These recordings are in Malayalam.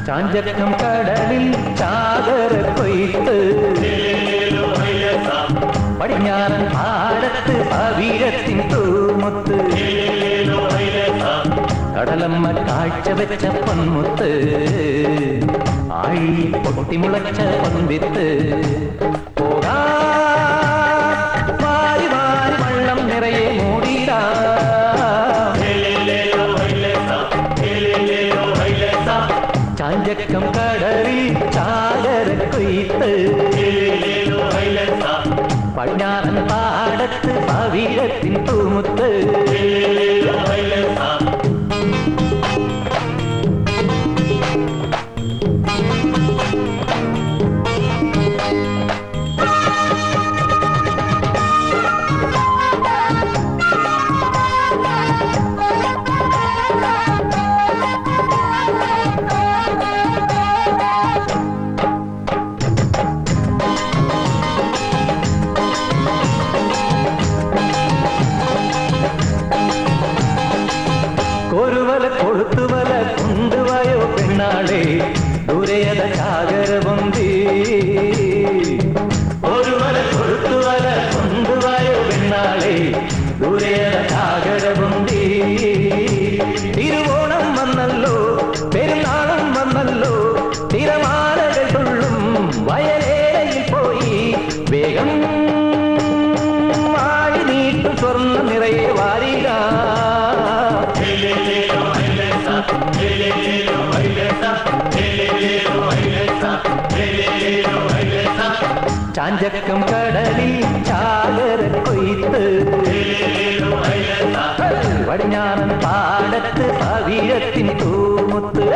ചാഞ്ചക്കം കടലിൽ ചാകര കൊയ്ത്ത് പടിഞ്ഞാറൻ പാടത്ത് പവിഴത്തിൻ തൂമുത്ത് കടലമ്മ കാഴ്ച വെച്ച പൊന്മുത്ത് ആഴി പൊട്ടിമുളച്ച പൊൻവിത്ത് പോകാ വാരി വാരി വള്ളം നിറയെ മൂടിടാ ചാഞ്ചക്കം കടലിൽ ചാകര കൊയ്ത്ത് പടിഞ്ഞാറൻ പാടത്ത് പവിഴത്തിൻ തൂമുത്ത് കൊളുത്തുവല കൊണ്ടുവായോ പെണ്ണാളെ ദൂരെയത ചാകര പൊന്തി ഒരു വല കൊളുത്തുവല കൊണ്ടുവായോ പെണ്ണാളെ ദൂരെയത ചാകര പൊന്തി തിരുവോണം വന്നല്ലോ പെരുന്നാളും വന്നല്ലോ തിരമാലകൾ തുള്ളും വയലേലയിൽ പോയി വേഗം ആഴി നീട്ടും സ്വർണ്ണ നിറയെ വാരിക ചാഞ്ചക്കം കടലിൽ ചാകര കൊയ്ത്ത് പടിഞ്ഞാറൻ പാടത്ത് പവിഴത്തിൻ തൂമുത്ത്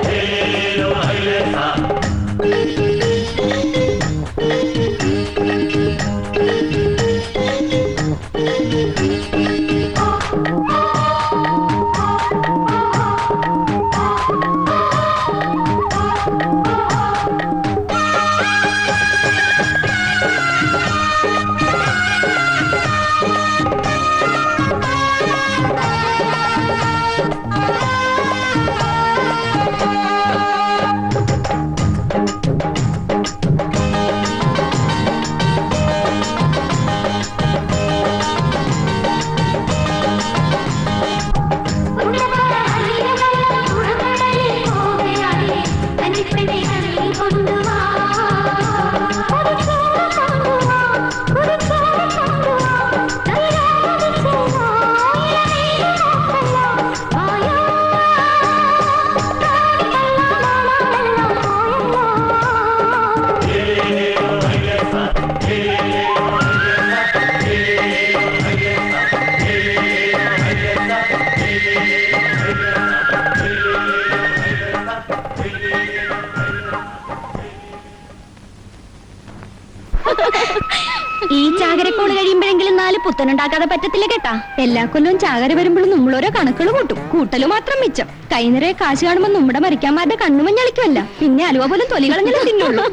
പുത്തനുണ്ടാക്കാതെ പറ്റത്തില്ല കേട്ടാ. എല്ലാ കൊല്ലവും ചാകര വരുമ്പോഴും നമ്മളോരോ കണക്കുകൾ കൂട്ടും. കൂട്ടല് മാത്രം മിച്ചം. കൈനിറയെ കാശ് കാണുമ്പോ നമ്മുടെ മരിക്കാന്മാരുടെ കണ്ണുമഞ്ഞളിക്കുമല്ല, പിന്നെ അലുവ പോലും തൊലി കളഞ്ഞാലും തിന്നുള്ളൂ.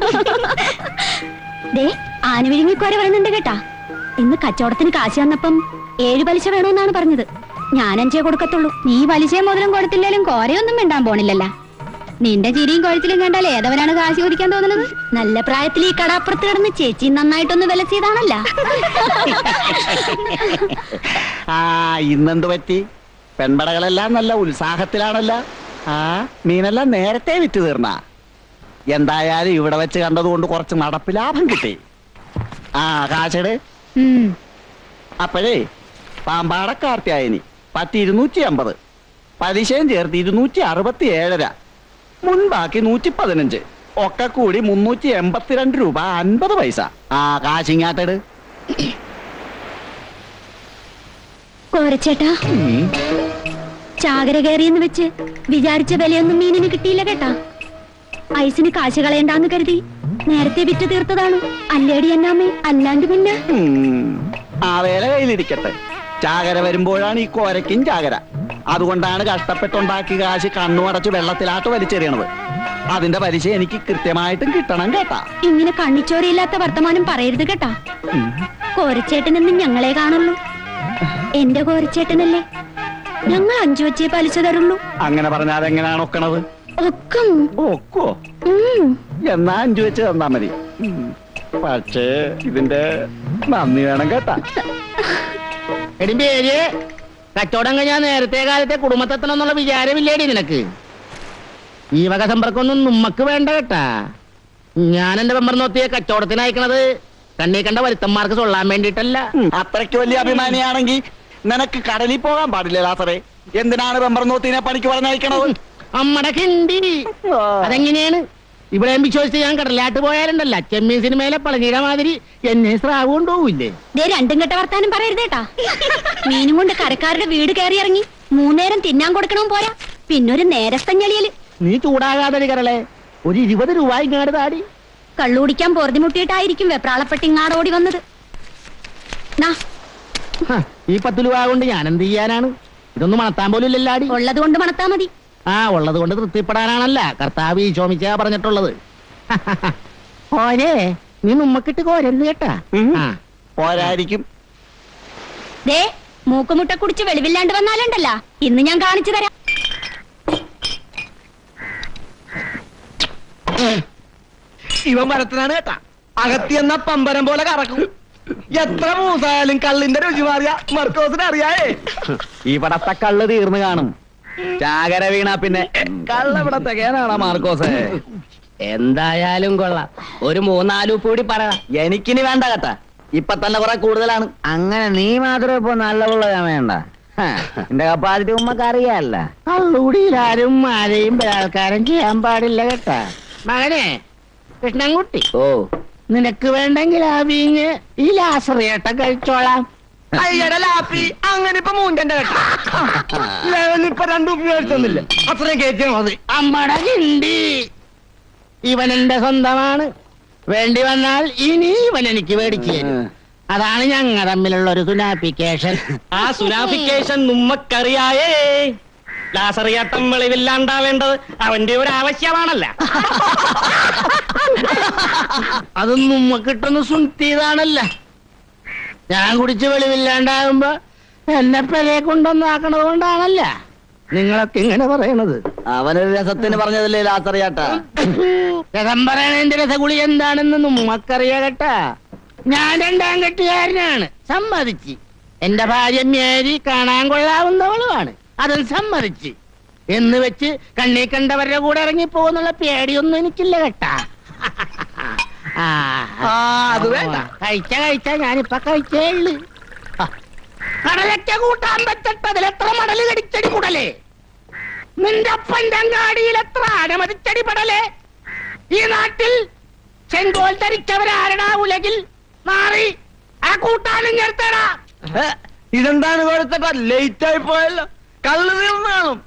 ദേ ആന വിഴുങ്ങിക്കോര പറയുന്നുണ്ട് കേട്ടാ. ഇന്ന് കച്ചവടത്തിന് കാശ് തന്നപ്പം 7 പലിശ വേണമെന്നാണ് പറഞ്ഞത്. ഞാൻ 5 കൊടുക്കത്തുള്ളൂ. നീ പലിശയും മുതലും കൊടുത്തില്ലേലും കോരയൊന്നും വേണ്ടാൻ പോണില്ലല്ല. നിന്റെ ചിരിയും കൊഴച്ചിലും കണ്ടാൽ ഏതവനാണ് കാശ് ചോദിക്കാൻ തോന്നുന്നത്? നല്ല പ്രായത്തിൽ ഈ കടാപ്പുറത്ത് കിടന്ന് ചേച്ചി നന്നായിട്ടൊന്ന് വില ചെയ്താണല്ല. ഇന്നെന്ത് പറ്റി? പെൺപടകളെല്ലാം നല്ല ഉത്സാഹത്തിലാണല്ല. മീനെല്ലാം നേരത്തെ വിറ്റ് തീർന്ന. എന്തായാലും ഇവിടെ വെച്ച് കണ്ടതുകൊണ്ട് കുറച്ച് നടപ്പ് ലാഭം കിട്ടി. കാശട്. അപ്പോഴേ പാമ്പാടക്കാർത്തിയായിനി 250, പലിശയും ചേർത്ത് 267, മുൻപാക്കി 115, ഒക്കെ കൂടി 382 രൂപ 50 പൈസ. കാശിങ്ങാട്ടട്. കോരച്ചേട്ടാ, ചാകര കയറിയെന്ന് വെച്ച് വിചാരിച്ച വിലയൊന്നും മീനിന് കിട്ടിയില്ല കേട്ടാ. ഐസിന് കാശ് കളയണ്ടാന്ന് കരുതി നേരത്തെ വിറ്റ് തീർത്തതാണ്. അല്ലേടി എന്നാമേ, അല്ലാണ്ട് പിന്നെ. ആ വേല കയ്യിലിരിക്കട്ടെ. ചാകര വരുമ്പോഴാണ് ഈ കോരയ്ക്കും ചാകര. അതുകൊണ്ടാണ് കഷ്ടപ്പെട്ടുണ്ടാക്കി കാശ് കണ്ണുമടച്ച് വെള്ളത്തിലാട്ട് വലിച്ചെറിയണത്. അതിന്റെ പലിശ എനിക്ക് കൃത്യമായിട്ടും കിട്ടണം കേട്ടാ. ഇങ്ങനെ കണ്ണിച്ചോരയില്ലാത്ത വർത്തമാനം പറയരുത് കേട്ടാ. കോരച്ചേട്ടനെന്നും ഞങ്ങളെ കാണുള്ളൂ. എന്റെ കോരച്ചേട്ടനല്ലേ. ഞങ്ങൾ 5 വെച്ചേ പലിശ തരുള്ളൂ. അങ്ങനെ പറഞ്ഞാൽ എങ്ങനെയാണ് ഒക്കണത്? ഒക്കും. ഒക്കോ? എന്നാ 5 വെച്ച് തന്നാ മതി. പക്ഷേ ഇതിന്റെ നന്ദി വേണം കേട്ടാ. എടിമ്പേര്, കച്ചവടം കഴിഞ്ഞാൽ നേരത്തെ കാലത്തെ കുടുംബത്തെത്തണം എന്നുള്ള വിചാരമില്ലേടി നിനക്ക്? ഈ വക സമ്പർക്കൊന്നും നമ്മക്ക് വേണ്ട കേട്ടാ. ഞാൻ എന്റെ മെമ്പർ നോത്തിയെ കച്ചവടത്തിന് അയക്കണത് കണ്ണീ കണ്ട വരുത്തന്മാർക്ക് കൊള്ളാൻ വേണ്ടിട്ടല്ല. അത്രയ്ക്ക് വലിയ അഭിമാനിയാണെങ്കിൽ നിനക്ക് കടലിൽ പോകാൻ പാടില്ല ലാസറേ. എന്തിനാണ് മെമ്പർ നോത്തിനെ പണിക്ക് പറഞ്ഞയക്കണത്? അമ്മടെ കിണ്ടി. അതെങ്ങനെയാണ്? ഇവിടെ വിശ്വസിച്ച് ഞാൻ കടലാട്ട് പോയാലുണ്ടല്ല, ചെമ്മീൻ സിനിമയിലെ പളനിയുടെ മാതിരി എന്നെ സ്രാവ് കൊണ്ടുപോവില്ലേ? രണ്ടും കെട്ട വർത്താനം പറയരുതേട്ടാ. മീനും കൊണ്ട് കരക്കാരുടെ വീട് കയറി ഇറങ്ങി 3 നേരം തിന്നാൻ കൊടുക്കണവും പോരാ, പിന്നൊരു നേരത്തഞ്ഞളിയല്. നീ ചൂടാകാതെ കരളെ, ഒരു 20 രൂപ ഇങ്ങാട് താടി. കള്ളു കുടിക്കാൻ പൊറുതിമുട്ടിയിട്ടായിരിക്കും വെപ്രാളപ്പെട്ട് ഇങ്ങാടോടി വന്നത്. ഈ 10 രൂപ കൊണ്ട് ഞാൻ എന്ത് ചെയ്യാനാണ്? ഇതൊന്നും മണത്താൻ പോലും ഇല്ലല്ലാടി. ഉള്ളത് കൊണ്ട് മണത്താ മതി. ഉള്ളത് കൊണ്ട് തൃപ്തിപ്പെടാനാണല്ല കർത്താവ് ഈശോമിച്ച പറഞ്ഞിട്ടുള്ളത്. ഓരേ, നീ നമ്മക്കിട്ട് കോരരുത് കേട്ടാ. പോരായിരിക്കും. ദേ മൂക്കുമുട്ട കുടിച്ച് വെളിവില്ലാണ്ട് വന്നാലുണ്ടല്ല, ഇന്ന് ഞാൻ കാണിച്ചു തരാം. ഇവൻ മരത്തിനാണ് കേട്ടാ. അകത്തിയെന്ന പമ്പരം പോലെ കറക്കും. എത്ര മൂസായാലും കള്ളിന്റെ രുചി മാറിയ മർക്കോസിന് അറിയായേ. ഇവിടത്തെ കള്ള് തീർന്നു കാണും. ചാകര വീണ പിന്നെ കള്ളവിടെ തികയാനാണോ മാർക്കോസ്? എന്തായാലും കൊള്ളാം. ഒരു 3-4 കൂടി പറ. എനിക്കിനി വേണ്ട കേട്ടാ, ഇപ്പൊ തന്നെ കുറെ കൂടുതലാണ്. അങ്ങനെ നീ മാത്രം ഇപ്പൊ നല്ലവുള്ള വേണ്ട. എന്റെ കപ്പാസിറ്റി ഉമ്മക്ക് അറിയാല്ല. കള്ളുകൂടിയിലാരും ആരെയും ബലാത്കാരം ചെയ്യാൻ പാടില്ല കേട്ടാ. മകനെ കൃഷ്ണൻകുട്ടി, നിനക്ക് വേണ്ടെങ്കിൽ ആ വീഞ്ഞ് ഈ ലാസറിയേട്ട കഴിച്ചോളാം. അയ്യടെ ലാപ്പി, അങ്ങനെ ഇപ്പൊ മൂഞ്ചന്റെ കേട്ടാ. ഇപ്പൊ 2 ഉപയോഗിച്ചൊന്നില്ല, അത്രയും കയറ്റിയാ മതി. അമ്മടെ കിണ്ടി, ഇവൻ എന്റെ സ്വന്തമാണ്. വേണ്ടി വന്നാൽ ഇനി ഇവൻ എനിക്ക് മേടിച്ചു തരും. അതാണ് ഞങ്ങൾ തമ്മിലുള്ള ഒരു സുനാഫിക്കേഷൻ. ആ സുനാഫിക്കേഷൻ നമ്മക്കറിയായേ. ലാസറിയാട്ടം വെളിവില്ലാണ്ടാവേണ്ടത് അവന്റെ ഒരു ആവശ്യമാണല്ല. അത് നമ്മക്കിട്ടൊന്ന് സുൻത്തിയതാണല്ല. ഞാൻ കുടിച്ച് വെളിവില്ലാണ്ടാകുമ്പോ എന്നെ പെരയെ കൊണ്ടൊന്നാക്കണത് കൊണ്ടാണല്ല നിങ്ങളൊക്കെ ഇങ്ങനെ പറയണത്. അവനൊരു രസത്തിന് പറഞ്ഞതല്ലേ ലാസറിയാട്ട. രസം പറയണതിന്റെ രസഗുളി എന്താണെന്ന് നമ്മക്കറിയാ കേട്ടാ. ഞാൻ 2ാം കെട്ടുകാരനാണ്, സമ്മതിച്ച്. എന്റെ ഭാര്യ മേരി കാണാൻ കൊള്ളാവുന്നവളുമാണ്, അതും സമ്മതിച്ച്. എന്ന് വെച്ച് കണ്ണീ കണ്ടവരുടെ കൂടെ ഇറങ്ങി പോകുന്നുള്ള പേടിയൊന്നും എനിക്കില്ല കേട്ടാ. അത് വേണ്ട. കഴിച്ച ഞാനിപ്പൊ കഴിച്ചേ ഉള്ളു. കടലറ്റ കൂട്ടാൻ പറ്റട്ട് അതിലെത്ര മടല് കടിച്ചടി കൂടലേ. നിന്റെ അപ്പന്റെ അങ്ങാടിയിൽ എത്ര അനമതിച്ചടി പടലേ. ഈ നാട്ടിൽ ചെങ്കോൽ ധരിച്ചവരാരടാ ഉലകിൽ മാറി ആ കൂട്ടാനും ചേർത്തടാ. ഇതെന്താണ് കൊടുത്തപ്പ ലേറ്റ് ആയി പോയല്ലോ. കള്ളു തീർന്നാണും.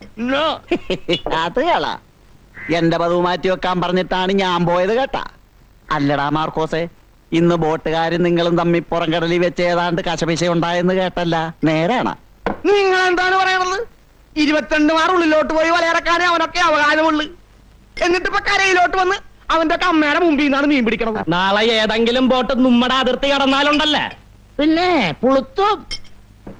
അത് കളാ. എന്റെ പതിവ് മാറ്റി വെക്കാൻ പറഞ്ഞിട്ടാണ് ഞാൻ പോയത് കേട്ടാ. അല്ലടാ മാർക്കോസേ, ഇന്ന് ബോട്ടുകാരും നിങ്ങളും തമ്മിൽ പുറംകടലിൽ വെച്ച് ഏതാണ്ട് കശപിശ ഉണ്ടായെന്ന് കേട്ടല്ല, നേരാണ്? നിങ്ങൾ എന്താണ് പറയണത്? 22 മാർ ഉള്ളിലോട്ട് പോയി വലയിറക്കാനേ അവനൊക്കെ അവകാശമുള്ളു. എന്നിട്ട് ഇപ്പൊ കരയിലോട്ട് വന്ന് അവന്റെ ഒക്കെ അമ്മയുടെ മുമ്പിൽ നിന്നാണ് മീൻ പിടിക്കണത്. നാളെ ഏതെങ്കിലും ബോട്ട് നമ്മുടെ അതിർത്തി കടന്നാലുണ്ടല്ലേ പിന്നെ പുളുത്തും.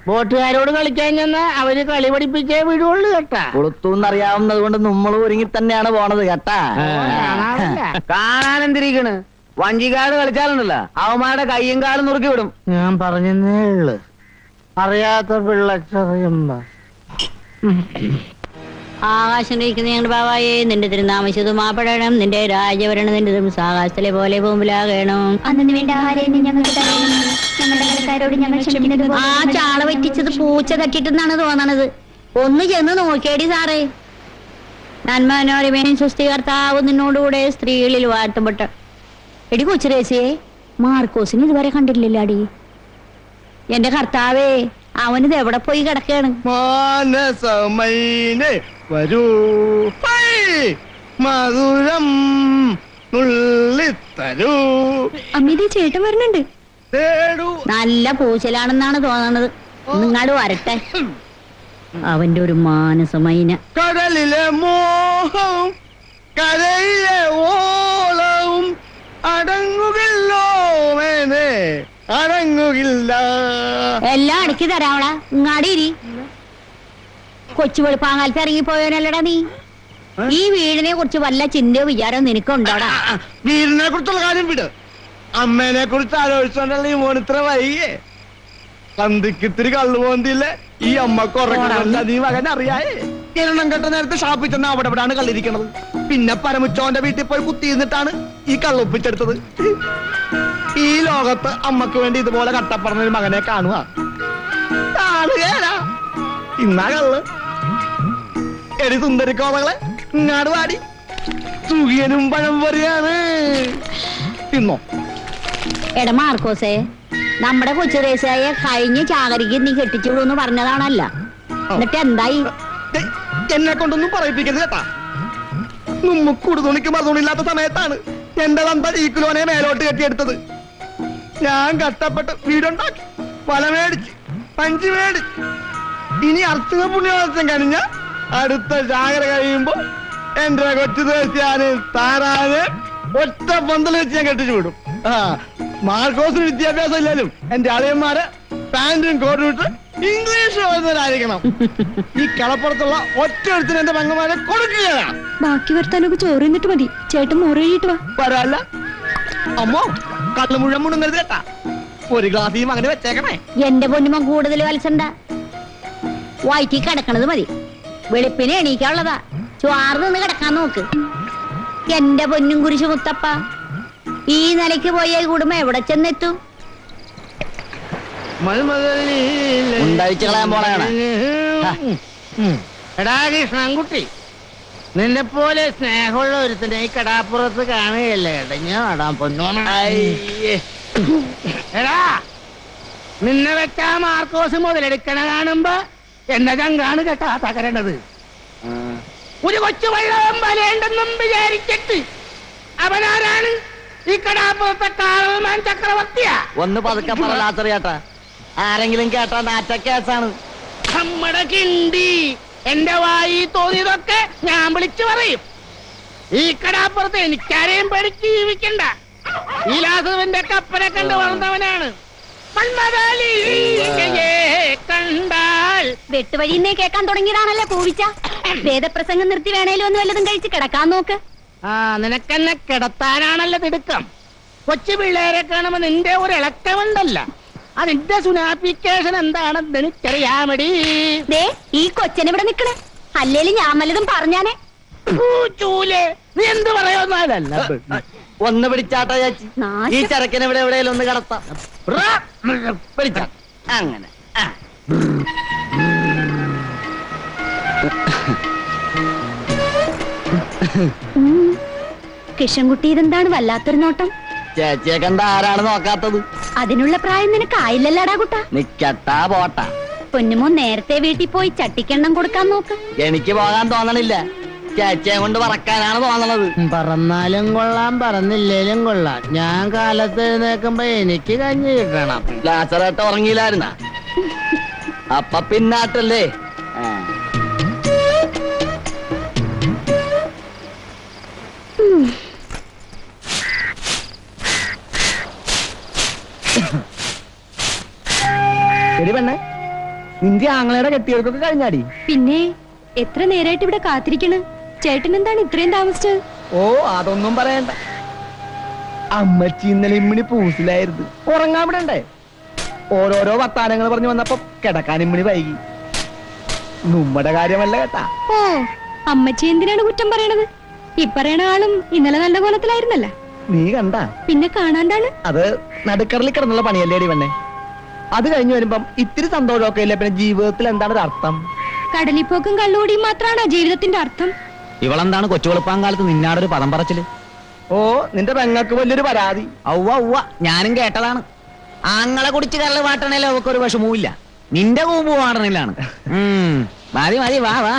ബോട്ടുകാരോട് കളിക്കാൻ ചെന്ന അവര് കളി പഠിപ്പിച്ചേ വിടുള്ളൂ കേട്ടാ. കൊളുത്തൂന്നറിയാവുന്നത് കൊണ്ട് നമ്മൾ ഒരുങ്ങി തന്നെയാണ് പോണത് കേട്ടാ. കാണാനെന്തിരിക്കണ്, വഞ്ചിക്കാട് കളിച്ചാലുണ്ടല്ലോ അവന്മാരുടെ കയ്യും കാലും നുറുക്കി വിടും. ഞാൻ പറഞ്ഞേ ഉള്ളു, അറിയാത്ത പിള്ളച്ചറിയുമ്പോ. ആകാശം കഴിക്കുന്ന ഞങ്ങളുടെ ബാവായെ നിന്റെ തിരുനാമശുദ്ധമാപ്പെടണം, നിന്റെ രാജഭരണം നിന്റെ ആകാശത്തിലെ പോലെ പൂമ്പിലാകണം. അന്നു വേണ്ട ആഹാരം ഞങ്ങൾക്ക് തരണം. ഞങ്ങളുടെ കടക്കാരോട് ഞങ്ങൾ ക്ഷമിക്കുന്നത് പോലെ ആ ചാള പറ്റിച്ചത് പൂച്ച തട്ടിട്ടെന്നാണ് തോന്നണത്. ഒന്ന് ചെന്ന് നോക്കിയടി സാറേ. നന്മനോരമേനും സൃഷ്ടികർത്താവ് നിന്നോടുകൂടെ സ്ത്രീകളിൽ വാഴ്ത്തപ്പെട്ട. എടി കൊച്ചുരേശിയെ, മാർക്കോസിന് ഇതുവരെ കണ്ടിട്ടില്ലടി. എന്റെ കർത്താവേ, അവനിത് എവിടെ പോയി കിടക്കാണ്? മാനസമൈനെ വരൂ, ഹൈ, മധുരം നുള്ളിത്തരൂ, അമ്മിതി ചേട്ടൻ വരുന്നുണ്ട്. തേടൂ. നല്ല പൂച്ചലാണെന്നാണ് തോന്നണത്. നിങ്ങാട് വരട്ടെ. അവന്റെ ഒരു മാനസമൈന. കടലിലെ മോഹവും കരയിലെ ഓളവും അടങ്ങുകില്ലോ മേനെ, അടങ്ങുകില്ല. എല്ലാം അടക്കി തരാവളാ. ഇങ്ങാടി ഇരി. കൊച്ചു വെളുപ്പാങ്കാലത്ത് ഇറങ്ങിപ്പോയവനല്ലടാ നീ. ഈ വീടിനെ കുറിച്ച് വല്ല ചിന്തയോ വിചാരവും നിനക്കുണ്ടോടാ? വീടിനെ കുറിച്ചുള്ള കാര്യം വിട്. അമ്മേനെ കുറിച്ച് ആലോചിച്ചോണ്ടല്ലേ ഈ മോനിത്ര വൈകിയേ. സന്ധിക്കിത്തിരി കള്ളു പോന്തില്ലേ ഈ അമ്മക്ക് ഉറങ്ങണല്ല നീ മകൻ അറിയായേ. കിരണം കെട്ട നേരത്തെ ഷാപ്പിൽ ചെന്ന് അവിടെ ഇവിടാണ് കള്ളിരിക്കണത്. പിന്നെ പരമുച്ചോന്റെ വീട്ടിൽ പോയി കുത്തിയിരുന്നിട്ടാണ് ഈ കള്ളൊപ്പിച്ചെടുത്തത്. ഈ ലോകത്ത് അമ്മക്ക് വേണ്ടി ഇതുപോലെ കട്ടപ്പറഞ്ഞ ഒരു മകനെ കാണുക കാണുകയല്ല. ഇന്നാ കള്ള്. എടി സുന്ദരിക്കോമകളെ, ഇങ്ങാട് വാടി. സുഖിയനും പഴം പറയാണ്. തിന്നോ. എടാ മാർക്കോസേ, നമ്മുടെ കൊച്ചു റേസായ കഴിഞ്ഞ ചാകരിക്ക് നീ കെട്ടിച്ചുവിടുന്ന് പറഞ്ഞതാണല്ല. എന്നിട്ട് എന്തായി? എന്നെ കൊണ്ടൊന്നും പറയിപ്പിക്കരുത് കേട്ടാ. നമ്മക്കൂട് തുണിക്ക് മറുതുണില്ലാത്ത സമയത്താണ് എന്റെ തന്ത ഈ കിലോനെ മേലോട്ട് കെട്ടിയെടുത്തത്. ഞാൻ കഷ്ടപ്പെട്ട് വീടുണ്ടാക്കി, വല മേടിച്ച്, പഞ്ച് മേടിച്ച്. ഇനി അർച്ചന പുണ്യവാസം കഴിഞ്ഞ അടുത്ത ചാകര കഴിയുമ്പോ എന്റെ കൊച്ചു ദേശിയാന് താരാന് ഒറ്റ പന്തൽ വെച്ച് ഞാൻ കെട്ടിച്ചു വിടും. മാർക്കോസിന് വിദ്യാഭ്യാസം ഇല്ലാലും എന്റെ അളിയന്മാര് പാന്റും കോട്ടും ഇട്ട് ഇംഗ്ലീഷ് എഴുതുന്നവരായിരിക്കണം. ഈ കളപ്പുറത്തുള്ള ഒറ്റ എടുത്തിന് എന്റെ പങ്കന്മാരെ കൊടുക്കുകയാണ്. ബാക്കി വരുത്താനൊക്കെ ചോറ് എന്നിട്ട് മതി. ചേട്ടൻ മുറിയിട്ട് വാ. വരാല്ല അമ്മോ, കള്ളു മുഴുവൻ മുണുങ്ങരുത് കേട്ടാ. ഒരു ഗ്ലാസ് ഈ മകന് വെച്ചേക്കണേ. എന്റെ പൊന്നുമ കൂടുതൽ വലസണ്ട. വയറ്റി കിടക്കണത് മതി. വെളുപ്പിനെ എണീക്കാനുള്ളതാ. ചുവാർന്ന് നിന്ന് കിടക്കാൻ നോക്ക്. എന്റെ പൊന്നും കുരിശു മുത്തപ്പ, ഈ നിലയ്ക്ക് പോയ കുടുംബം എവിടെ ചെന്നെത്തും? ഉണ്ടായിച്ച് കളയാൻ പോണയാണ്. എടാ കൃഷ്ണൻകുട്ടി, നിന്നെ പോലെ സ്നേഹമുള്ള ഒരുത്തനെ ഈ കടാപ്പുറത്ത് കാണുകയല്ലേ ഇടഞ്ഞാടാൻ പൊന്നോണ. എടാ, നിന്നെ വെച്ചാ മാർക്കോസ് മുതലെടുക്കണ കാണുമ്പോ എന്നെ ചങ്കാണ് കേട്ടാ തകരണത്. ഒരു കൊച്ചു വെള്ളം വലയുണ്ടെന്നും വിചാരിച്ചിട്ട് അവനാരാണ്? ഈ കടാപ്പുറത്തെ കാളമാൻ ചക്രവർത്തിയാ. ഒന്ന് പതുക്കെ പറലാച്ചറിയാട്ടാ, ആരെങ്കിലും കേട്ടാ നാറ്റ കേസാണ്. നമ്മുടെ കിണ്ടി എന്റെ വായി തോന്നിയതൊക്കെ ഞാൻ വിളിച്ചു പറയും. ഈ കടാപ്പുറത്ത് എനിക്കാരെയും പേടിച്ച് ജീവിക്കണ്ട. ഈ ലാസവന്റെ കപ്പനെ കണ്ട് വളർന്നവനാണ്. കണ്ടാൽ വെട്ടുവഴിന്നേ കേൾക്കാൻ തുടങ്ങിയതാണല്ലേ പൂവിച്ച. വേദപ്രസംഗം നിർത്തി വേണേലും ഒന്ന് വല്ലതും കഴിച്ച് കിടക്കാൻ നോക്ക്. ആ, നിനക്കെന്നെ കിടത്താനാണല്ലോ തിടുക്കം. കൊച്ചു പിള്ളേരെ കാണുമ്പോ നിന്റെ ഒരു ഇളക്കമുണ്ടല്ല. അതിന്റെ സുനാപ്പിക്കേഷൻ എന്താണെന്ന് എനിക്കറിയാമടി. ദേ ഈ കൊച്ചനെ ഇവിടെ നിക്കണേ. അല്ലേലും ഞാൻ വല്ലതും പറഞ്ഞാനേ. ചൂലേ, നീ എന്ത് പറയുന്നതല്ല. ഒന്ന് പിടിച്ചാട്ടാ ചേച്ചി, ഈ ചരക്കിനെ ഇവിടെ എവിടെയെങ്കിലും ഒന്ന് കടത്താം. പിടിച്ചാ അങ്ങനെ. കിഷൻകുട്ടി, ഇതെന്താണ് വല്ലാത്തൊരു നോട്ടം? ചേച്ചിയെ കണ്ട ആരാണ് നോക്കാത്തത്? അതിനുള്ള പ്രായം നിനക്ക് ആയില്ലല്ലാടാ കുട്ടാ. നിക്കട്ടാ പോട്ടാ. പൊന്നുമോ നേരത്തെ വീട്ടിൽ പോയി ചട്ടിക്കെണ്ണം കൊടുക്കാൻ നോക്ക്. എനിക്ക് പോകാൻ തോന്നണില്ല. ചേച്ചിയെ കൊണ്ട് പറക്കാനാണ് തോന്നണത്. പറന്നാലും കൊള്ളാം പറന്നില്ലേലും കൊള്ളാം, ഞാൻ കാലത്ത് എഴുന്നേക്കുമ്പോ എനിക്ക് കഞ്ഞി കിട്ടണം. ലാസറേട്ട് ഉറങ്ങിയില്ലായിരുന്ന അപ്പൊ പിന്നാട്ടല്ലേ. ശരി പെണ്ണെ, നിന്റെ ആങ്ങളയുടെ കെട്ടിയെടുക്കൊക്കെ കഴിഞ്ഞാടി? പിന്നെ എത്ര നേരായിട്ട് ഇവിടെ കാത്തിരിക്കണ്? ചേട്ടൻ എന്താണ് ഇത്രയും താമസിച്ചത്? ഓ അതൊന്നും പറയണ്ട. അമ്മച്ചി ഇന്നലെ ഇമ്മിണി പൂസിലായിരുന്നു, ഉറങ്ങാൻ വിടണ്ടേ? ഓരോരോ വർത്താനങ്ങൾ പറഞ്ഞു വന്നപ്പോ കിടക്കാൻ ഇമ്മിണി വൈകി. നമ്മുടെ കാര്യമല്ല കേട്ടാ. ഓ അമ്മച്ചി എന്തിനാണ് കുറ്റം പറയണത്? ഈ പറയണ ആളും ഇന്നലെ നല്ല കോലത്തിലായിരുന്നല്ല. നീ കണ്ട? പിന്നെ കാണാണ്ടാണ്. അത് നടുക്കടലിൽ കിടന്നുള്ള പണിയല്ലേടി പെണ്ണെ. അത് കഴിഞ്ഞു വരുമ്പം ഇത്തിരി സന്തോഷമൊക്കെ ഇല്ല, പിന്നെ ജീവിതത്തിൽ എന്താണ് ഒരു അർത്ഥം? കടലിപ്പോക്കും കള്ളുകൂടിയും മാത്രാണ് ജീവിതത്തിന്റെ അർത്ഥം. ഇവളെന്താണ് കൊച്ചുവെളുപ്പാങ്കാലത്ത് നിന്നാടൊരു പദം പറച്ചില്? ഓ നിന്റെ പെങ്ങൾക്ക് വലിയൊരു പരാതി. ഔവ ഔവ, ഞാനും കേട്ടതാണ്. ആങ്ങളെ കുടിച്ച് കരള് പാട്ടണേലും അവക്കൊരു വിഷമവുമില്ല, നിന്റെ കൂമ്പ് പാടണില്ലാണ്. മതി മതി, വാ വാ.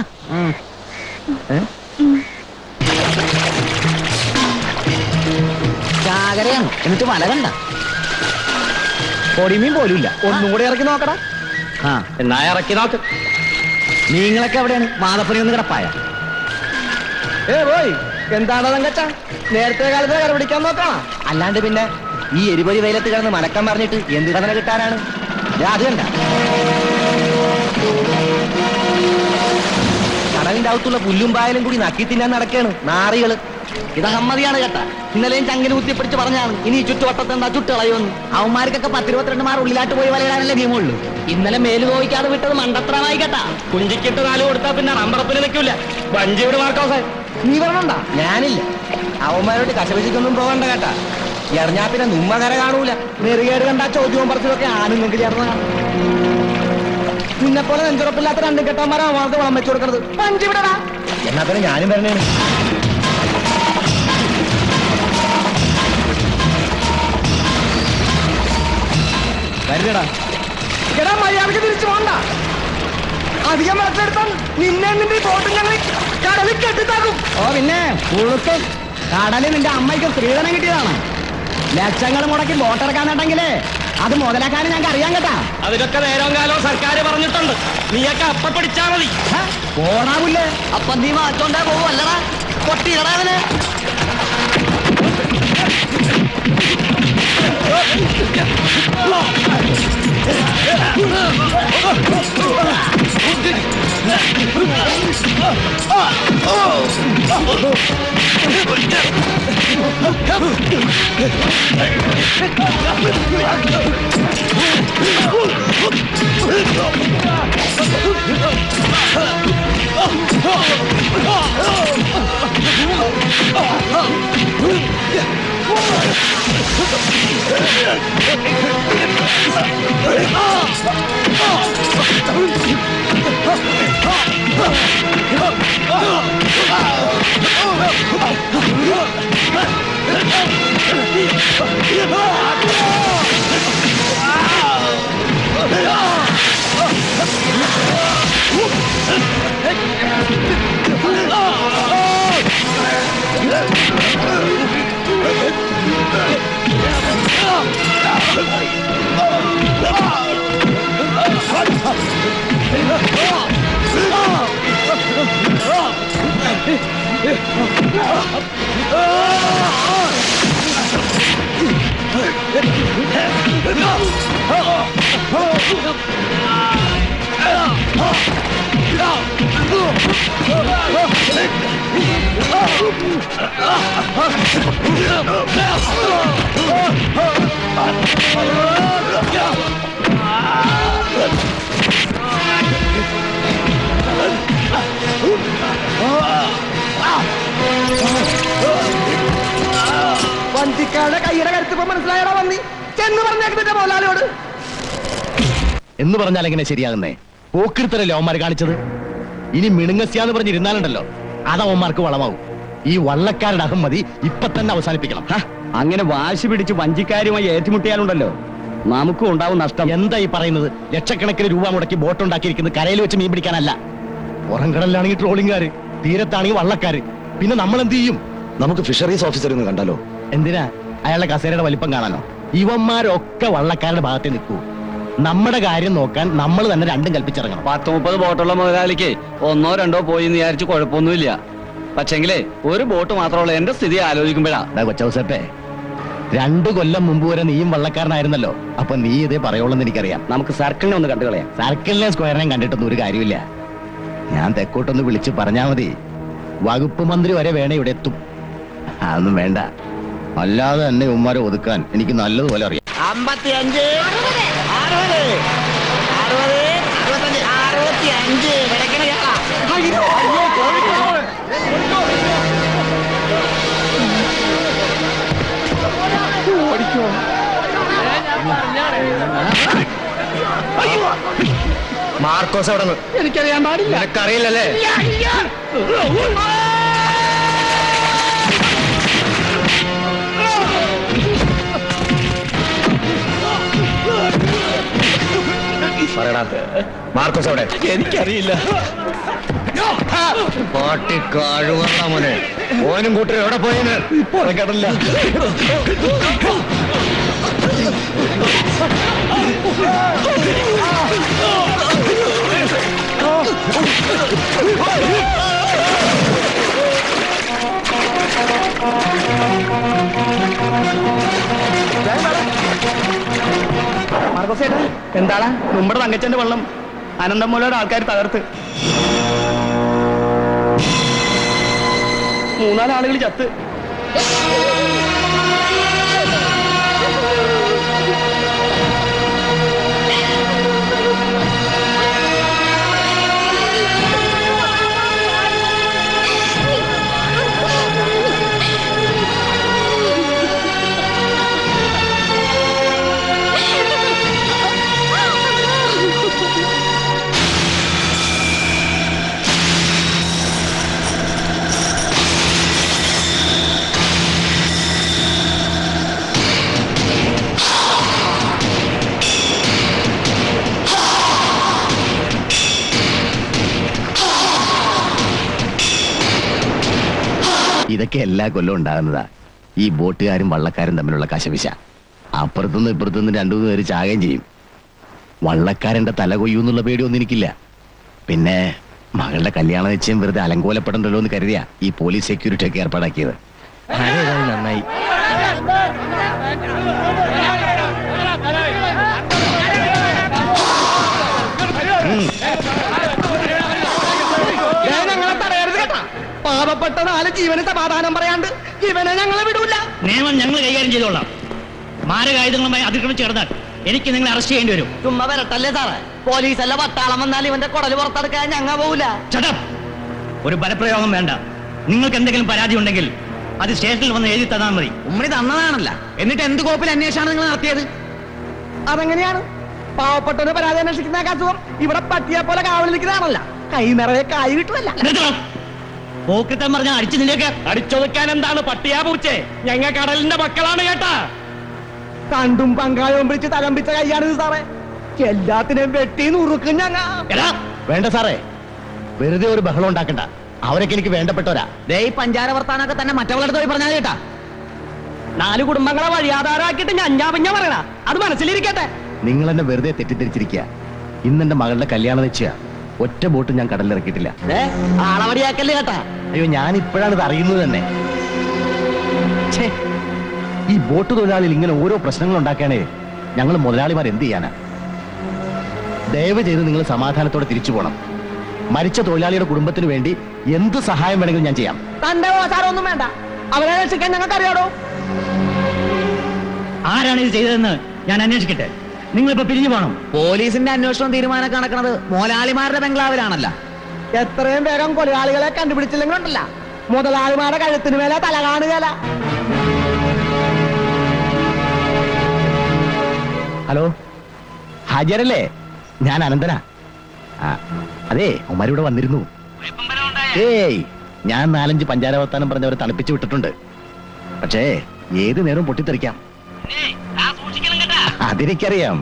ചാകരയാണ്, എന്നിട്ട് വല കണ്ട പൊടിമീൻ പോലുമില്ല. ഒന്നും കൂടെ ഇറക്കി നോക്കടാ. ആ എന്നാ ഇറക്കി നോക്ക്. നിങ്ങളൊക്കെ എവിടെയാണ്? മാതപ്പണി ഒന്ന് കിടപ്പായ? പോയി എന്താണോ തങ്കച്ച, നേരത്തെ കാലത്ത് കര പിടിക്കാൻ നോക്കണം. അല്ലാണ്ട് പിന്നെ ഈ എരിപൊരി വെയിലത്ത് കിടന്ന് മലക്കം പറഞ്ഞിട്ട് എന്ത് കഥന കിട്ടാനാണ്? അത് കണ്ട കടലിന്റെ അകത്തുള്ള പുല്ലും പായലും കൂടി നക്കി തിന്നാൻ നടക്കാണ് നാറികള്. ഇത് അഹമ്മതിയാണ് കേട്ടാ. ഇന്നലെയും ചങ്കിന് കുത്തിപ്പിടിച്ച് പറഞ്ഞാണ് ഇനി ഈ ചുറ്റുവട്ടത്ത് എന്താ ചുട്ടുകളയുമെന്ന്. അവന്മാർക്കൊക്കെ 10-22 മാർ ഉള്ളിലാട്ട് പോയി വലയിടാനല്ലേ നിയമമുള്ളൂ. ഇന്നലെ മേല് നോക്കിക്കാതെ വിട്ടത് മണ്ടത്രമായി കേട്ടാ. കുഞ്ചിക്കിട്ട് 4 കൊടുത്താ പിന്നെ റമ്പറപ്പിന് നിൽക്കൂല. വഞ്ചിയോട് മാർക്കോസേ, നീ പറഞ്ഞണ്ട, ഞാനില്ല. അവന്മാരോട് കശപിശിക്കൊന്നും പോകണ്ട കേട്ടാ. എറിഞ്ഞാ പിന്നെ nuമ്മ കര കാണൂല. നെറികേട് കണ്ട ചോദ്യവും പറച്ചിലൊക്കെ ആണുങ്ങൾക്ക് ചേർന്നതാണ്. നിന്നെപ്പോലെ നെഞ്ചുറപ്പില്ലാത്ത 2 കെട്ടന്മാരാ അവന്മാർക്ക് വളം വെച്ചു കൊടുക്കണത്. വഞ്ചി വിടടാ. എന്നാ പിന്നെ ഞാനും വരണേ. വരില്ലടാ. എടാ മര്യാദക്ക് തിരിച്ചു പോണ്ട. അധികം വെള്ളത്തെടുത്താൽ നിന്നെ നിന്റെ ബോട്ട് ഞങ്ങൾ കടലിൽ കെട്ടിത്താക്കും. ഓ പിന്നെ ഉളുക്കും. കടലിൽ നിന്റെ അമ്മയ്ക്ക് സ്ത്രീധനം കിട്ടിയതാണ്. ലക്ഷങ്ങൾ മുടക്കി ബോട്ടിറക്കാന്നുണ്ടെങ്കിലേ അത് മുതലാക്കാനും ഞങ്ങൾക്ക് അറിയാൻ കേട്ടാ. അതിനൊക്കെ നേരവും കാലവും സർക്കാർ പറഞ്ഞിട്ടുണ്ട്. നീയൊക്കെ അപ്പ പിടിച്ചാ മതി. പോണാവില്ലേ? അപ്പൊ നീ മാറ്റോണ്ടേ പോവല്ലടാ. പൊട്ടിയിടടാ അവന്. വഞ്ചിക്കാരുടെ കൈയുടെ കരുത്തിപ്പോ മനസ്സിലായടാ വന്നി. ചെന്ന് പറഞ്ഞേക്കിന്റെ മോലാളിയോട്. എന്ന് പറഞ്ഞാൽ എങ്ങനെ ശരിയാകുന്നേ? പോക്കിരുത്തരല്ലേ അവന്മാർ കാണിച്ചത്. ഇനി മിണുങ്ങസ്യാന്ന് പറഞ്ഞിരുന്നാലുണ്ടല്ലോ അത് അവന്മാർക്ക് വളമാവും. ഈ വള്ളക്കാരുടെ അഹമ്മതി ഇപ്പൊ തന്നെ അവസാനിപ്പിക്കണം. അങ്ങനെ വാശി പിടിച്ച് വഞ്ചിക്കാരുമായി ഏറ്റുമുട്ടിയാലുണ്ടല്ലോ നമുക്കും ഉണ്ടാവും നഷ്ടം. എന്താ ഈ പറയുന്നത്? ലക്ഷക്കണക്കിന് രൂപ മുടക്കി ബോട്ട് ഉണ്ടാക്കിയിരിക്കുന്നത് കരയിൽ വെച്ച് മീൻ പിടിക്കാനല്ല. പുറംകടലിലാണെങ്കിൽ ട്രോളിംഗുകാര് തീരത്താണെങ്കിൽ വള്ളക്കാര്. പിന്നെ നമ്മൾ എന്ത് ചെയ്യും? നമുക്ക് ഫിഷറീസ് ഓഫീസർ ഒന്ന് കണ്ടാലോ? എന്തിനാ? അയാളുടെ കസേരയുടെ വലിപ്പം കാണാനോ? ഇവന്മാരൊക്കെ വള്ളക്കാരുടെ ഭാഗത്തെ നിൽക്കൂ. നമ്മുടെ കാര്യം നോക്കാൻ നമ്മൾ തന്നെ രണ്ടും കൽപ്പിച്ചിറങ്ങണം. 10-30 ബോട്ടുള്ള മുതലാളിക്ക് 1-2 പോയി എന്ന് വിചാരിച്ച് കുഴപ്പമൊന്നുമില്ല. പക്ഷെങ്കിലേ ഒരു ബോട്ട് മാത്രമുള്ള എന്റെ സ്ഥിതി ആലോചിക്കുമ്പോഴാ. കൊച്ചൗസേപ്പേ, 2 കൊല്ലം മുമ്പ് വരെ നീയും വള്ളക്കാരനായിരുന്നല്ലോ. അപ്പൊ നീ ഇതേ പറയുള്ളെന്ന് എനിക്കറിയാം. നമുക്ക് സർക്കിളിനെ ഒന്ന് കണ്ടു കളയാം. സർക്കിളിനെ സ്ക്വയറിനെയും കണ്ടിട്ടൊന്നും ഒരു കാര്യമില്ല. ഞാൻ തെക്കോട്ടൊന്ന് വിളിച്ച് പറഞ്ഞാ മതി. വകുപ്പ് മന്ത്രി വരെ വേണേ ഇവിടെ എത്തും. അതൊന്നും വേണ്ട. അല്ലാതെ തന്നെ ഉമ്മാരെ ഒതുക്കാൻ എനിക്ക് നല്ലതുപോലെ അറിയാം. 55, 60, 60, 65 വിടക്കണ കേളാ. മാർക്കോസ് അവിടെ നിന്ന്. എനിക്കറിയാൻ പാടില്ല. നിനക്കറിയില്ലല്ലേ? പറയടാ, മാർക്കോസ് അവിടെ? എനിക്കറിയില്ല. പാട്ടി കാഴുവണ്ട മോനെ. ഓനും കൂട്ടരും എവിടെ പോയെന്ന് പുറകടല്ല. മാർക്കോസേട്ടാ, എന്താണ്? നമ്മുടെ തങ്കച്ചന്റെ വെള്ളം അനന്തമൂലയുടെ ആൾക്കാർ തകർത്ത് 3-4 ആളുകൾ ചത്ത്. ഇതൊക്കെ എല്ലാ കൊല്ലവും ഉണ്ടാകുന്നതാ. ഈ ബോട്ടുകാരും വള്ളക്കാരും തമ്മിലുള്ള കശവിശ. അപ്പുറത്തുനിന്ന് ഇപ്പുറത്തുനിന്ന് 2-3 പേര് ചാകുകയും ചെയ്യും. വള്ളക്കാരന്റെ തല കൊയ്യൂന്നുള്ള പേടിയൊന്നും എനിക്കില്ല. പിന്നെ മകളുടെ കല്യാണ നിശ്ചയം വെറുതെ അലങ്കോലപ്പെടണ്ടല്ലോ എന്ന് കരുതിയാ ഈ പോലീസ് സെക്യൂരിറ്റി ഒക്കെ ഏർപ്പാടാക്കിയത്. നന്നായി. ഞങ്ങളെ തടയരുത് കേട്ടാ. പാവപ്പെട്ട 4 ജീവന് സമാധാനം പറയാണ്ട് ഇവനെ ഞങ്ങളെ വിടൂല. നിയമം ഞങ്ങൾ കൈകാര്യം ചെയ്തോളാം. മാരകായുധങ്ങളുമായി അതിക്രമിച്ച് കിടന്നാൽ എനിക്ക് നിങ്ങളെ അറസ്റ്റ് ചെയ്യേണ്ടി വരും. ചുമ്മാ വരട്ടല്ലേ സാറേ. പോലീസല്ല പട്ടാളം വന്നാൽ ഇവന്റെ കുടല് പുറത്തെടുക്കാൻ ഞങ്ങൾ പോവില്ല. ചടം. ഒരു ബലപ്രയോഗം വേണ്ട. നിങ്ങൾക്ക് എന്തെങ്കിലും പരാതി ഉണ്ടെങ്കിൽ അത് സ്റ്റേഷനിൽ വന്ന് എഴുതി തന്നാൽ മതി. ഉമ്മണി തന്നതാണല്ല. എന്നിട്ട് എന്ത് കോപ്പിൽ അന്വേഷണമാണ് നിങ്ങൾ നടത്തിയത്? അതെങ്ങനെയാണ്? പാവപ്പെട്ടവന് പരാതി അന്വേഷിക്കുന്ന അസുഖം ഇവിടെ പട്ടിയെ പോലെ കാവലി നിൽക്കുന്നതാണല്ല. കൈ നിറയെ കായ് കിട്ടുമല്ല. നിർത്തണം. പോക്കറ്റം പറഞ്ഞാൽ അടിച്ചു നിന്റെയൊക്കെ. അടിച്ചൊതുക്കാൻ എന്താണ് പട്ടിയാ പൂച്ചേ? ഞങ്ങൾ കടലിന്റെ മക്കളാണ് കേട്ടാ. കണ്ടും പങ്കാളിയും പിടിച്ച് തലമ്പിച്ച കൈയാണിത് സാറേ. എല്ലാത്തിനെയും വെട്ടി നുറുക്കും ഞങ്ങ. എടാ, വേണ്ട സാറേ, വെറുതെ ഒരു ബഹളം ഉണ്ടാക്കണ്ട. അവരൊക്കെ എനിക്ക് വേണ്ടപ്പെട്ടവരാ. ദേ ഈ പഞ്ചാര വർത്താനൊക്കെ തന്നെ മറ്റവളുടെ പോയി പറഞ്ഞാൽ കേട്ടാ. 4 കുടുംബങ്ങളെ വഴിയാധാരമാക്കിയിട്ട് ഞഞ്ഞാ പറയണ. അത് മനസ്സിലിരിക്കട്ടെ. നിങ്ങൾ എന്നെ വെറുതെ തെറ്റിദ്ധരിച്ചിരിക്കുക. ഇന്നെന്റെ മകളുടെ കല്യാണ നിശ്ചയ. ഒറ്റ ബോട്ട് ഞാൻ കടലിലിറക്കിയിട്ടില്ല. ആളവടിയാക്കല്ലേ കേട്ടാ. അയ്യോ, ഞാൻ ഇപ്പോഴാണ് ഇത് അറിയുന്നത് തന്നെ. ഛേ, ഈ ബോട്ട് തൊഴിലാളികൾ ഇങ്ങനെ ഓരോ പ്രശ്നങ്ങൾ ഉണ്ടാക്കുകയാണേ ഞങ്ങൾ മുതലാളിമാർ എന്ത് ചെയ്യാനാ? ദയവ് ചെയ്ത് നിങ്ങൾ സമാധാനത്തോടെ തിരിച്ചു പോകണം. മരിച്ച തൊഴിലാളിയുടെ കുടുംബത്തിന് വേണ്ടി എന്ത് സഹായം വേണമെങ്കിലും ഞാൻ ചെയ്യാം. തന്റെ ഓസാരമൊന്നും വേണ്ട. അവരെ രക്ഷിക്കാൻ ഞങ്ങൾക്കറിയാടോ. ആരാണ് ഇത് ചെയ്തതെന്ന് ഞാൻ അന്വേഷിക്കട്ടെ. നിങ്ങളിപ്പോ പിരിഞ്ഞു പോകണം. പോലീസിന്റെ അന്വേഷണം തീരുമാനം കണക്കണത് മുതലാളിമാരുടെ ബംഗ്ലാവിലാണല്ല. എത്രയും വേഗം കൊലയാളികളെ കണ്ടുപിടിച്ചില്ലെങ്കിലുണ്ടല്ല മുതലാളിമാരുടെ കഴുത്തിന് മേലെ തല കാണുകയല്ല. ഹലോ, ഹാജരല്ലേ? ഞാൻ അനന്തനാ. അതെ, ഉമ്മാരിവിടെ വന്നിരുന്നു. ഏയ്, ഞാൻ 4-5 പഞ്ചാര വർത്താനം പറഞ്ഞവരെ തണുപ്പിച്ചു വിട്ടിട്ടുണ്ട്. പക്ഷേ ഏത് നേരവും പൊട്ടിത്തെറിക്കാം. അതെനിക്കറിയാം.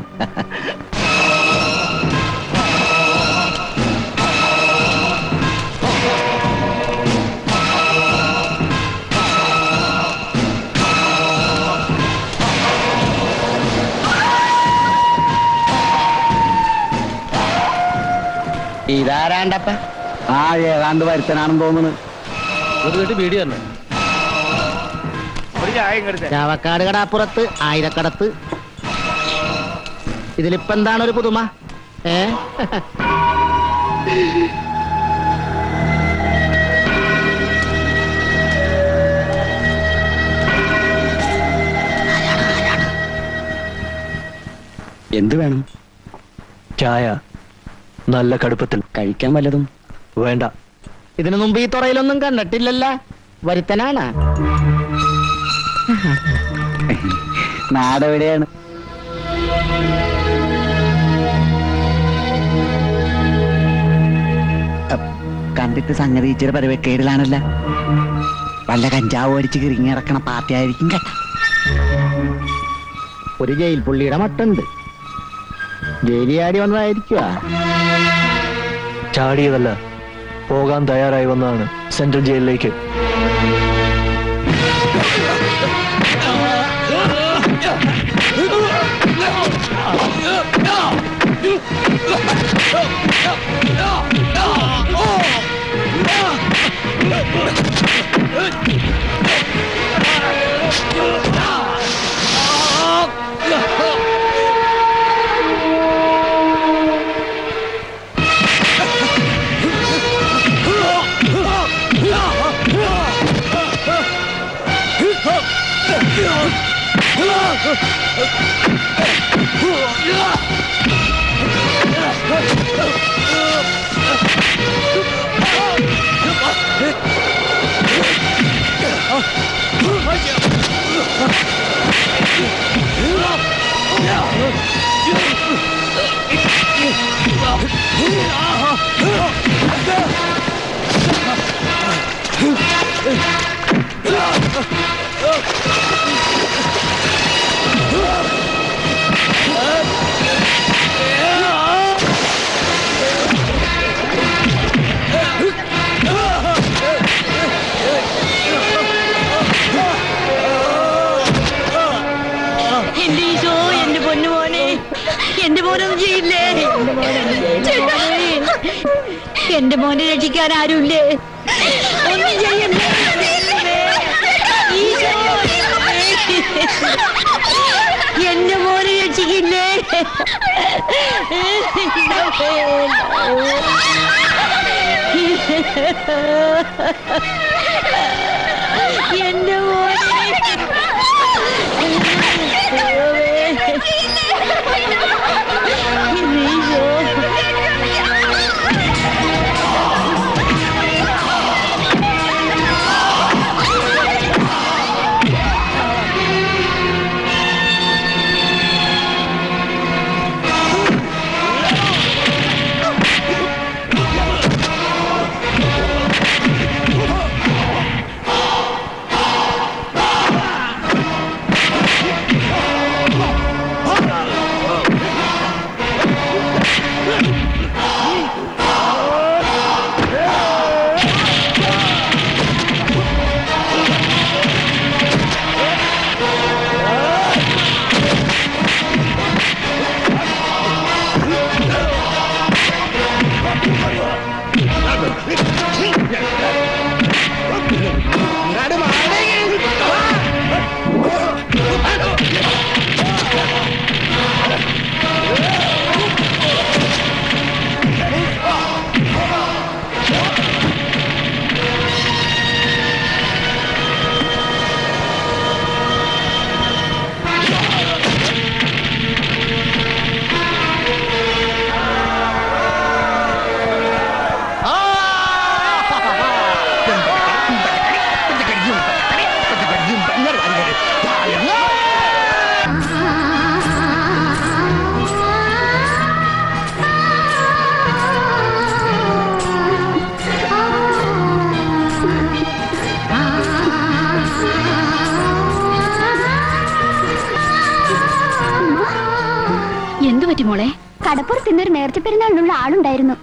ഇതാരാണ്ടപ്പ? ആ ഏതാണ്ട് വരുത്തനാണെന്ന് തോന്നുന്നു. ചാവക്കാട് കടാപ്പുറത്ത് ആയിരക്കടത്ത്. ഇതിലിപ്പോ എന്താണ് ഒരു പുതുമ? എന്ത് വേണം? ചായ നല്ല കടുപ്പത്തിൽ. കഴിക്കാൻ വല്ലതും? വേണ്ട. ഇതിനു മുമ്പ് ഈ തുറയിലൊന്നും കണ്ടിട്ടില്ലല്ല. വരുത്തനാണ്. നാടെവിടെയാണ്? കണ്ടിട്ട് സംഗതി ഇച്ചിരി പരവക്കേടിലാണല്ല. വല്ല കഞ്ചാവ് അടിച്ച് കിറങ്ങി ഇറക്കണ പാർട്ടി ആയിരിക്കും കേട്ട. ഒരു ജയിൽ പുള്ളിയുടെ മട്ടുണ്ട്. ജയിലിയാടി വന്നതായിരിക്കുക. ചാടിയതല്ല, പോകാൻ തയ്യാറായി വന്നതാണ് സെൻട്രൽ ജയിലിലേക്ക്. എന്റെ മോനെ രക്ഷിക്കാൻ ആരുമില്ലേ? ഒന്നും ചെയ്യണ്ടേ? എന്റെ മോനെ രക്ഷിക്കില്ലേ? എന്റെ മോനെ മോളെ കടപ്പുറത്ത് ഇന്നൊരു നേർച്ച പെരുന്നാളിനുള്ള ആളുണ്ടായിരുന്നു.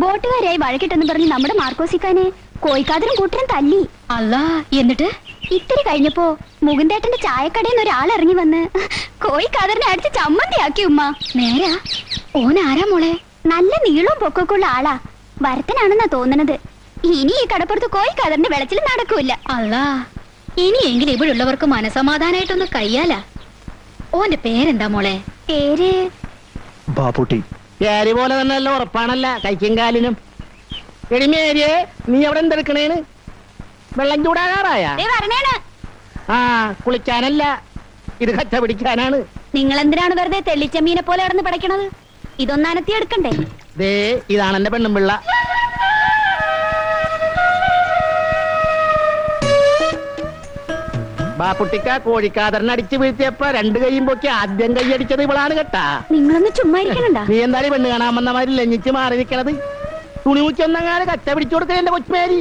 ബോട്ടുകാരായി വഴക്കിട്ടെന്ന് പറഞ്ഞ് നമ്മുടെ മാർക്കോസിക്കാനെ കോയിക്കാതരും കൂട്ടരും തല്ലി. അല്ലാ, എന്നിട്ട് ഇത്തിരി കഴിഞ്ഞപ്പോ മുകുന്ദേട്ടന്റെ ചായക്കടയിൽ നിന്ന് ഒരാൾ ഇറങ്ങി വന്ന് കോയിക്കാതറിനെ അടിച്ച് ചമ്മന്തിയാക്കി. ഉമ്മ നേരാ? ഓൻ ആരാ മോളെ? നല്ല നീളവും പൊക്കമൊക്കെ ഉള്ള ആളാ. ഭരതനാണെന്നാ തോന്നണത്. ഇനി ഈ കടപ്പുറത്ത് കോഴിക്കാതറിന്റെ വെളച്ചിൽ നടക്കൂല. അല്ലാ, ഇനിയെങ്കിലും ഇവിടെ ഉള്ളവർക്ക് മനസമാധാനായിട്ടൊന്ന് കഴിയാലാ. ഓന്റെ പേരെന്താ മോളെ? പേര് ബാപ്പുട്ടി. പേര് പോലെ തന്നെ നല്ല ഉറപ്പാണല്ല കൈക്കും കാലിനും. എടിമേരിയെ, നീ അവിടെ എന്തെടുക്കണേന്? വെള്ളം ചൂടാകാറായ? വരണേണ്. ആ, കുളിക്കാനല്ല, ഇത് കച്ച പിടിക്കാനാണ്. നിങ്ങൾ എന്തിനാണ് വെറുതെ തെള്ളിച്ചമ്മീനെ പോലെ കിടന്ന് പടയ്ക്കണത്? ഇതൊന്ന് അനത്തി എടുക്കണ്ടേ? ദേ, ഇതാണ് എന്റെ പെണ്ണും പിള്ള. ബാപ്പുട്ടിക്ക കോഴിക്കാതറിന് അടിച്ചു വീഴ്ത്തിയപ്പോ രണ്ട് കൈയും പൊക്കി ആദ്യം കൈയടിച്ചത് ഇവളാണ് കേട്ടാ. നിങ്ങളൊന്ന് ചുമ്മാ ഇരിക്കണണ്ട. നീ എന്തായാലും പെണ്ണ് കാണാൻ വന്ന മാതിരി ലഞ്ഞിച്ച് മാറി നിൽക്കണത്? തുണി മുക്കി ഒന്നങ്ങാതെ കച്ച പിടിച്ചു കൊടുക്കണ എന്റെ കൊച്ചുമേരി.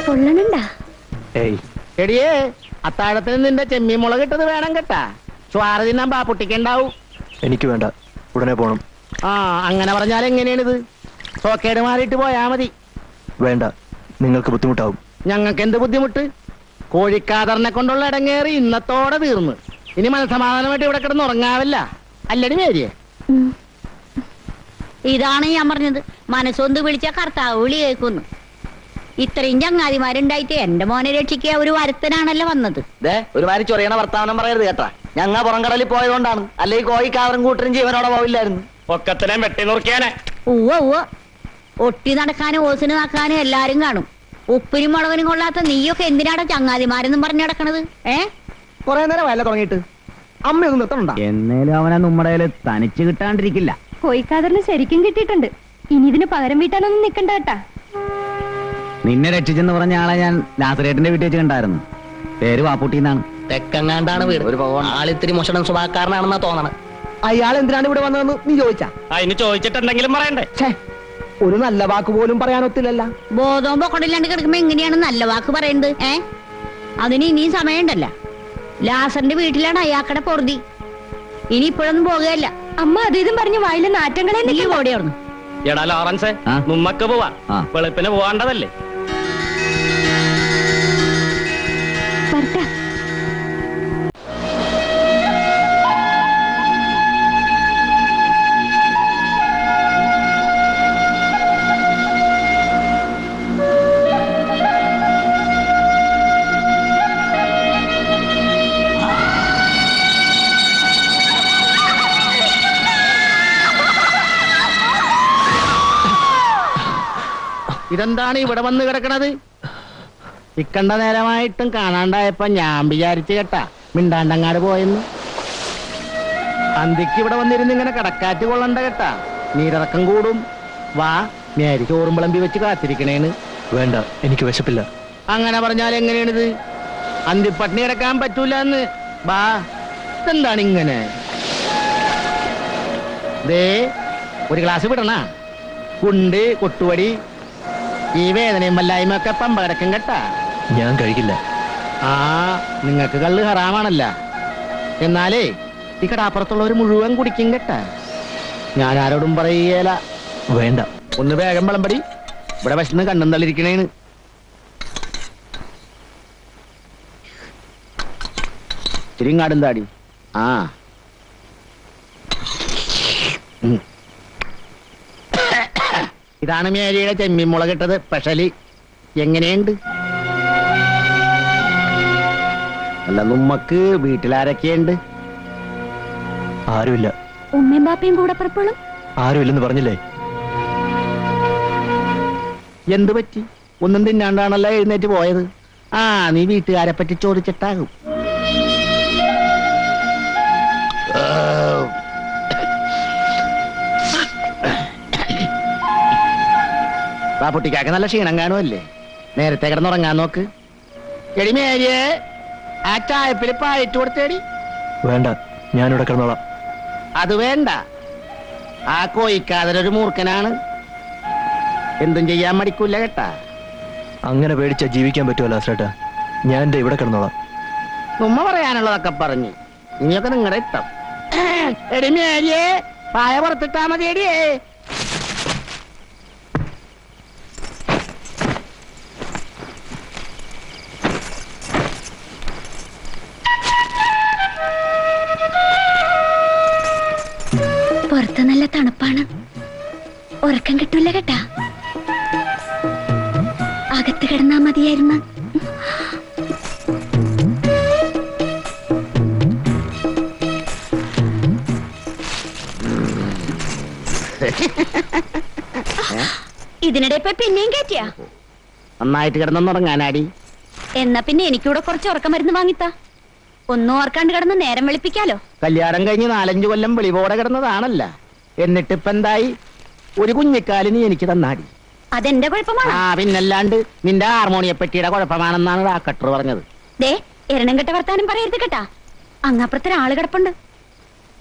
പൊള്ളണണ്ടാ? എടിയേ, അത്താഴത്തിന് നിന്റെ ചെമ്മീൻ മുളക് ഇട്ടത് വേണം കേട്ടാ. സ്വാറ് തിന്നാൻ ബാപ്പുട്ടിക്കുണ്ടാവും. എനിക്ക് വേണ്ട, ഉടനെ പോണം. ആ, അങ്ങനെ പറഞ്ഞാൽ എങ്ങനെയാണിത്? സോക്കേട് മാറിയിട്ട് പോയാ മതി. വേണ്ട, നിങ്ങൾക്ക് ബുദ്ധിമുട്ടാവും. ഞങ്ങൾക്ക് എന്ത് ബുദ്ധിമുട്ട്? കോഴിക്കാതറിനെ കൊണ്ടുള്ള ഇടങ്ങേറി ഇന്നത്തോടെ തീർന്ന്. ഇനി മനസമാധാനമായിട്ട് ഇവിടെ കിടന്ന് ഉറങ്ങാവില്ല. അല്ലടി മേരിയെ? ഇതാണ് ഞാൻ പറഞ്ഞത്, മനസ്സൊന്ന് വിളിച്ച കർത്താവ് വിളി കേൾക്കുന്നു. ഇത്രയും ചങ്ങാതിമാരുണ്ടായിട്ട് എന്റെ മോനെ രക്ഷിക്കുക ഒരു വരുത്തനാണല്ലോ വന്നത്. ഒരു മാതിരി ചൊറിയണ വർത്താനം പറയരുത് കേട്ടാ. ഞങ്ങ പുറംകടലിൽ പോയതുകൊണ്ടാണ്, അല്ലെങ്കിൽ കോഴിക്കാതറും കൂട്ടരും ജീവനോടെ പോവില്ലായിരുന്നു. ഒക്കത്തിനെ വെട്ടി നോക്കിയാനെ. ഉവ്വ ഒട്ടി നടക്കാനും ഓസിന് നടക്കാനും എല്ലാരും കാണും. ഉപ്പിനും മുളകിനും കൊള്ളാത്ത നീയൊക്കെ എന്തിനാണ് ചങ്ങാതിമാരെന്നും പറഞ്ഞു നടക്കണത്? കൊറേ നേരം വയല തുടങ്ങിയിട്ട് അമ്മയൊന്നും നിർത്തണ്ട. എന്നേലും അവനെ നമ്മുടെ തനിച്ച് കിട്ടാണ്ടിരിക്കില്ല. കോഴിക്കാതറിന് ശരിക്കും കിട്ടിയിട്ടുണ്ട്. ഇനി ഇതിന് പകരം വീട്ടാനൊന്നും നിക്കണ്ട കേട്ടാ. നിന്നെ രക്ഷിച്ചെന്ന് പറഞ്ഞ ആളെ ഞാൻ ലാസറേറ്റിന്റെ വീട്ടിൽ വെച്ച് കണ്ടായിരുന്നു. പേര് വാപ്പൂട്ടിന്നാണ്. തെക്കങ്ങാണ്ടാണ് വീട്. ആളിത്തിരി മോശം സ്വഭാവക്കാരനാണെന്നാ തോന്നണം. അയാൾ എന്തിനാണ് ഇവിടെ വന്നതെന്ന് നീ ചോദിച്ചാ? അതിന് ചോദിച്ചിട്ട് എന്തെങ്കിലും പറയണ്ടേ? ഒരു നല്ല വാക്ക് പോലും പറയാനൊത്തില്ലല്ല. ബോധവും പൊക്കടില്ലാണ്ട് കിടക്കുമ്പോ എങ്ങനെയാണ് നല്ല വാക്ക് പറയുന്നത്? അതിന് ഇനിയും സമയമുണ്ടല്ല. ലാസറിന്റെ വീട്ടിലാണ് അയാക്കടെ പൊറുതി. ഇനി ഇപ്പോഴൊന്നും പോകുകയല്ല. അമ്മ അത് ഇതും പറഞ്ഞ് വായിലെ നാറ്റങ്ങളെ നീ ഓടിയോർന്നു. എടാ ലോറൻസേ, ആ? നമ്മക്ക് പോവാ. ആ. വെളുപ്പിന് പോവാണ്ടതല്ലേ? വരട്ടെ. ഇതെന്താണ് ഇവിടെ വന്ന് കിടക്കണത്? ഇക്കണ്ട നേരമായിട്ടും കാണാണ്ടായപ്പോ ഞാൻ വിചാരിച്ചു കേട്ടാ മിണ്ടാണ്ടങ്ങാട് പോയെന്ന്. അന്തിക്ക് ഇവിടെ വന്നിരുന്ന് ഇങ്ങനെ കടക്കാറ്റ് കൊള്ളണ്ട കേട്ടാ. നീരിറക്കം കൂടും. വാ, മേരി ചോറും വിളമ്പി വെച്ച് കാത്തിരിക്കണേന്ന്. വേണ്ട, എനിക്ക് വിശപ്പില്ല. അങ്ങനെ പറഞ്ഞാൽ എങ്ങനെയാണിത്? അന്തിപ്പട്ടിണി കിടക്കാൻ പറ്റൂല എന്ന്. വാ, ഇതെന്താണ് ഇങ്ങനെ? ദേ, ഒരു ഗ്ലാസ് വിടണ. കുണ്ട് കൊട്ടുവടി ഈ വേദനയും വല്ലായ്മ ഒക്കെ പമ്പ കിടക്കും കേട്ടാ. ഞാൻ കഴിക്കില്ല. ആ, നിങ്ങൾക്ക് കള്ള് ഹറാമാണല്ല. എന്നാലേ ഈ കടാപ്പുറത്തുള്ളവർ മുഴുവൻ കുടിക്കും കേട്ടാ. ഞാൻ ആരോടും പറയുകയില്ല. വേണ്ട. ഒന്ന് വേഗം വിളമ്പടി. ഇവിടെ വിശന്ന് കണ്ണും തള്ളിരിക്കണേന്ന്. ചിരിങ്ങാടും താടി. ആ, ഇതാണ് മേരിയുടെ ചെമ്മീൻ മുളകിട്ടത് സ്പെഷ്യലി. എങ്ങനെയുണ്ട്? അല്ല, നമ്മക്ക് വീട്ടിലാരൊക്കെയുണ്ട്? ആരുമില്ല. ഉമ്മയും ബാപ്പയും കൂടെ പുറപ്പെടും. ആരുമില്ലെന്ന് പറഞ്ഞില്ലേ? എന്ത് പറ്റി? ഒന്നും തിന്നാണ്ടാണല്ലോ എഴുന്നേറ്റ് പോയത്. ആ, നീ വീട്ടുകാരെ പറ്റി ചോദിച്ചിട്ടാകും. ബാപ്പുട്ടിക്കാക്ക് നല്ല ക്ഷീണം കാണുമല്ലേ? നേരത്തെ കിടന്നുറങ്ങാൻ നോക്ക്. എടി മേരിയെ, ആ ചായപ്പിൽ പായിട്ട് കൊടുത്തേടി. വേണ്ട, ഞാനിവിടെ കിടന്നോളാം. അത് വേണ്ട. ആ കോയിക്കാതൊരു മൂർഖനാണ്. എന്തും ചെയ്യാൻ മടിക്കൂല കേട്ടാ. അങ്ങനെ പേടിച്ചാ ജീവിക്കാൻ പറ്റുമല്ലോ ലാസറേട്ടാ. ഞാൻ എന്റെ ഇവിടെ കിടന്നോളാം. ഉമ്മ പറയാനുള്ളതൊക്കെ പറഞ്ഞു. ഇനിയൊക്കെ നിങ്ങളുടെ ഇഷ്ടം. എടി മേരിയെ, പായ പുറത്തിട്ടാ മതി എടിയേ. പുറത്ത് നല്ല തണുപ്പാണ്, ഉറക്കം കിട്ടൂല കേട്ടാ. അകത്ത് കിടന്നാ മതിയായിരുന്നു. ഇതിനിടെ ഇപ്പൊ പിന്നെയും കയറ്റിയാ? നന്നായിട്ട് കിടന്നുറങ്ങാനാടി. എന്നാ പിന്നെ എനിക്കൂടെ കുറച്ച് ഉറക്കം മരുന്ന് വാങ്ങിത്താ. ഒന്നും ഓർക്കാണ്ട് കിടന്ന് നേരം വെളുപ്പിക്കാലോ. കല്യാണം കഴിഞ്ഞ് 4-5 കൊല്ലം വെളിപോടെ കിടന്നതാണല്ല. എന്നിട്ടിപ്പ എന്തായി? ഒരു കുഞ്ഞിക്കാലിന് എനിക്ക് തന്നാടി. അതെന്റെ കുഴപ്പമാണ്. ആ പിന്നല്ലാണ്ട് നിന്റെ ഹാർമോണിയപ്പെട്ടിയുടെ കുഴപ്പമാണെന്നാണ് ഡാക്ടർ പറഞ്ഞത്. ദേ എരണം കെട്ട വർത്താനം പറയരുത് കേട്ടാ. അങ്ങാപ്പുറത്തൊരാള് കിടപ്പുണ്ട്.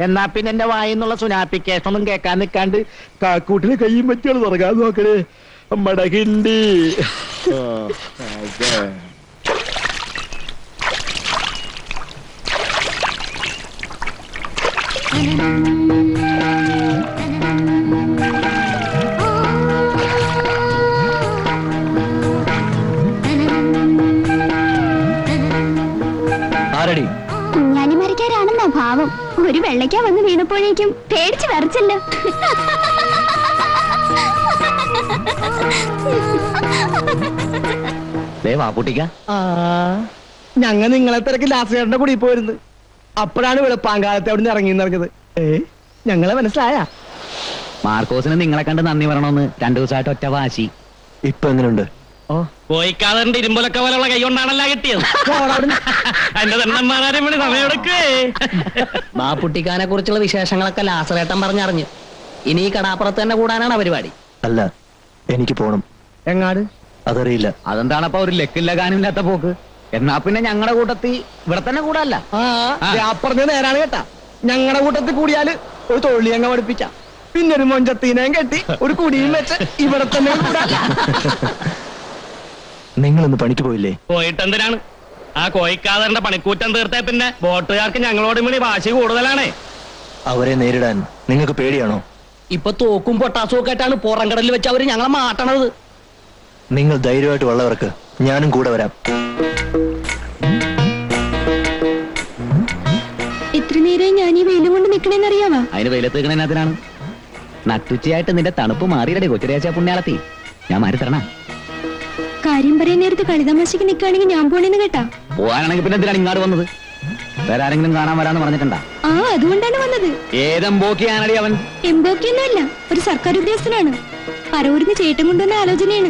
എന്നാ പിന്നെ എന്റെ വായിന്നുള്ള സുനാപ്പിക്കേഷനൊന്നും കേൾക്കാൻ നിൽക്കാണ്ട് കാക്കൂട്ടിന് കയ്യും പറ്റിയാണ് തുറക്കാൻ നോക്കണേ. അമ്മടെ കിണ്ടി. ആരടി? കുഞ്ഞാലിമരക്കാരാണെന്നാ ഭാവം. ഒരു വെള്ളയ്ക്ക വന്ന് വീണപ്പോഴേക്കും പേടിച്ച് വരച്ചല്ലോ. വാപ്പുട്ടിക്ക, ഞങ്ങ നിങ്ങളെ തിരക്ക് ലാസ്റ്റ് കൂടി പോയിരുന്നു. അപ്പോഴാണ് വെളുപ്പാങ്കാലത്തെ അവിടെ നിന്ന് ഇറങ്ങിയെന്നറിഞ്ഞത്. ഞങ്ങളെ മനസ്സിലായ? മാർക്കോസിന് നിങ്ങളെ കണ്ട് നന്ദി പറയണമെന്ന് 2 ദിവസമായിട്ട് ഒറ്റ വാശി. ഇപ്പൊ എങ്ങനെയുണ്ട്? കോയിക്കാതറിന്റെ ഇരുമ്പൊലൊക്കെ പോലുള്ള കൈ കൊണ്ടാണല്ല കിട്ടിയത്. എന്റെ തണ്ടന്മാരും വേണ്ടി സമയമെടുക്കേ. ബാപ്പുട്ടിക്കാനെ കുറിച്ചുള്ള വിശേഷങ്ങളൊക്കെ ലാസറേട്ടൻ പറഞ്ഞറിഞ്ഞു. ഇനി ഈ കടാപ്പുറത്ത് തന്നെ കൂടാനാണ് പരിപാടി. അല്ല, എനിക്ക് പോണം. എങ്ങാട്? അതറിയില്ല. അതെന്താണപ്പോ ഒരു ലക്കില്ല കാനില്ലാത്ത പോക്ക്? എന്നാ പിന്നെ ഞങ്ങളുടെ കൂട്ടത്തിൽ ഇവിടെ തന്നെ കൂടല്ല. പറഞ്ഞ നേരാണ് കേട്ടാ. ഞങ്ങളുടെ കൂട്ടത്തിൽ കൂടിയാല് ഒരു തൊള്ളി അങ്ങ് പഠിപ്പിച്ച, പിന്നെ ഒരു മൊഞ്ചത്തീനയും കെട്ടി ഒരു കുടിയും വെച്ച് ഇവിടെ തന്നെ കൂടാല്ല. നിങ്ങളിന്ന് പണിക്ക് പോയില്ലേ? പോയിട്ടെന്തിനാണ്? ആ കോയിക്കാതറിന്റെ പണിക്കൂറ്റം തീർത്തേ പിന്നെ ബോട്ടുകാർക്ക് ഞങ്ങളോട് വേണ്ടി വാശി കൂടുതലാണേ. അവരെ നേരിടാൻ നിങ്ങൾക്ക് പേടിയാണോ? ഇപ്പൊ തോക്കും പൊട്ടാസും ഒക്കെ ആയിട്ടാണ് പുറംകടലിൽ വെച്ച് അവര് ഞങ്ങളെ മാട്ടണത്. നിങ്ങൾ ധൈര്യമായിട്ട് വള്ളവർക്ക് ഞാനും കൂടെ വരാം. എത്ര നേരം ഞാൻ ഈ വെയിലും കൊണ്ട് നിക്കണേന്നറിയാവാ? അതിന് വെയിലത്ത് നിൽക്കണതിനാണ്. നട്ടുച്ചയായിട്ട് നിന്റെ തണുപ്പ് മാറിയിടേ കൊച്ചുരേച്ച പുണ്യാളത്തി. ഞാൻ മാറി തരണ. കാര്യം പറയാൻ നേരത്ത് കളിതമാശക്ക് നിൽക്കുകയാണെങ്കിൽ ഞാൻ പോണേന്ന് കേട്ടാ. പോകാനാണെങ്കിൽ പിന്നെ എന്തിനാണ് ഇങ്ങോട്ട് വന്നത്? വേറെ ആരെങ്കിലും കാണാൻ വരാന്ന് പറഞ്ഞിട്ടുണ്ടാ? ആ അതുകൊണ്ടാണ് വന്നത്. ഏതെമ്പോക്കിയാണടി അവൻ? എംബോക്കിയൊന്നുമല്ല, ഒരു സർക്കാർ ഉദ്യോഗസ്ഥനാണ്. പറവൂരിന്ന് ചേട്ടൻ കൊണ്ടുവന്ന ആലോചനയാണ്.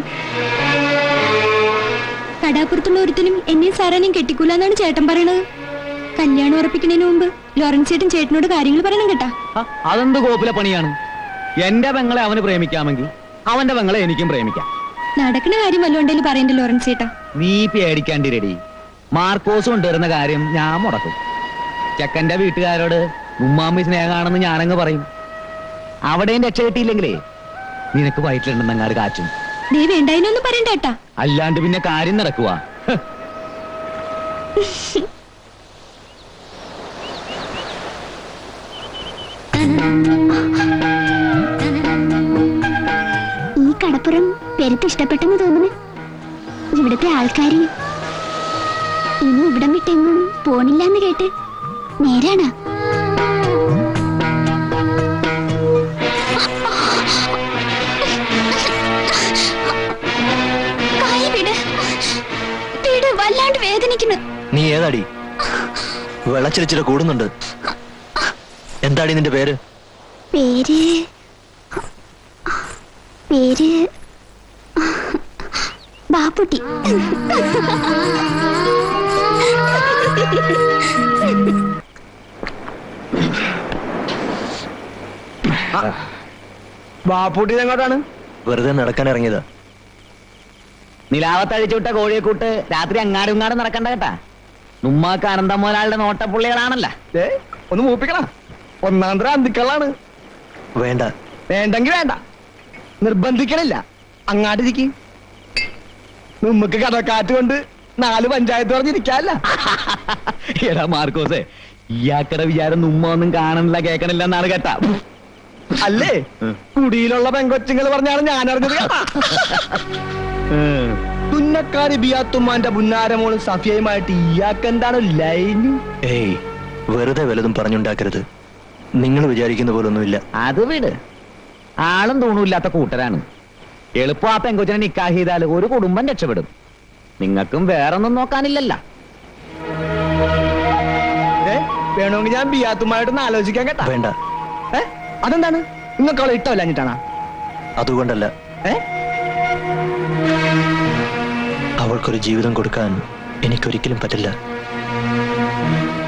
കടാപ്പുറത്തുള്ള ഒരുത്തനും എന്നെ സാറാനെയും കെട്ടിക്കൂലെന്നാണ് ചേട്ടൻ പറയണത്. കല്യാണം ഉറപ്പിക്കുന്നതിന് മുമ്പ് ലോറൻസ് ചേട്ടൻ ചേട്ടനോട് കാര്യങ്ങൾ പറയണം കേട്ടാ. അതെന്ത് കോപ്പിലെ പണിയാണ്? എന്റെ പെങ്ങളെ അവന് പ്രേമിക്കാമെങ്കിൽ അവന്റെ പെങ്ങളെ എനിക്കും പ്രേമിക്കാം. നടക്കുന്ന കാര്യം വല്ലോണ്ടേലും പറയണ്ട ലോറൻസ് ചേട്ടാ. നീ പേടിക്കാണ്ടി റെഡി. മാർക്കോസ് കൊണ്ടുവരുന്ന കാര്യം ഞാൻ മുടക്കും. ചെക്കന്റെ വീട്ടുകാരോട് ഉമ്മാമ്മി സ്നേഹമാണെന്ന് ഞാനങ്ങ് പറയും. അവിടെയും രക്ഷ കിട്ടിയില്ലെങ്കിലേ നിനക്ക് വയറ്റിലുണ്ടെന്നങ്ങാട് കാച്ചും. നീ വേണ്ടായിനൊന്നും പറയണ്ട കേട്ടാ. അല്ലാണ്ട് പിന്നെ കാര്യം നടക്കുവാ. ഈ കടപ്പുറം പെരുത്ത് ഇഷ്ടപ്പെട്ടെന്ന് തോന്നുന്നു. ഇവിടുത്തെ ആൾക്കാര് ഇനി ഇവിടം വിട്ടെങ്ങും പോണില്ലാന്ന് കേട്ട് നേരാണ്. വല്ലാണ്ട് വേദനിക്കുന്നു. നീ ഏതാടി? വെള്ളച്ചിരിച്ചിട്ട് കൂടുന്നുണ്ട്. എന്താടി നിന്റെ പേര്? പേര് പേര് ബാപ്പുട്ടി. ബാപ്പുട്ടി എങ്ങോട്ടാണ്? വെറുതെ നടക്കാൻ ഇറങ്ങിയതാ. നിലാവത്തഴിച്ചുവിട്ട കോഴിയെ കൂട്ട് രാത്രി അങ്ങാടും ഇങ്ങാടും നടക്കണ്ട കേട്ടാ. നുമ്മാക്ക് അനന്തം മുതലാളുടെ നോട്ടപ്പുള്ളികളാണല്ല. ഒന്ന് മൂപ്പിക്കണം. ഒന്നാന്തര അന്തിക്കളാണ്. വേണ്ട. വേണ്ടെങ്കി വേണ്ട, നിർബന്ധിക്കണില്ല. അങ്ങാട്ടിരിക്ക്. നമുക്ക് കടക്കാറ്റ് കൊണ്ട് 4 പഞ്ചായത്ത് പറഞ്ഞിരിക്കാല്ല. എടാ മാർക്കോസേ, ഇയാക്കടെ വിചാരം നുമ്മ ഒന്നും കാണണില്ല കേൾക്കണില്ല എന്നാണ് കേട്ടാ. അല്ലേ, കുടിയിലുള്ള പെങ്കൊച്ചുങ്ങൾ പറഞ്ഞാണ് ഞാൻ അറിഞ്ഞത്. തുന്നക്കാരി ബിയാത്തുമ്മാന്റെ പുന്നാരമോളും സഫിയയുമായിട്ട് ഇയാൾക്ക് എന്താണ് ലൈന്? ഏയ്, വെറുതെ വല്ലതും പറഞ്ഞുണ്ടാക്കരുത്. നിങ്ങൾ വിചാരിക്കുന്ന പോലൊന്നുമില്ല. അത് വിട്. ആളും തൂണുമില്ലാത്ത കൂട്ടരാണ്. എളുപ്പം ആ പെങ്കൊച്ചിനെ നിക്കാഹ് ചെയ്താൽ ഒരു കുടുംബം രക്ഷപ്പെടും. നിങ്ങൾക്കും വേറൊന്നും നോക്കാനില്ലല്ല. വേണമെങ്കിൽ ഞാൻ ബിയാത്തുമായിട്ടൊന്ന് ആലോചിക്കാൻ കേട്ടാ. വേണ്ട. അതെന്താണ്? നിങ്ങൾക്ക് അവളെ ഇഷ്ടമല്ലാഞ്ഞിട്ടാണോ? അതുകൊണ്ടല്ല. അവൾക്കൊരു ജീവിതം കൊടുക്കാൻ എനിക്കൊരിക്കലും പറ്റില്ല.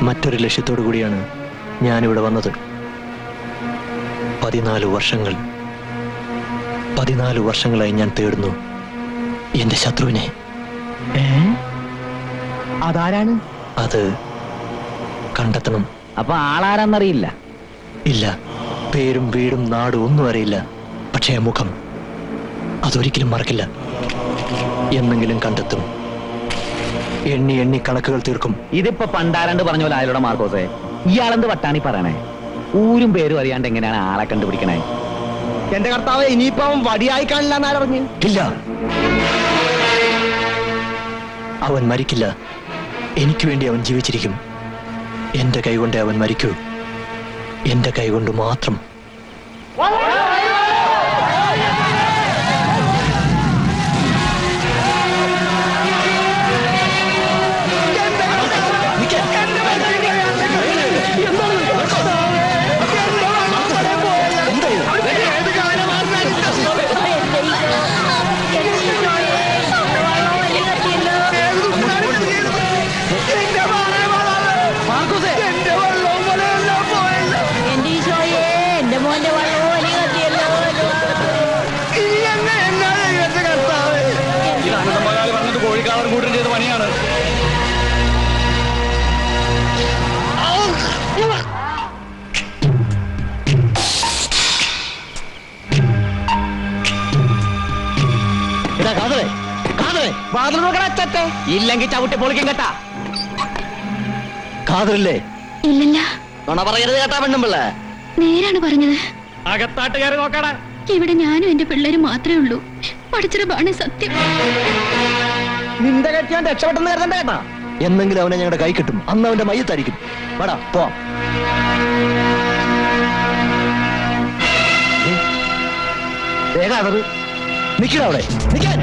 മറ്റൊരു ലക്ഷ്യത്തോടു കൂടിയാണ് ഞാനിവിടെ വന്നത്. 14 വർഷങ്ങളായി ഞാൻ തേടുന്നു എന്റെ ശത്രുവിനെ. അതാരാണ്? അത് കണ്ടെത്തണം. അപ്പൊ ആളാരാന്നറിയില്ല? ഇല്ല, പേരും വീടും നാടും ഒന്നും അറിയില്ല. പക്ഷേ ആ മുഖം അതൊരിക്കലും മറക്കില്ല. എന്നെങ്കിലും കണ്ടെത്തും. എണ്ണി എണ്ണി കണക്കുകൾ തീർക്കും. ഇതിപ്പോ പണ്ടാരണ്ട് പറഞ്ഞ പോലെ ആയാലോടെ മാർക്കോസേ. ഇയാളെന്ത് വട്ടാണി പറയണേ? ഊരും പേരും അറിയാണ്ട് എങ്ങനെയാണ് ആളെ കണ്ടുപിടിക്കണേ? എന്റെ കർത്താവ്, ഇനിയിപ്പോ അവൻ വടിയായി കാണില്ല എന്നാരറിഞ്ഞു? ഇല്ല, അവൻ മരിക്കില്ല. എനിക്ക് വേണ്ടി അവൻ ജീവിച്ചിരിക്കും. എന്റെ കൈകൊണ്ട് അവൻ മരിക്കൂ. എന്റെ കൈകൊണ്ട് മാത്രം. എന്റെ ഈശോയെ, എന്റെ മോന്റെ വള്ളവും വലി കത്തിയല്ലോ. കോഴിക്കാവർ കൂട്ടം ചെയ്ത പണിയാണ്. ഇല്ലെങ്കിൽ ചവിട്ടി പൊളിക്കും കേട്ടാ. കാതറില്ലേ? ഇല്ലല്ല, നുണ പറയരുത് കേട്ടാ പെണ്ണുമ്പിള്ള. നേരാണ് പറഞ്ഞത്. അകത്താട്ടുകാരെ നോക്കടാ. ഇവിടെ ഞാനും എന്റെ പിള്ളേരും മാത്രമേ ഉള്ളൂ. പഠിച്ചതാണ് സത്യം. നിന്റെ കെട്ടിയാൻ രക്ഷപ്പെട്ടെന്ന് കരുതണ്ട കേട്ടാ. എന്നെങ്കിലും അവനെ ഞങ്ങളുടെ കൈ കിട്ടും. അന്ന് അവന്റെ മയ്യത്തായിരിക്കും. വേടാ പോവാം. നിക്കടാ അവിടെ. നിക്കാൻ.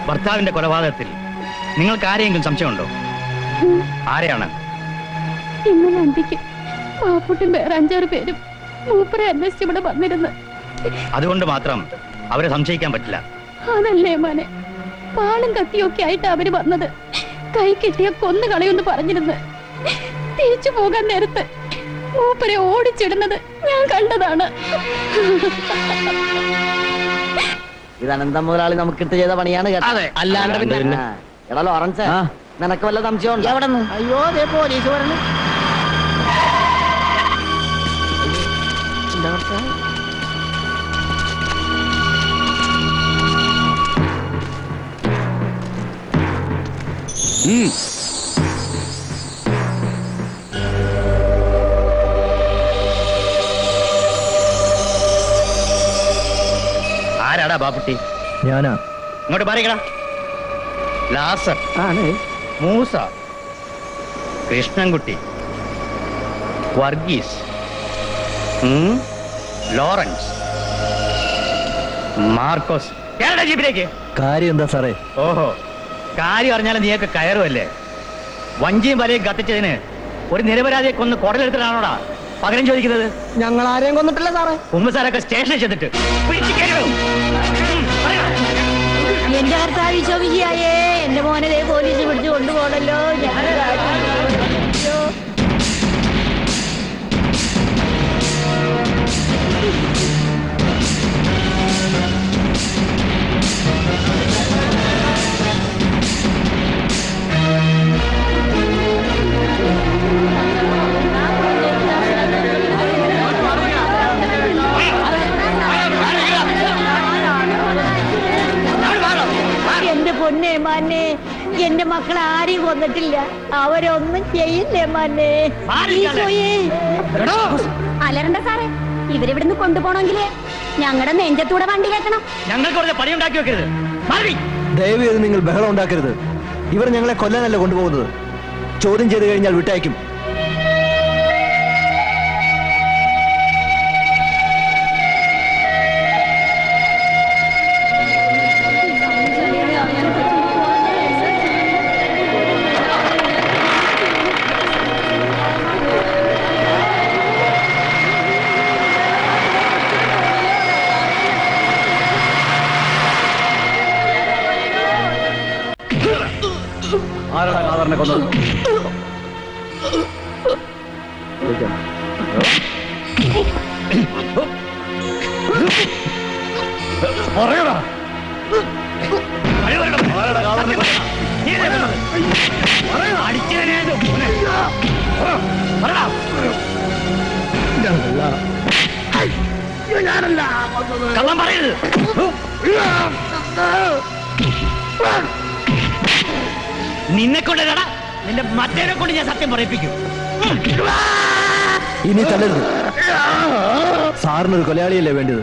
ഭർത്താവിന്റെ കൊലപാതകത്തിൽ നിങ്ങൾക്ക് ആരെയെങ്കിലും സംശയമുണ്ടോ? ആരെയാണ്? ഇന്നലെ അന്തിക്ക് പാപ്പുട്ടും വേറെ 5-6 പേരും മൂപ്പരെ അന്വേഷിച്ച് ഇവിടെ വന്നിരുന്നു. അതുകൊണ്ട് മാത്രം അവരെ സംശയിക്കാൻ പറ്റില്ല. അതല്ലേ മോനെ, പാളും കത്തിയൊക്കെ ആയിട്ട് അവര് വന്നത്. കൈ കിട്ടിയ കൊന്നു കളയൊന്ന് പറഞ്ഞിരുന്നു. തിരിച്ചു പോകാൻ നേരത്ത് മൂപ്പരെ ഓടിച്ചിടുന്നത് ഞാൻ കണ്ടതാണ്. ഇത് അനന്തം മുതലാളി നമുക്കിട്ട് ചെയ്ത പണിയാണ് കേട്ടോ. അല്ലാണ്ട് പിന്നെ എടാ ലോറൻസ്, നിനക്ക് വല്ല സംശയം ഉണ്ടോ? എവിടെ നിന്ന്? അയ്യോ, അതേ പോലീസ് പറഞ്ഞു. ആരാടാ ബാപ്പുട്ടി? ഞാനാ. ഇങ്ങോട്ട് പറയടാ. ലാസർ ആണ്. മൂസ, കൃഷ്ണൻകുട്ടി, വർഗീസ്, ലോറൻസ്, മാർക്കോസ്. കേരള ജീപ്പിലേക്ക്. കാര്യം എന്താ സാറേ? ഓഹോ, കാര്യം അറിഞ്ഞാലും നീയൊക്കെ കയറുമല്ലേ? വഞ്ചിയും വലയും കത്തിച്ചതിന് ഒരു നിരപരാധിയെ കൊന്ന് കുടലെടുത്തിട്ടാണോടാ പകരം ചോദിക്കുന്നത്? ഞങ്ങൾ ആരെയും കൊന്നിട്ടില്ല സാറേ. ഉമ്മസാരൊക്കെ സ്റ്റേഷനിൽ ചെന്നിട്ട് എന്റെ കർത്താവ് ഈശോമിശിഹായേ, എന്റെ മോനെ ദേ പോലീസ് പിടിച്ചു കൊണ്ടുപോകണല്ലോ. ഞാൻ മാനെ. എന്റെ മക്കൾ ആരെയും കൊന്നിട്ടില്ല, അവരൊന്നും ചെയ്യില്ലേ മാനെ. ഈശോയേ. അലറണ്ട സാറേ, ഇവരിവിടുന്ന് കൊണ്ടുപോകണമെങ്കിലേ ഞങ്ങളുടെ നെഞ്ചത്തൂടെ വണ്ടി കയറ്റണം. ഞങ്ങൾക്ക് കുറച്ച് പണി ഉണ്ടാക്കി വെക്കരുത്. മാറി. ദയവ് ചെയ്ത് നിങ്ങൾ ബഹളം ഉണ്ടാക്കരുത്. ഇവർ ഞങ്ങളെ കൊല്ലാനല്ല കൊണ്ടുപോകുന്നത്. ചോദ്യം ചെയ്ത് കഴിഞ്ഞാൽ വിട്ടയക്കും. ആരാണ് കാതറിനെ കൊന്നത്? പറയടാ. കള്ളം പറയരുത്. നിന്നെ കൊണ്ടല്ലടാ, നിന്റെ മറ്റേനെ കൊണ്ട് ഞാൻ സത്യം പറയിപ്പിക്കും. ഇനി തല്ലരുത്. സാറിനൊരു കൊലയാളിയല്ലേ വേണ്ടത്?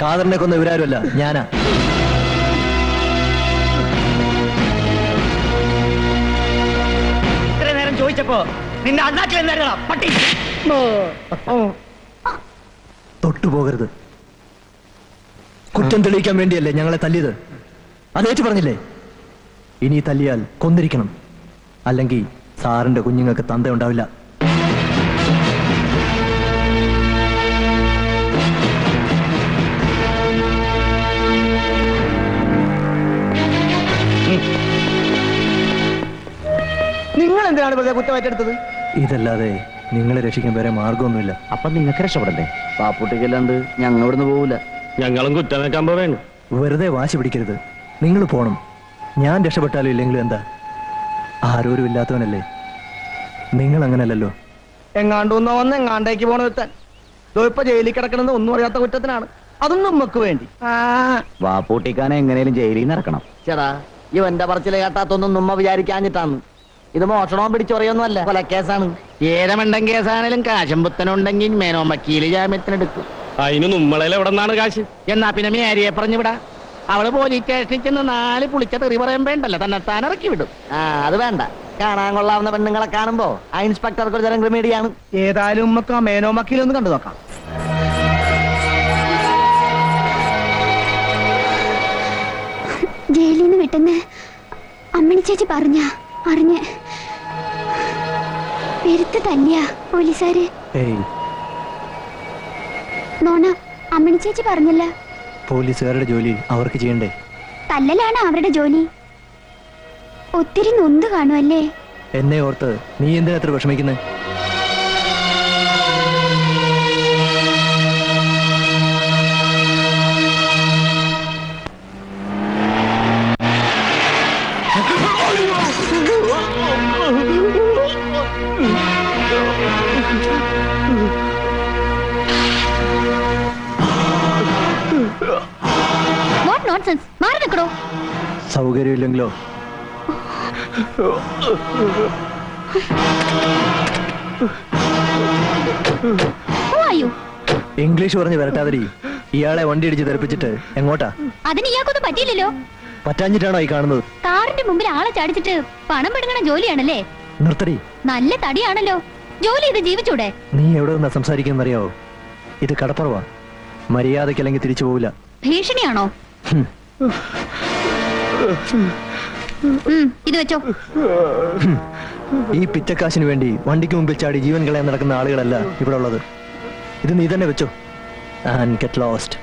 കാതറിനെ കൊന്ന ഇവരാരുമല്ല, ഞാനാ. ഇത്ര നേരം ചോദിച്ചപ്പോ നിന്റെ അണ്ണാക്കിൽ എന്തായിരുന്നടാ പട്ടി? തൊട്ടുപോകരുത്. കുറ്റം തെളിയിക്കാൻ വേണ്ടിയല്ലേ ഞങ്ങളെ തല്ലിയത്? അതേറ്റു പറഞ്ഞില്ലേ? ഇനി തല്ലിയാൽ കൊന്നിരിക്കണം, അല്ലെങ്കിൽ സാറിന്റെ കുഞ്ഞുങ്ങൾക്ക് തന്ത ഉണ്ടാവില്ല. നിങ്ങൾ എന്തിനാണ് വെറുതെ കുറ്റമായിട്ടെടുത്തത്? ഇതല്ലാതെ നിങ്ങളെ രക്ഷിക്കാൻ വേറെ മാർഗമൊന്നുമില്ല. അപ്പൊ നിങ്ങൾക്ക് രക്ഷപ്പെടണ്ടേ? പാപ്പുട്ടിക്കല്ലാണ്ട് ഞങ്ങൾ ഇവിടുന്ന് പോവില്ല. ഞങ്ങളും കുറ്റമേക്കാൻ പോവേണ്. വെറുതെ വാശി പിടിക്കരുത്. നിങ്ങൾ പോണം. ഞാൻ രക്ഷപ്പെട്ടാലും ഇല്ലെങ്കിലും എന്താ? ആരോരും ഇല്ലാത്തവനല്ലേ. നിങ്ങൾ അങ്ങനല്ലല്ലോ. എങ്ങാണ്ടൊന്നോ വന്ന് എങ്ങാണ്ടേക്ക് പോണ ഒരുത്തൻ ഇപ്പൊ ജയിലിൽ കിടക്കണത് ഒന്നും അറിയാത്ത കുറ്റത്തിനാണ്. അതും നമുക്ക് വേണ്ടി. വാപ്പൂട്ടിക്കാനെ എങ്ങനെയും ജയിലിൽ നിന്ന് ഇറക്കണം. ചേടാ, ഇവന്റെ പറച്ചില് കേട്ടാത്തൊന്നും നമ്മ വിചാരിക്കാഞ്ഞിട്ടാണ്. ഇത് മോഷണവും പിടിച്ചൊറിയൊന്നും അല്ല, കൊലക്കേസാണ്. ഏതമണ്ടൻ കേസാണേലും കാശും പുത്തനുണ്ടെങ്കിൽ മേനോ വക്കീല് ജാമ്യത്തിനെടുക്കും. അതിന് നമ്മളെ എവിടെ നിന്നാണ് കാശ്? എന്നാ പിന്നെ മേരിയെ പറഞ്ഞു വിടാ. അവള് പോലീസ് സ്റ്റേഷനിൽ ചെന്ന് 4 പുളിച്ച തെറി പറയാൻ വേണ്ടല്ലോ, തന്നെ താൻ ഇറക്കി വിടും. അത് വേണ്ട. കാണാൻ കൊള്ളാവുന്ന പെണ്ണുങ്ങളെ കാണുമ്പോ ആ ഇൻസ്പെക്ടർക്ക് ഒരു തരം ക്രിമീഡിയാണ്. ഏതായാലും ഉമ്മക്ക് ആ മേനോ മക്കീലൊന്ന് കണ്ടു നോക്കാം. ജയിലിൽ നിന്ന് വിട്ടെന്ന് അമ്മണി ചേച്ചി അറിഞ്ഞ് പെരുത്ത് തല്ലിയ പോലീസുകാര്. നോണ, അമ്മണി ചേച്ചി പറഞ്ഞല്ല. പോലീസുകാരുടെ ജോലി അവർക്ക് ചെയ്യണ്ടേ? തല്ലലാണ് അവരുടെ ജോലി. ഒത്തിരി നൊന്ത് കാണുമല്ലേ? എന്നെ ഓർത്ത് നീ എന്തിനാ അത്ര വിഷമിക്കുന്നത്? What nonsense. മാറി നിൽക്കണോ? സൗകര്യമില്ലെങ്കിലോ? ഇംഗ്ലീഷ് പറഞ്ഞ് വരട്ടാതിരി. ഇയാളെ വണ്ടി ഇടിച്ച് തെറിപ്പിച്ചിട്ട് എങ്ങോട്ടാ? അതിന് ഇയാൾക്കൊന്നും പറ്റിയില്ലല്ലോ. പറ്റാഞ്ഞിട്ടാണോ ഈ കാണുന്നത്? കാറിന്റെ മുമ്പിൽ ആളെ ചാടിച്ചിട്ട് പണം പിടുങ്ങണ ജോലിയാണല്ലേ? നിർത്തടി. നല്ല തടിയാണല്ലോ. ജോലി ചെയ്ത് ജീവിച്ചൂടെ? നീ എവിടെ നിന്നാ സംസാരിക്കുന്നറിയാവോ? ഇത് കടപ്പുറവാ. മര്യാദക്കല്ലെങ്കിൽ തിരിച്ചു പോവില്ല. ഭീഷണിയാണോ? ഇത് വെച്ചോ. ഈ പിച്ചക്കാശിന് വേണ്ടി വണ്ടിക്ക് മുമ്പിൽ ചാടി ജീവൻ കളയാൻ നടക്കുന്ന ആളുകളല്ല ഇവിടെ ഉള്ളത്. ഇത് നീ തന്നെ വെച്ചോ. And get lost.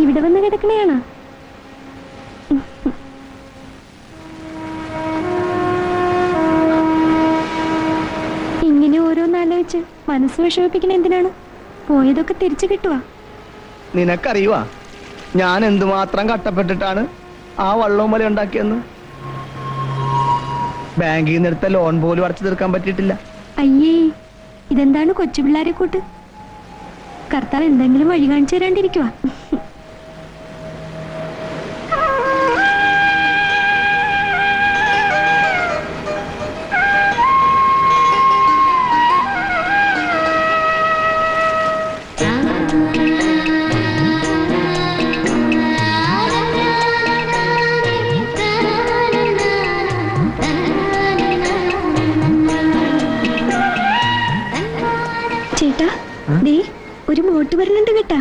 ഇവിടെ വന്ന് കിടക്കണയാണോ? ഇങ്ങനെ ഓരോന്നാലോചിച്ച് മനസ്സ് വിഷമിപ്പിക്കണ എന്തിനാണ്? പോയതൊക്കെ തിരിച്ചു കിട്ടുവാ. നിനക്കറിയുവാ ഞാൻ എന്തുമാത്രം കട്ടപ്പെട്ടിട്ടാണ് ആ വള്ളവും വല ഉണ്ടാക്കിയെന്ന്? ബാങ്കിൽ നിന്ന് എടുത്ത ലോൺ പോലും അടച്ചു തീർക്കാൻ പറ്റിയിട്ടില്ല. അയ്യേ, ഇതെന്താണ് കൊച്ചു പിള്ളേരെ കൂട്ട്? കർത്താവ് എന്തെങ്കിലും വഴി കാണിച്ചു തരാണ്ടിരിക്കുവാ. ചേട്ടാ, ദേ ഒരു ബോട്ട് വരുന്നുണ്ട് കേട്ടാ,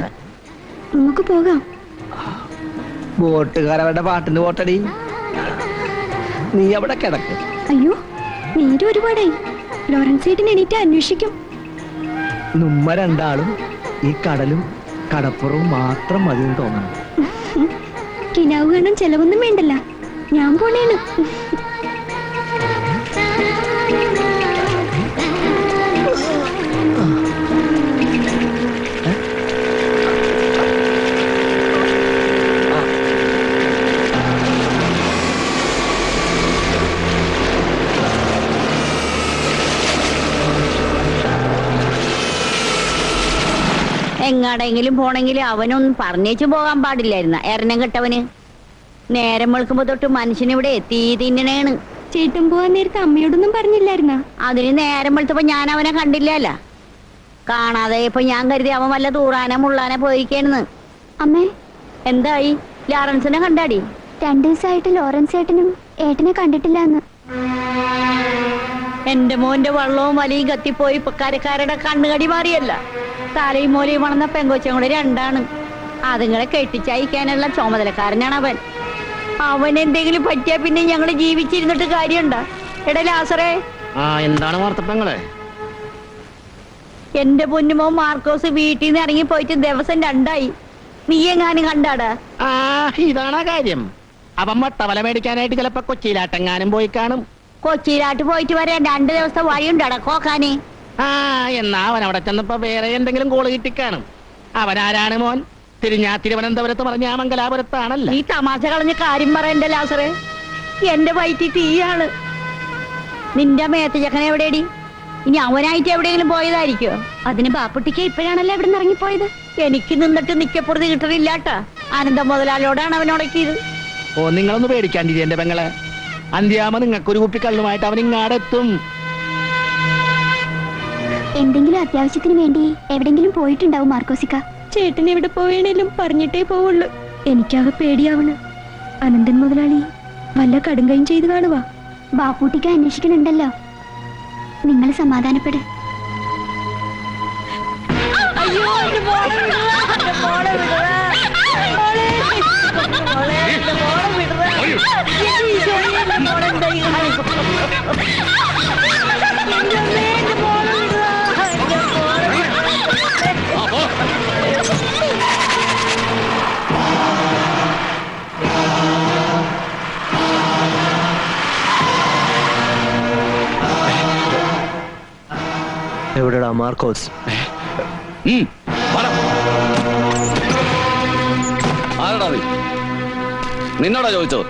നമുക്ക് പോകാം. ബോട്ടുകാരവരുടെ പാട്ടിന് പോട്ടടി, നീ അവിടെ കിടക്ക്. അയ്യോ, നേരെ ഒരുപാടായി. ലോറൻസ് ചേട്ടൻ എണീറ്റ് അന്വേഷിക്കും. നമ്മ രണ്ടാളും ഈ കടലും കടപ്പുറവും മാത്രം മതിയെന്ന് തോന്നണം. കിനാവ് കാണാൻ ചെലവൊന്നും വേണ്ടല്ല, ഞാൻ പോണേണ്. എങ്ങാടെങ്കിലും പോണെങ്കിൽ അവനൊന്നും പറഞ്ഞേച്ചു പോകാൻ പാടില്ലായിരുന്ന എറണം കെട്ടവന്. നേരം വെളുക്കുമ്പോ തൊട്ട് മനുഷ്യനിവിടെ തീ തിന്നണേണ്. ചേട്ടൻ പോവാൻ നേരത്തെ അമ്മയോടൊന്നും പറഞ്ഞില്ലായിരുന്ന? അതിന് നേരം വെളുത്തപ്പോ ഞാൻ അവനെ കണ്ടില്ലല്ല. കാണാതെ ഇപ്പൊ ഞാൻ കരുതി അവൻ വല്ല തൂറാനെ മുള്ളാനെ പോയിക്കേണെന്ന്. അമ്മേ, എന്തായി? ലാറൻസിനെ കണ്ടാടി? 2 ദിവസമായിട്ട് ലോറൻസ് ചേട്ടനും ഏട്ടനെ കണ്ടിട്ടില്ല എന്ന്. എന്റെ മോന്റെ വള്ളവും വലിയും കത്തിപ്പോയി ഇപ്പൊ കരക്കാരുടെ കണ്ണുകടി മാറിയല്ല. തലയും മൂലയും വളർന്ന പെങ്കൊച്ചും കൂടെ 2 അതുങ്ങളെ കെട്ടിച്ചയക്കാനുള്ള ചുമതലക്കാരനാണ് അവൻ. അവൻ എന്തെങ്കിലും പറ്റിയാ പിന്നെ ഞങ്ങള് ജീവിച്ചിരുന്നിട്ട് കാര്യമുണ്ടാ? എടാ ലാസറേ, എന്താണ് വാർത്തപ്പങ്ങളെ? എന്റെ പൊന്നുമോ മാർക്കോസ് വീട്ടിൽ നിന്ന് ഇറങ്ങി പോയിട്ട് ദിവസം 2 നീ എങ്ങാനും കണ്ടാടാ? ഇതാണ് കാര്യം. അവൻ മട്ടവല മേടിക്കാനായിട്ട് ചിലപ്പോ കൊച്ചിയിലാട്ടെങ്ങാനും പോയി കാണും. കൊച്ചിയിലാട്ട് പോയിട്ട് വരാൻ 2 ദിവസത്തെ വഴിയുണ്ടടാ കോക്കാനെ. എന്നാ അവൻ അവിടെ ചെന്നപ്പോ വേറെ എന്തെങ്കിലും കോള് കിട്ടിക്കാണും. അവൻ ആരാണ് മോൻ? തിരുവനന്തപുരത്ത് പറഞ്ഞ മംഗലാപുരത്താണല്ലോ. നീ തമാശ കളഞ്ഞ കാര്യം പറയണ്ട ലാസറേ, എന്റെ വയറ്റിൽ തീയാണ്. നിന്റെ മേത്ത് ചക്കൻ എവിടെയടി? ഇനി അവനായിട്ട് എവിടെയെങ്കിലും പോയതായിരിക്കോ? അതിന് ബാപ്പുട്ടിക്ക് ഇപ്പോഴാണല്ലോ ഇവിടെ നിന്ന് ഇറങ്ങിപ്പോയത്. എനിക്ക് നിന്നിട്ട് നിക്കപ്പുറത്ത് കിട്ടണില്ലാട്ടാ. ആനന്ദ മുതലാളിയോടാണ് അവനുടക്കിയത്. നിങ്ങളൊന്ന് പേടിക്കാണ്ടിരി എന്റെ പെങ്ങളെ. അന്ത്യാമ നിങ്ങൾക്കൊരു കുപ്പി കള്ളുമായിട്ട് അവൻ ഇങ്ങാടെത്തും. എന്തെങ്കിലും അത്യാവശ്യത്തിന് വേണ്ടി എവിടെങ്കിലും പോയിട്ടുണ്ടാവും മാർക്കോസിക്ക. ചേട്ടൻ എവിടെ പോവേണേലും പറഞ്ഞിട്ടേ പോവുള്ളൂ. എനിക്കാകെ പേടിയാവണ്. അനന്തൻ മുതലാളി വല്ല കടുങ്കയും ചെയ്ത് കാണുവാ. ബാപ്പൂട്ടിക്ക് അന്വേഷിക്കണുണ്ടല്ലോ, നിങ്ങൾ സമാധാനപ്പെട്. അയ്യോ, എന്റെ മോളെ വിടുക, എന്റെ മോളെ വിടുക. മോളെ, മോളെ, എന്റെ മോളെ വിടുക. എന്റെ ഈശോയെ, എന്റെ മോളെ എന്തായി കാണിക്കും? എന്റെ അമ്മേ, എന്റെ മോളെ വിടുക, എന്റെ മോളെ വിടുക. എവിടെടാ മാർക്കോസ്? ആരടാ നീ? നിന്നോടാ ചോദിച്ചത്?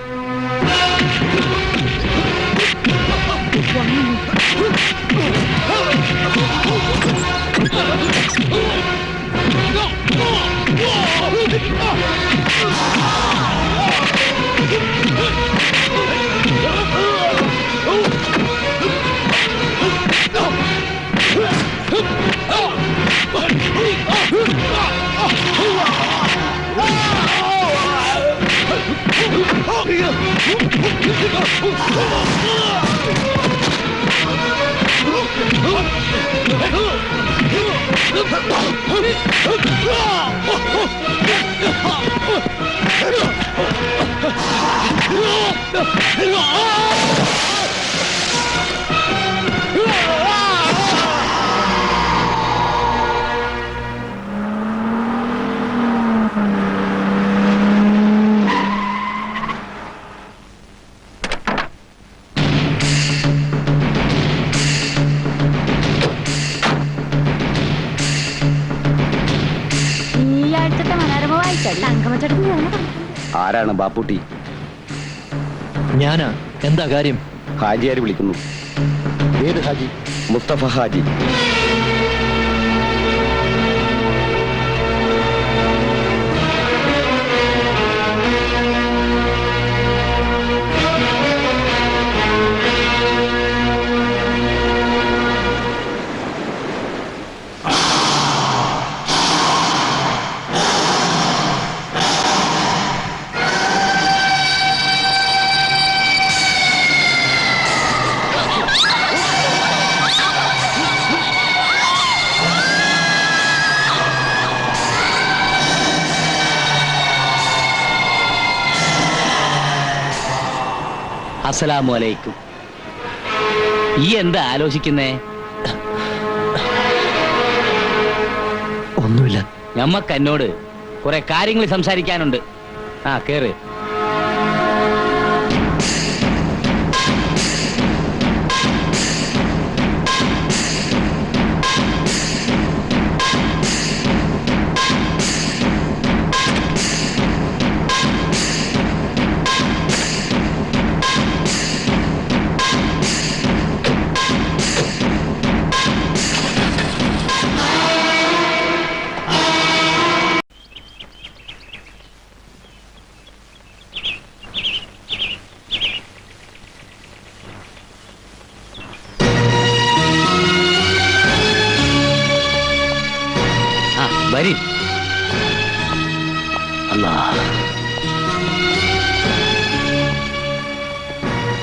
ആരാണ് ബാപ്പുട്ടി? ഞാനാ. എന്താ കാര്യം? ഹാജിയാർ വിളിക്കുന്നു. ഏത് ഹാജി? മുസ്തഫ ഹാജി. അസ്സലാമു അലൈക്കും. ഈ എന്താ ആലോചിക്കുന്നേ? ഒന്നുമില്ല. ഞമ്മക്ക് എന്നോട് കുറെ കാര്യങ്ങൾ സംസാരിക്കാനുണ്ട്. ആ കേറ്. വരി. അല്ലാ.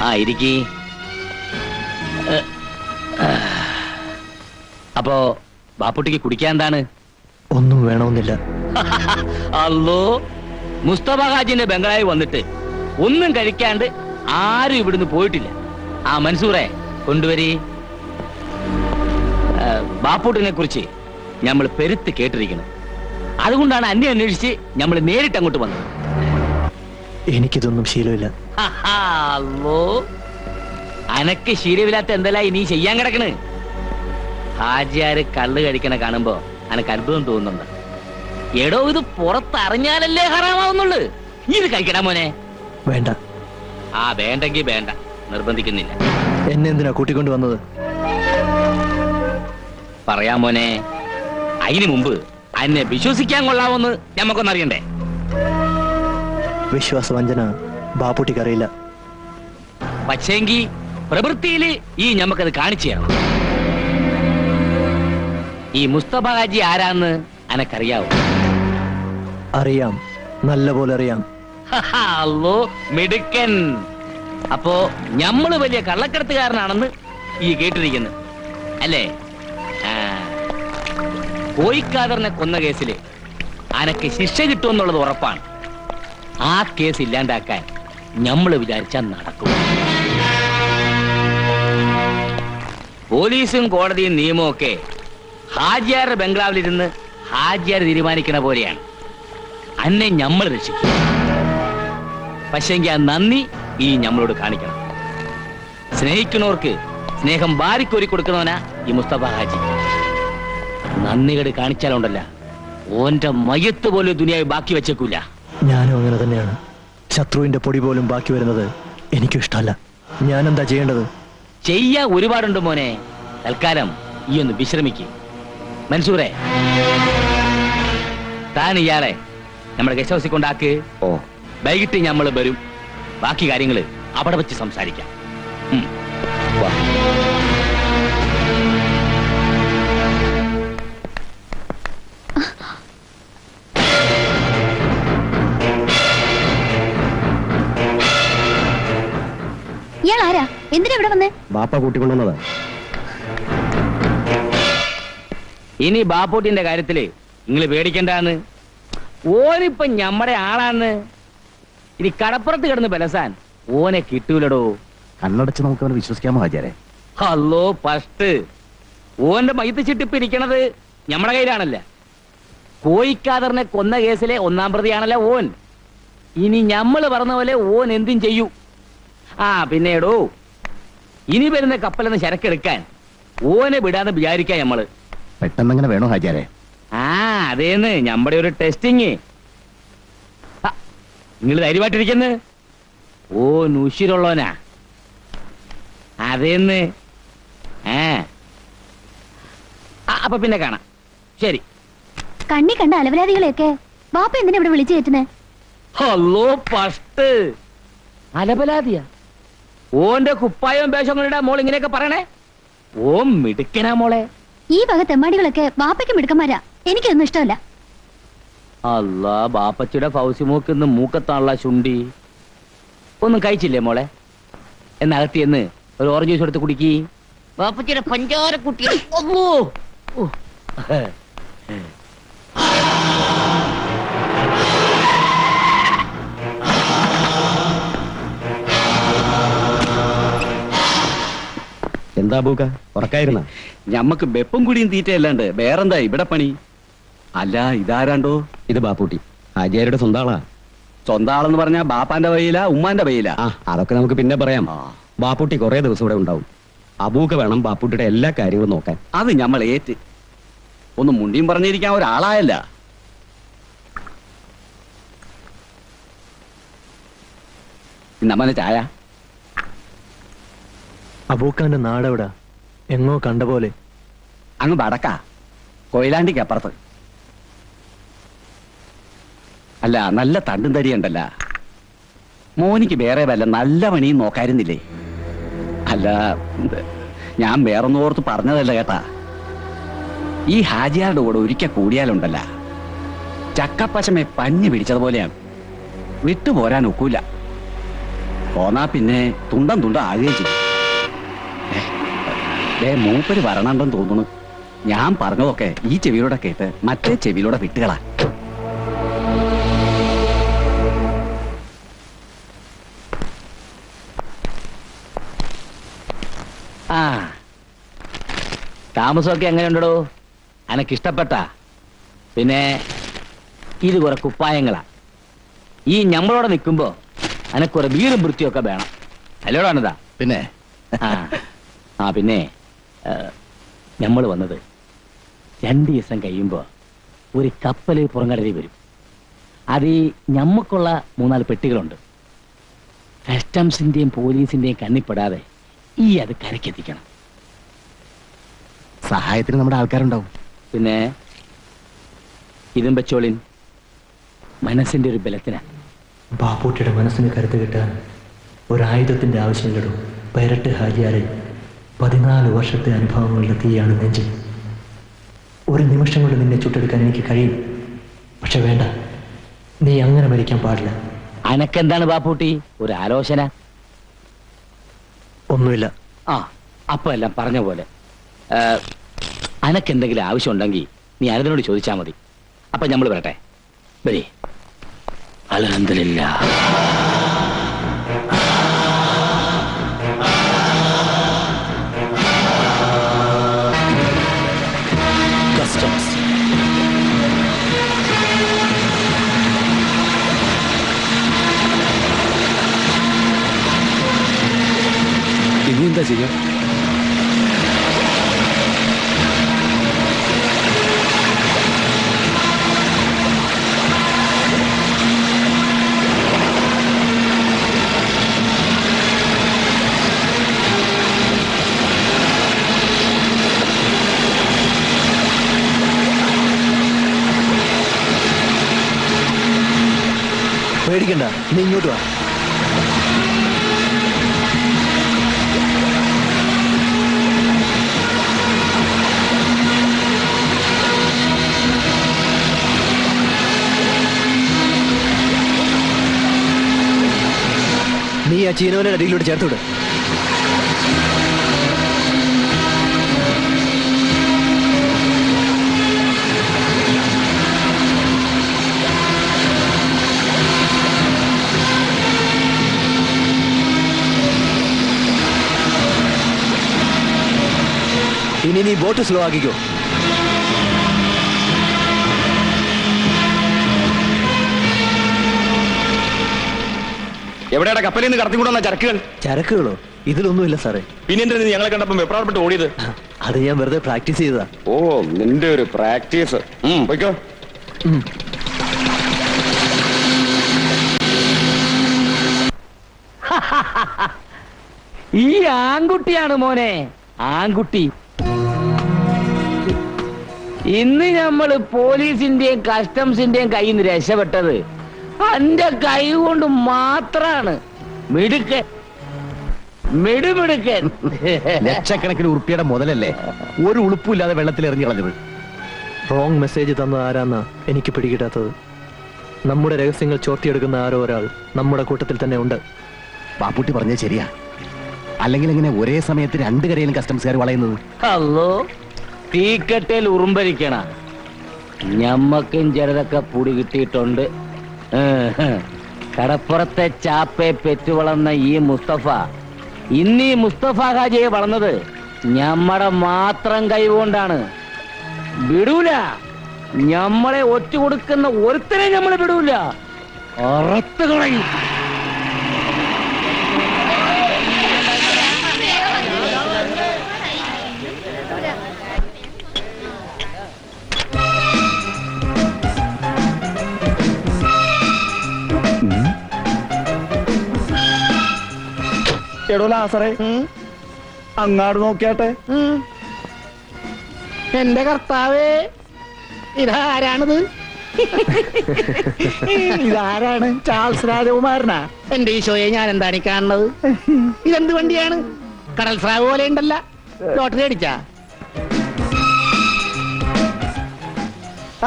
ആ ഇരിക്കി. അപ്പോ ബാപ്പുട്ടിക്ക് കുടിക്കാൻ എന്താണ്? ഒന്നും വേണമെന്നില്ല. അല്ലോ, മുസ്തഫ ഹാജിന്റെ ബംഗളായി വന്നിട്ട് ഒന്നും കഴിക്കാണ്ട് ആരും ഇവിടുന്ന് പോയിട്ടില്ല. ആ മൻസൂറെ കൊണ്ടുവരി. ബാപ്പുട്ടിനെ കുറിച്ച് നമ്മൾ പെരുത്ത് കേട്ടിരിക്കണം. അതുകൊണ്ടാണ് അന്നെ അന്വേഷിച്ച് നമ്മൾ നേരിട്ട് അങ്ങോട്ട് വന്നത്. എനിക്കിതൊന്നും ശീലമില്ല. അല്ലോ, അനക്ക് ശീലമില്ലാത്ത എന്തെല്ലാം നീ ചെയ്യാൻ കിടക്കണ്? ഹാജിയാര് കള്ള് കഴിക്കണ കാണുമ്പോ അനക്ക് അത്ഭുതം തോന്നുന്നുണ്ട്. എടോ, ഇത് പുറത്തറിഞ്ഞാലല്ലേ ഹറാമാവുന്നുള്ളു. ഇത് കഴിക്കണ മോനെ. വേണ്ട. ആ വേണ്ടെങ്കി വേണ്ട, നിർബന്ധിക്കുന്നില്ല. എന്നെ എന്തിനാ കൂട്ടിക്കൊണ്ട് വന്നത്? പറയാം മോനെ, അതിനു മുമ്പ് അന്നെ വിശ്വസിക്കാൻ കൊള്ളാവോന്ന് ഞമ്മക്കൊന്നറിയണ്ടേ? വിശ്വാസവഞ്ചന ബാപ്പുട്ടിക്കറിയില്ല. പക്ഷേങ്കി പ്രവൃത്തിയില് ഈ ഞമ്മക്കത് കാണിച്ചു തരണം. ഈ മുസ്തഫ ഹാജി ആരാന്ന് അനക്കറിയാവോ? അറിയാം, നല്ല പോലെ അറിയാം. അല്ലോ, മിടുക്കൻ. അപ്പോ ഞമ്മള് വലിയ കള്ളക്കടത്തുകാരനാണെന്ന് ഈ കേട്ടിരിക്കുന്നു അല്ലേ? കോയിക്കാദറിനെ കൊന്ന കേസില് അനക്ക് ശിക്ഷ കിട്ടുമെന്നുള്ളത് ഉറപ്പാണ്. ആ കേസ് ഇല്ലാണ്ടാക്കാൻ ഞമ്മള് വിചാരിച്ചാൽ നടക്കും. പോലീസും കോടതിയും നിയമവും ഒക്കെ ഹാജിയാരുടെ ബംഗ്ലാവിലിരുന്ന് ഹാജിയാർ തീരുമാനിക്കണ പോലെയാണ്. അന്നെ ഞമ്മൾ രക്ഷിക്കും. പക്ഷെങ്കിൽ ആ നന്ദി ഈ ഞമ്മളോട് കാണിക്കണം. സ്നേഹിക്കുന്നവർക്ക് സ്നേഹം വാരിക്കോരി കൊടുക്കണവനാ ഈ മുസ്തഫ ഹാജി. നന്ദികേട് കാണിച്ചാലുണ്ടല്ല, ഓന്റെ മയത്ത് പോലും ദുനിയാവ് ബാക്കി വെച്ചേക്കൂല. ഞാനും അങ്ങനെ തന്നെയാണ്. ശത്രുവിന്റെ പൊടി പോലും ബാക്കി വരുന്നത് എനിക്കും ഇഷ്ടമല്ല. ഞാൻ എന്താ ചെയ്യേണ്ടത്? ചെയ്യാ ഒരുപാടുണ്ട് മോനെ. തൽക്കാലം ഈ ഒന്ന് വിശ്രമിക്കും. മൻസൂറെ, താൻ ഇയാളെ നമ്മുടെ ഗസ്റ്റ് ഹൗസിൽ കൊണ്ടാക്ക്. ഓ, വൈകിട്ട് ഞമ്മള് വരും. ബാക്കി കാര്യങ്ങള് അവിടെ വെച്ച് സംസാരിക്കാം. വാ. ഇയാൾ ആരാ? എന്തിനാ ഇവിടെ വന്നേ? ബാപ്പ കൂട്ടിക്കൊണ്ടുവന്നതാ. ഇനി ബാപ്പൂട്ടിന്റെ കാര്യത്തില് നിങ്ങൾ പേടിക്കണ്ടാന്ന്. ഓനിപ്പൊ ഞമ്മടെ ആളാന്ന്. ഇനി കടപ്പുറത്ത് കിടന്ന് ബലസാൻ ഓനെ കിട്ടൂലടോ. കണ്ണടച്ച് നമുക്ക് അവനെ വിശ്വസിക്കാമോ ഹാജിയാരെ? അല്ലോ, ഫസ്റ്റ് ഓന്റെ മയ്യത്ത് ചിട്ടിപ്പ് ഇരിക്കണത് ഞമ്മടെ കയ്യിലാണല്ല. കോയിക്കാദറിനെ കൊന്ന കേസിലെ ഒന്നാം പ്രതിയാണല്ല ഓൻ. ഇനി ഞമ്മള് പറഞ്ഞ പോലെ ഓൻ എന്തും ചെയ്യൂ. ആ പിന്നീടോ, ഇനി വരുന്ന കപ്പലെന്ന് ചരക്കെടുക്കാൻ ഓനെ വിടാന്ന് വിചാരിക്കാം ഞമ്മള്. പെട്ടെന്നങ്ങനെ വേണോ ഹാജിയാരെ? ആ അതേന്ന് ഞമ്മടെ ഒരു ടെസ്റ്റിങ്. നിങ്ങൾ ധൈര്യമായിട്ടിരിക്കുന്നു. ഓൻ ഉശിരുള്ളവനാ. അതെന്ന് അപ്പൊ പിന്നെ കാണാം. ശരി. കണ്ണി കണ്ട അലവലാദികളെയൊക്കെ ബാപ്പ എന്തിനാ ഇവിടെ വിളിച്ചു കയറ്റുന്നേ? ഹലോ പസ്റ്റ് അലപലാതിയ ഓന്റെ കുപ്പായവും വേഷങ്ങളുടെ മോൾ ഇങ്ങനെയൊക്കെ പറയണേ. ഓ മിടുക്കനാ മോളെ. ഈ വക തെമ്മാടികളൊക്കെ ബാപ്പയ്ക്ക് മിടുക്കന്മാരാ. എനിക്കൊന്നും ഇഷ്ടമല്ല. അല്ലാ, ബാപ്പച്ചിയുടെ ഫൗസിമോക്ക് മൂക്കത്താണുള്ള ചുണ്ടി. ഒന്നും കഴിച്ചില്ലേ മോളെ? എന്നകത്തി എന്ന് ഒരു ഓറഞ്ച് ജ്യൂസ് എടുത്ത് കുടിക്കി. ബാപ്പച്ചിയുടെ പഞ്ചാര കുട്ടി. എന്താ ബൂക്ക ഉറക്കായിരുന്ന? ഞമ്മക്ക് വെപ്പും കുടിയും തീറ്റയല്ലാണ്ട് വേറെന്താ ഇവിടെ പണി? അല്ല, ഇതാരാണ്ടോ? ഇത് ബാപ്പൂട്ടി, ഹാജിയാരുടെ സ്വന്തം ആളാ. സ്വന്തം ആളെന്ന് പറഞ്ഞാ ബാപ്പാന്റെ വഴിയിലാ ഉമ്മാന്റെ വഴിയിലാ? ആ, അതൊക്കെ നമുക്ക് പിന്നെ പറയാം. ബാപ്പൂട്ടി കുറെ ദിവസം ഇവിടെ ഉണ്ടാവും. അബൂക്ക വേണം ബാപ്പൂട്ടിയുടെ എല്ലാ കാര്യങ്ങളും നോക്കാൻ. അത് ഞമ്മൾ ഏറ്റ്. ഒന്ന് മുണ്ടിയും പറഞ്ഞിരിക്കാൻ ഒരാളായല്ല. ഇന്നമ്മനെ ചായ. അബൂക്കാന്റെ നാടെവിടാ? എങ്ങോ കണ്ട പോലെ. അങ്ങ് വടക്കാ, കൊയിലാണ്ടിക്ക് അപ്പുറത്ത്. അല്ല, നല്ല തണ്ടും തടിയുണ്ടല്ല. മോനിക്ക് വേറെ വല്ല നല്ല പണിയും നോക്കായിരുന്നില്ലേ? അല്ല, ഞാൻ വേറൊന്നോർത്ത് പറഞ്ഞതല്ല കേട്ടാ. ഈ ഹാജിയാരുടെ കൂടെ ഒരിക്കൽ കൂടിയാലുണ്ടല്ല, ചക്കപ്പശമെ പഞ്ഞു പിടിച്ചതുപോലെയാണ്. വിട്ടുപോരാൻ ഒക്കൂല. പോന്നാ പിന്നെ തുണ്ടം തുണ്ടം ആകുകയും ചെയ്യും. മൂപ്പര് വരണണ്ടെന്ന് തോന്നുന്നു. ഞാൻ പറഞ്ഞതൊക്കെ ഈ ചെവിയിലൂടെ കേട്ട് മറ്റേ ചെവിയിലൂടെ വിട്ടുകളാ. ആ, താമസമൊക്കെ എങ്ങനെയുണ്ടോ? അനക്കിഷ്ടപ്പെട്ട? പിന്നെ ഇത് കുറെ കുപ്പായങ്ങളാ. ഈ ഞമ്മളോടെ നിൽക്കുമ്പോ അനക്കുറെ വീറും വൃത്തിയൊക്കെ വേണം. അല്ലോടാണിതാ. പിന്നെ പിന്നെ നമ്മൾ വന്നത് 2 ദിവസം കഴിയുമ്പോ ഒരു കപ്പല് പുറംകടലിൽ വരും. അത് ഞമ്മക്കുള്ള 3-4 പെട്ടികളുണ്ട്. കസ്റ്റംസിന്റെയും പോലീസിന്റെയും കണ്ണിപ്പെടാതെ ഈ അത് കരക്കെത്തിക്കണം. സഹായത്തിന് നമ്മുടെ ആൾക്കാരുണ്ടാവും. പിന്നെ ഇതും വെച്ചോളിൻ, മനസ്സിന്റെ ഒരു ബലത്തിനാ. ബാപ്പൂട്ടിയുടെ മനസ്സിന് കരുത്ത് കിട്ടാൻ ഒരായുധത്തിന്റെ ആവശ്യമില്ലടോ. പൈരട്ട് ഹാജിയാരെ 14 വർഷത്തെ അനുഭവങ്ങളുടെ തീയാണ് നെഞ്ചിൽ. ഒരു നിമിഷം കൊണ്ട് നിന്നെ ചുട്ടെടുക്കാൻ എനിക്ക് കഴിയും. പക്ഷെ വേണ്ട, നീ അങ്ങനെ മരിക്കാൻ പാടില്ല. അനക്കെന്താണ് ബാപ്പൂട്ടി ഒരു ആലോചന? ഒന്നുമില്ല. അപ്പൊ എല്ലാം പറഞ്ഞ പോലെ. അനക്കെന്തെങ്കിലും ആവശ്യമുണ്ടെങ്കിൽ നീ അനതിനോട് ചോദിച്ചാൽ മതി. അപ്പൊ നമ്മൾ വരട്ടെ. വരി. അൽഹംദുലില്ലാ. കസ്റ്റംസ്. ഇനി എന്താ ചെയ്യാ? പേടിക്കണ്ട, നീ ഇങ്ങോട്ട് വാ. നീ ആ ചീനവനെ അടിയിലൂടെ ചേർത്തുവിട്. ഇനി നീ ബോട്ട് സ്ലോ ആക്കിക്കോ. എവിടെയാണ് കപ്പലിൽ നിന്ന് കടത്തിക്കൊണ്ടുവന്ന ചരക്കുകൾ? ചരക്കുകളോ? ഇതിലൊന്നുമില്ല സാറേ. പിന്നെ എന്തിനാ ഞങ്ങളെ കണ്ടപ്പോൾ വെപ്രാളപ്പെട്ട് ഓടിയത്? അത് ഞാൻ വെറുതെ പ്രാക്ടീസ് ചെയ്തതാ. ഓ, നിന്റെ ഒരു പ്രാക്ടീസ്. പോയിക്കോ. ഈ ആൺകുട്ടിയാണ് മോനെ, ആൺകുട്ടി. ഇന്ന് നമ്മള് പോലീസിന്റെയും കസ്റ്റംസിന്റെയും കയ്യിൽ നിന്ന് രക്ഷപ്പെട്ടത് എന്റെ കൈ കൊണ്ട് മാത്രാണ്. മിടുക്കൻ, മിടുമിടുക്കൻ. ലക്ഷക്കണക്കിന് ഉറുപ്പിയുടെ മുതലല്ലേ ഒരു ഉളുപ്പില്ലാതെ വെള്ളത്തിൽ എറിഞ്ഞു കളഞ്ഞത്. റോങ് മെസ്സേജ് തന്നത് ആരാന്നാ എനിക്ക് പിടികിട്ടാത്തത്. നമ്മുടെ രഹസ്യങ്ങൾ ചോർത്തിയെടുക്കുന്ന ആരോ ഒരാൾ നമ്മുടെ കൂട്ടത്തിൽ തന്നെ ഉണ്ട്. ബാപ്പുട്ടി പറഞ്ഞത് ശരിയാ. അല്ലെങ്കിൽ എങ്ങനെ ഒരേ സമയത്ത് രണ്ട് കരയിലും കസ്റ്റംസുകാർ വളയുന്നത്? അല്ലോ, തീക്കട്ടയിൽ ഉറുമ്പരിക്കണ ഞമ്മക്കും ചിലതൊക്കെ പൊടി കിട്ടിയിട്ടുണ്ട്. കടപ്പുറത്തെ ചാപ്പയെ പെറ്റുവളർന്ന ഈ മുസ്തഫ ഇന്ന് ഈ മുസ്തഫ ഹാജിയെ വളർന്നത് ഞമ്മടെ മാത്രം കൈകൊണ്ടാണ്. വിടൂല, ഞമ്മളെ ഒറ്റ കൊടുക്കുന്ന ഒരുത്തനെ ഞമ്മളെ വിടൂല, അറത്ത് കളയും. എടോ ലാസറേ, അങ്ങാട് നോക്കിയാട്ടെ. എന്റെ കർത്താവേ, ഇതാരാണിത്? ഇതാരാണ്? ചാൾസ് രാജകുമാരനാ? എന്റെ ഈശോയെ, ഞാൻ എന്താണ് ഈ കാണുന്നത്? ഇതെന്ത് വണ്ടിയാണ്? കടൽ സ്രാവ് പോലെ ഉണ്ടല്ല. ലോട്ടറി അടിച്ചാ?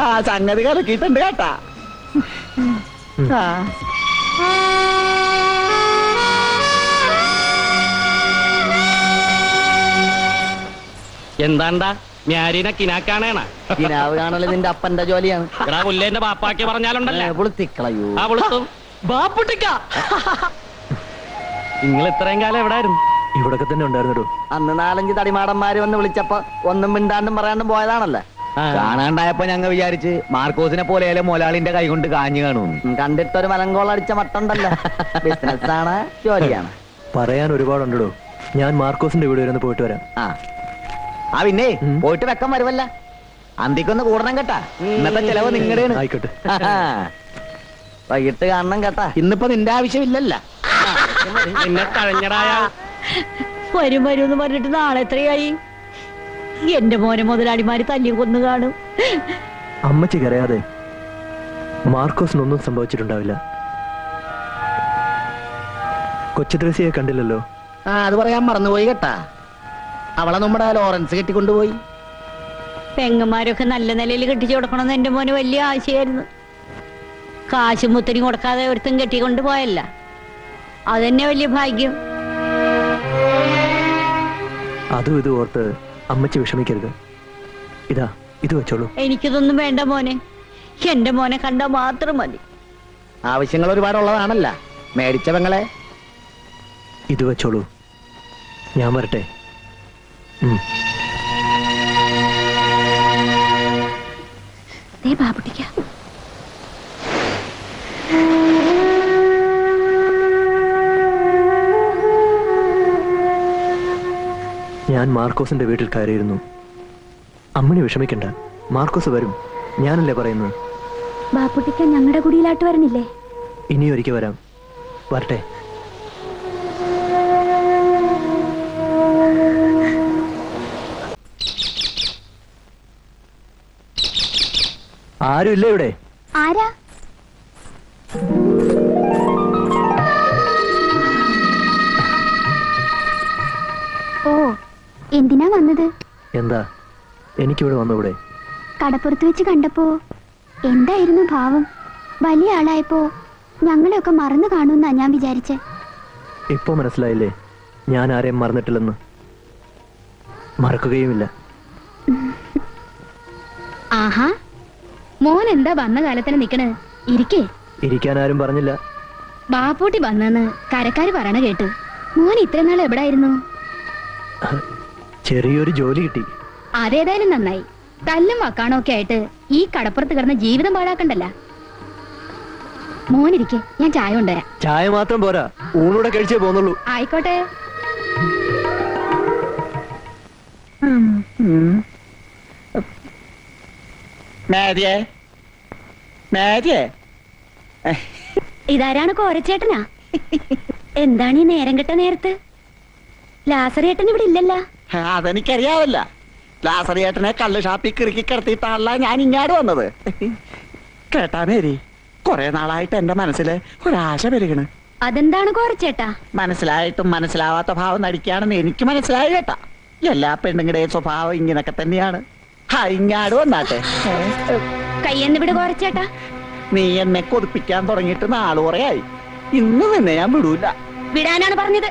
ആ സംഗതി കലക്കിയിട്ടുണ്ട് കേട്ടാ. ആ എന്താണ്ടാ ഞാരിനെ കിനാക്കാണേണ? കിനാവ് കാണല് നിന്റെ അപ്പന്റെ ജോലിയാണ്. പുല്ലേന്റെ ബാപ്പാക്കി പറഞ്ഞാലുണ്ടല്ലേ പുളുത്തിക്കളയൂ. ആ പുളുത്തും. ബാപ്പുട്ടിക്ക, നിങ്ങൾ ഇത്രയും കാലം എവിടായിരുന്നു? ഇവിടൊക്കെ തന്നെ ഉണ്ടായിരുന്നോ? അന്ന് 4-5 തടിമാടന്മാര് വന്ന് വിളിച്ചപ്പോ ഒന്നും മിണ്ടാണ്ടും പറയാണ്ടും പോയതാണല്ലേ. കാണാണ്ടായപ്പോ ഞങ്ങൾ വിചാരിച്ച് മാർക്കോസിനെ പോലെ മൊലാളിന്റെ കൈ കൊണ്ട് കാഞ്ഞു കാണുന്നു. കണ്ടിട്ടൊരു മലങ്കോളടിച്ച മട്ടുണ്ടല്ലോ. ബിസിനസ് ആണ്, ജോലിയാണ്. പറയാൻ ഒരുപാടുണ്ടോ. ഞാൻ മാർക്കോസിന്റെ വീട് വരെ ഒന്ന് പോയിട്ട് വരാം. ആ പിന്നെ പോയിട്ട് വെക്കം വരുമല്ല. അന്തിക്കൊന്ന് കൂടണം കേട്ടാ. ഇന്നത്തെ ചെലവ് നിങ്ങളുടെയാണ്. ആയിക്കോട്ടെ. വൈകിട്ട് കാണണം കേട്ടാ. ഇന്നിപ്പോ നിന്റെ ആവശ്യമില്ലല്ല. നിന്നെ തഴഞ്ഞടായ വരും വരും എന്ന് പറഞ്ഞിട്ട് നാളെ എത്രയായി? എന്റെ മോനെ മുതലാളിമാര് തല്ലി കൊന്നു കാണും. അമ്മച്ചി കരയാതെ. മാർക്കോസിനൊന്നും സംഭവിച്ചിട്ടുണ്ടാവില്ല. കൊച്ചുദ്രസിയെ കണ്ടില്ലല്ലോ. അത് പറയാൻ മറന്നുപോയി കേട്ടാ. അവളെ നമ്മുടെ ലോറൻസ് കെട്ടിക്കൊണ്ടുപോയി. പെങ്ങന്മാരൊക്കെ നല്ല നിലയിൽ കെട്ടിച്ചു കൊടുക്കണമെന്ന് എന്റെ മോന് വലിയ ആശയായിരുന്നു. കാശും മുത്തരി കൊടുക്കാതെ ഒരുത്തും കെട്ടിക്കൊണ്ട് പോയല്ല, അതെന്നെ വലിയ ഭാഗ്യം. അതും ഇത് ഓർത്ത് അമ്മച്ചി വിഷമിക്കരുത്. ഇതാ, ഇത് വെച്ചോളൂ. എനിക്കിതൊന്നും വേണ്ട മോനെ. എന്റെ മോനെ കണ്ടാ മാത്രം മതി. ആവശ്യങ്ങൾ ഒരുപാടുള്ളതാണല്ല മേടിച്ച പെങ്ങളെ. ഇത് വെച്ചോളൂ. ഞാൻ വരട്ടെ. ബാബുട്ടിക്ക, ഞാൻ മാർക്കോസിന്റെ വീട്ടിൽ കയറിയിരുന്നു. അമ്മണി വിഷമിക്കണ്ട, മാർക്കോസ് വരും. ഞാനല്ലേ പറയുന്നത്. ബാബുട്ടിക്ക ഞങ്ങളുടെ കുടിയിലാട്ട് വരണില്ലേ? ഇനിയൊരിക്കൽ വരാം. വരട്ടെ. ആരും ഇല്ല ഇവിടെ? ആരാ? ഓ, എന്തിനാ വന്നത്? എന്താ, എനിക്കിവിടെ വന്നൂടെ? കടപ്പുറത്ത് വെച്ച് കണ്ടപ്പോ എന്തായിരുന്നു ഭാവം? വലിയ ആളായപ്പോ ഞങ്ങളെയൊക്കെ മറന്നു കാണുമെന്നാ ഞാൻ വിചാരിച്ചേ. ഇപ്പൊ മനസ്സിലായില്ലേ ഞാൻ ആരെയും മറന്നിട്ടില്ലെന്ന്? മറക്കുകയുമില്ല. ആഹാ, മോൻ എന്താ വന്ന കാലത്തിന് നിക്കണ്? ഇരിക്കേ. ഇരിക്കാൻ ആരും പറഞ്ഞില്ല. ബാപ്പൂട്ടി വന്നെന്ന് കരക്കാര് പറയണ കേട്ട്. മോൻ ഇത്ര നാൾ എവിടായിരുന്നു? ചെറിയൊരു ജോലി കിട്ടി. അതേതായാലും നന്നായി. തല്ലും വക്കാണോ ഒക്കെ ആയിട്ട് ഈ കടപ്പുറത്ത് കിടന്ന ജീവിതം പാഴാക്കണ്ടല്ല. മോനിരിക്കെ, ഞാൻ ചായ കൊണ്ടുവരാം. ചായ മാത്രം പോരാ, ഊണൂടെ കഴിച്ചേ പോന്നുള്ളൂ. ആയിക്കോട്ടെ. ഇതാരാണ് കോരച്ചേട്ടനാ? എന്താണ് ഈ നേരം കെട്ട നേരത്ത്? ലാസറേട്ടൻ ഇവിടെ ഇല്ലല്ല. അതെനിക്കറിയാവല്ല. ലാസറിയേട്ടനെ കള്ള് ഷാപ്പിൽ കിറുക്കി കിടത്തിയിട്ടാണല്ല ഞാൻ ഇങ്ങാട് വന്നത്. കേട്ടാ മേരി, കുറെ നാളായിട്ട് എന്റെ മനസ്സില് ഒരാശ പെരുകണ്. അതെന്താണ് കോറച്ചേട്ടാ? മനസ്സിലായിട്ടും മനസ്സിലാവാത്ത ഭാവം നടിക്കുകയാണെന്ന് എനിക്ക് മനസ്സിലായി കേട്ടാ. എല്ലാ പെണ്ണുങ്ങളുടെയും സ്വഭാവം ഇങ്ങനൊക്കെ തന്നെയാണ്. ഇങ്ങാട് വന്നാട്ടെ. കയ്യെന്ന് വിട് കോറച്ചേട്ടാ. നീ എന്നെ കൊതിപ്പിക്കാൻ തുടങ്ങിയിട്ട് നാള് കുറയായി. ഇന്ന് തന്നെ ഞാൻ വിടൂല. വിടാനാണ് പറഞ്ഞത്.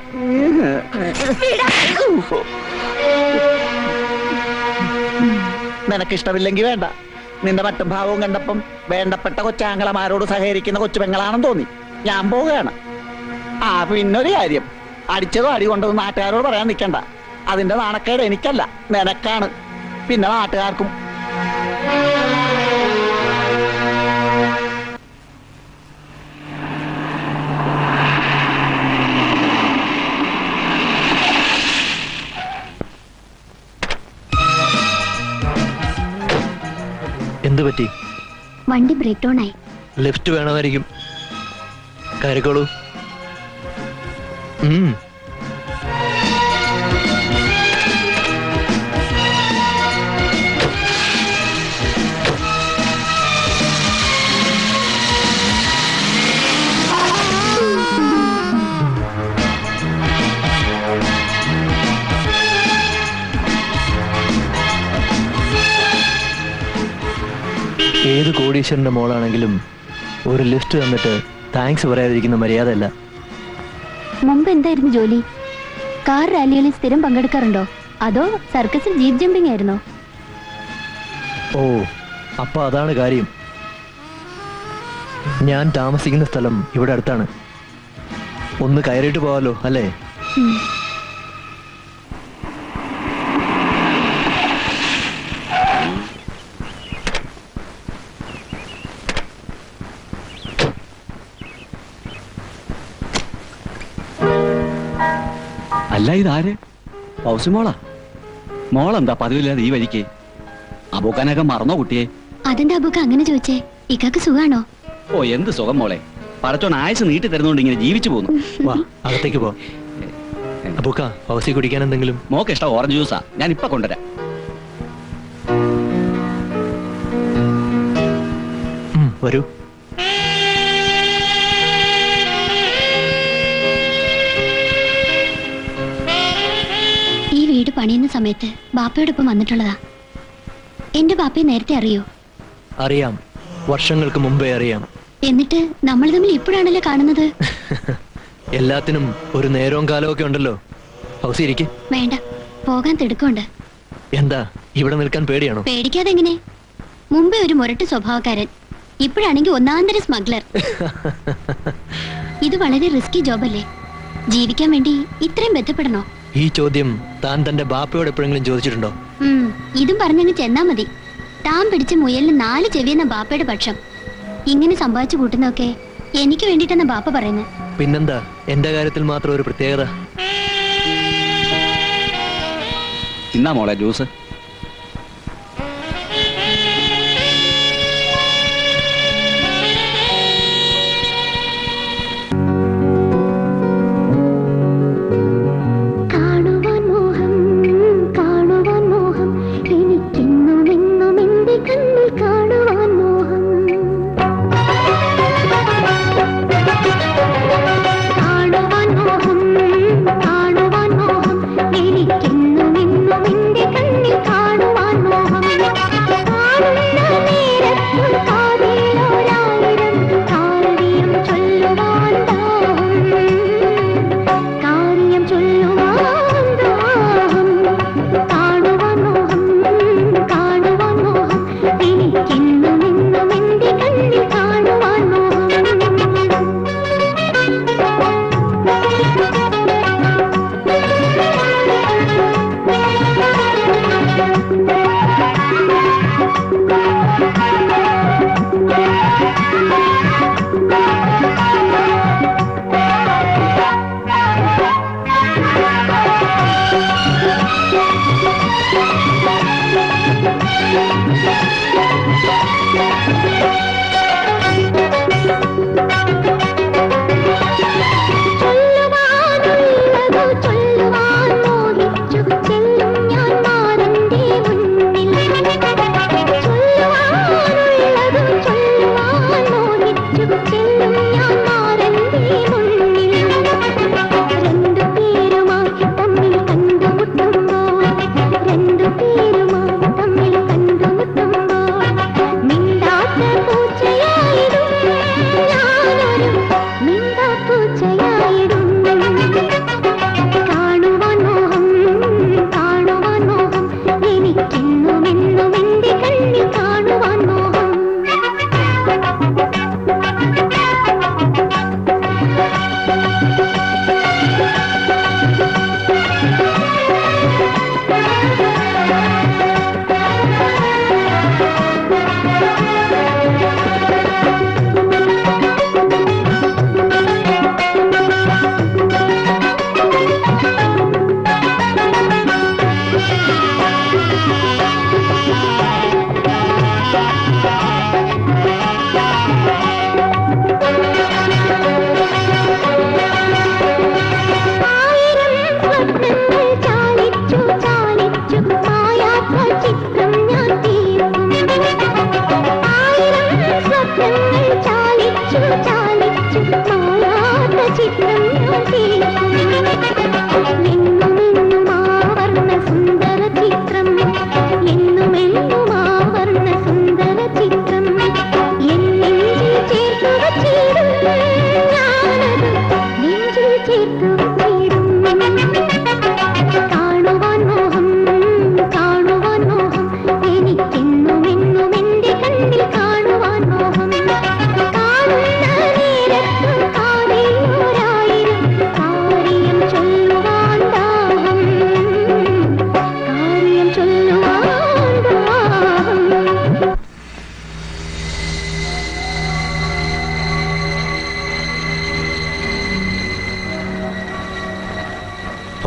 നിനക്കിഷ്ടമില്ലെങ്കിൽ വേണ്ട. നിന്റെ മറ്റും ഭാവവും കണ്ടപ്പം വേണ്ടപ്പെട്ട കൊച്ചാങ്ങളമാരോട് സഹകരിക്കുന്ന കൊച്ചുപെങ്ങളാണെന്ന് തോന്നി. ഞാൻ പോവുകയാണ്. പിന്നൊരു കാര്യം, അടിച്ചതോ അടി കൊണ്ടത് നാട്ടുകാരോട് പറയാൻ നിൽക്കണ്ട. അതിന്റെ നാണക്കേട് എനിക്കല്ല, നിനക്കാണ്, പിന്നെ നാട്ടുകാർക്കും. എന്ത് പറ്റി? വണ്ടി ബ്രേക്ക് ഡൗൺ ആയി. ലിഫ്റ്റ് വേണമായിരിക്കും. കയറിക്കോളൂ. ഏത് കോടീശ്വരന്റെ മോളാണെങ്കിലും ഒരു ലിഫ്റ്റ് തന്നിട്ട് താങ്ക്സ് പറയാതിരിക്കുന്ന മര്യാദയല്ല. മുമ്പ് എന്തായിരുന്നു ജോലി? കാർ റാലികളിൽ സ്ഥിരം പങ്കെടുക്കാറുണ്ടോ? അതോ സർക്കസിൽ ജീപ്പ് ജമ്പിംഗ് ആയിരുന്നോ? ഓ, അപ്പൊ അതാണ് കാര്യം. ഞാൻ താമസിക്കുന്ന സ്ഥലം ഇവിടെ അടുത്താണ്. ഒന്ന് കയറിയിട്ട് പോവാലോ അല്ലേ? അല്ല, ഇതാര്? പൗസി മോളാ? മോളെന്താ പതിവില്ലാതെ ഈ വഴിക്ക്? അബൂക്കാനൊക്കെ മറന്നോ കുട്ടിയെ? അതെന്താ അബൂക്ക അങ്ങനെ ചോദിച്ചേ? ഇക്കാക്ക് സുഖാണോ? ഓ, എന്ത് സുഖം മോളെ. പടച്ചോൻ ആയുസ് നീട്ടി തരുന്നോണ്ട് ഇങ്ങനെ ജീവിച്ചു പോകുന്നു. വാ, അകത്തേക്ക് പോ. അബൂക്ക, പൗസി കുടിക്കാൻ എന്തെങ്കിലും? മോക്ക് ഇഷ്ടം ഓറഞ്ച് ജ്യൂസാ, ഞാൻ ഇപ്പൊ കൊണ്ടുവരാം. വരൂ. ഈ വീട് പണിയുന്ന സമയത്ത് ബാപ്പയോടൊപ്പം വന്നിട്ടുള്ളതാ. എന്റെ ബാപ്പയെ നേരത്തെ അറിയോ? അറിയാം, വർഷങ്ങൾക്ക് മുമ്പേ അറിയാം. എന്നിട്ട് നമ്മൾ തമ്മിൽ ഇപ്പോഴാണല്ലോ കാണുന്നത്. എല്ലാത്തിനും ഒരു നേരവും കാലവും ഒക്കെ ഉണ്ടല്ലോ. ഹൗസി ഇരിക്ക്. വേണ്ട, പോകാൻ തിടുക്കമുണ്ട്. എന്താ, ഇവിടെ നിൽക്കാൻ പേടിയാണോ? പേടിക്കാതെ എങ്ങനെ? മുമ്പേ ഒരു മുരട്ട് സ്വഭാവക്കാരൻ, ഇപ്പോഴാണെങ്കിൽ ഒന്നാന്തര സ്മഗ്ലർ. ഇത് വളരെ റിസ്കി ജോബല്ലേ? ജീവിക്കാൻ വേണ്ടി ഇത്രയും ബന്ധപ്പെടണോ? ഈ ചോദ്യം താൻ തന്റെ ബാപ്പയോട് എപ്പോഴെങ്കിലും ചോദിച്ചിട്ടുണ്ടോ? ഇതും പറഞ്ഞങ്ങ് ചെന്നാ മതി. താൻ പിടിച്ച മുയലിന് 4 ചെവിയെന്ന ബാപ്പയുടെ പക്ഷം. ഇങ്ങനെ സമ്പാദിച്ചു കൂട്ടുന്നൊക്കെ എനിക്ക് വേണ്ടിട്ടെന്ന ബാപ്പ പറയുന്നത്. പിന്നെന്താ, എന്റെ കാര്യത്തിൽ മാത്രം ഒരു പ്രത്യേകത. ഇന്നാ മോളെ ജ്യൂസ്. കാണുവാൻ മോഹം എനിക്കെന്നും എന്നും എന്റെ കണ്ണിൽ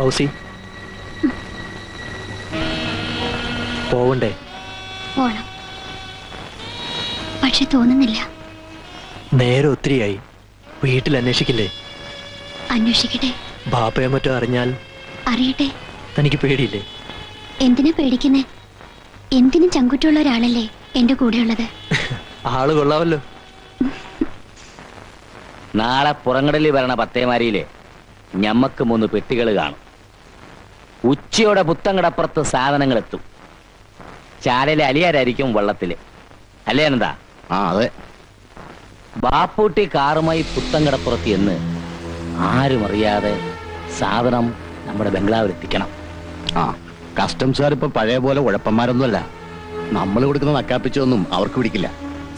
ഫൗസി, പോവണ്ടേ? പോണം. പക്ഷെ തോന്നുന്നില്ല. നേരെ ഒത്തിരിയായി. വീട്ടിൽ അന്വേഷിക്കില്ലേ? അന്വേഷിക്കട്ടെ. ബാപ്പയെ മറ്റോ അറിഞ്ഞാൽ? അറിയട്ടെ. തനിക്ക് പേടിയില്ലേ? എന്തിനാ പേടിക്കുന്നേ? എന്തിനും ചങ്കുറ്റുള്ള ഒരാളല്ലേ എന്റെ കൂടെയുള്ളത്. ആള് കൊള്ളാവല്ലോ. നാളെ പുറങ്ങടലിൽ വരണ പത്തേമാരിയിലെ ഞമ്മക്ക് 3 പെട്ടികൾ കാണും. ഉച്ചയോടെ പുത്തങ്കടപ്പുറത്ത് സാധനങ്ങൾ എത്തും. ചാലയിലെ അലിയാരായിരിക്കും വള്ളത്തില്, അല്ലേ എന്താ? ആ അതെ. ബാപ്പൂട്ടി കാറുമായി പുത്തങ്കടപ്പുറത്ത് എന്ന് ആരും അറിയാതെ സാധനം നമ്മുടെ ബംഗ്ലാവിൽ എത്തിക്കണം. ആ കസ്റ്റംസുകാർ ഇപ്പൊ പഴയ പോലെ ഉഴപ്പന്മാരൊന്നുമല്ല. നമ്മൾ കൊടുക്കുന്ന നക്കാപ്പിച്ചൊന്നും അവർക്ക് പിടിക്കില്ല.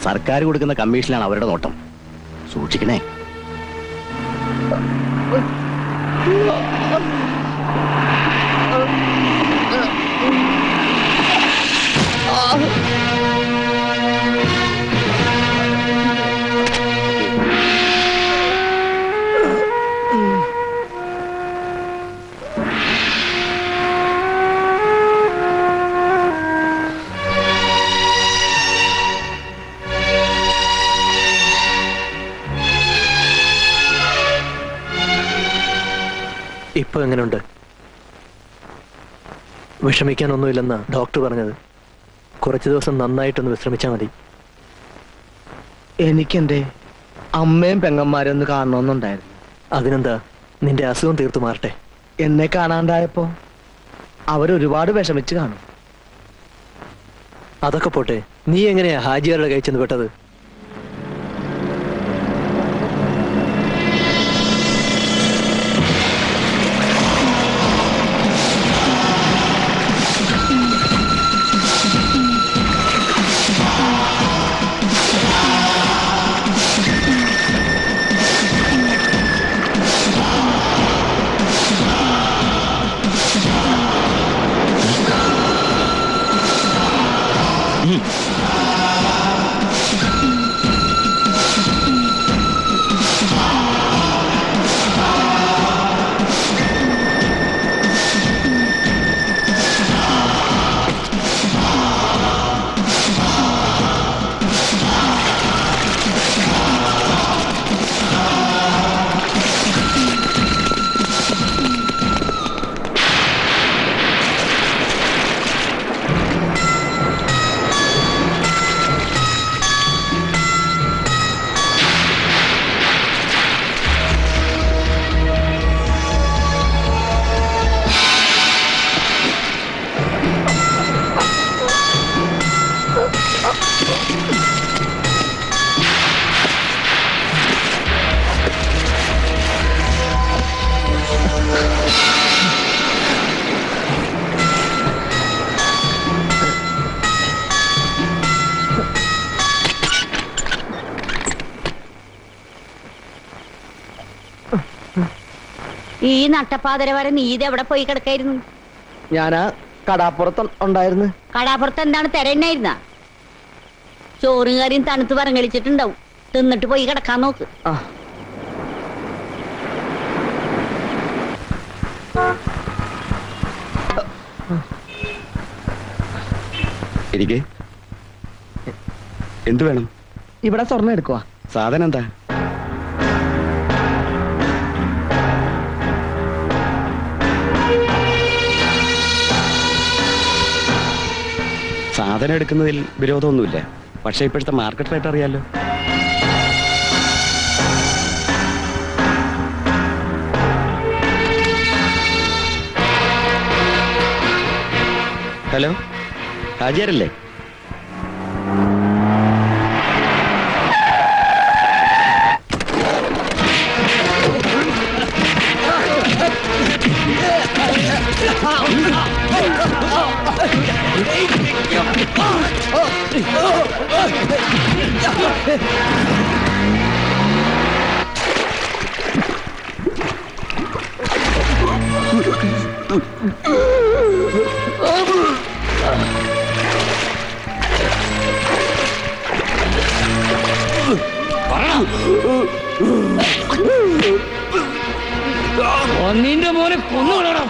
സർക്കാർ കൊടുക്കുന്ന കമ്മീഷനാണ് അവരുടെ നോട്ടം. സൂക്ഷിക്കണേ. ഇപ്പൊ എങ്ങനെയുണ്ട്? വിഷമിക്കാനൊന്നുമില്ലെന്നാ ഡോക്ടർ പറഞ്ഞത്. കുറച്ചു ദിവസം നന്നായിട്ടൊന്ന് വിശ്രമിച്ചാൽ മതി. എനിക്കെന്റെ അമ്മയും പെങ്ങന്മാരും ഒന്ന് കാണണമെന്നുണ്ടായിരുന്നു. അതിനെന്താ, നിന്റെ അസുഖം തീർത്തു മാറട്ടെ. എന്നെ കാണാണ്ടായപ്പോ അവരൊരുപാട് വിഷമിച്ച് കാണും. അതൊക്കെ പോട്ടെ, നീ എങ്ങനെയാ ഹാജിയാരുടെ കൈ ചെന്ന് പെട്ടത്? ഈ നട്ടപ്പാതിര വരെ നീ ഇതെവിടെ പോയി കിടക്കായിരുന്നു? ഞാനാ കടാപ്പുറത്ത് ഉണ്ടായിരുന്നു. കടാപ്പുറത്ത് എന്താണ് തിരയുന്നായിരുന്ന? ചോറും കറിയും തണുത്ത് പറങ്ങളിച്ചിട്ടുണ്ടാവും. തിന്നിട്ട് പോയി കിടക്കാൻ നോക്ക്. ആ എനിക്ക് എന്ത് വേണം? ഇവിടെ സ്വർണ്ണം എടുക്കുവാ. സാധനം എന്താ? സാധനം എടുക്കുന്നതിൽ വിരോധമൊന്നുമില്ല. പക്ഷെ ഇപ്പോഴത്തെ മാർക്കറ്റ് റേറ്റ് അറിയാലോ. ഹലോ, ഹാജിയാരല്ലേ? നിന്റെ മോനെ കൊന്നുകളയണം.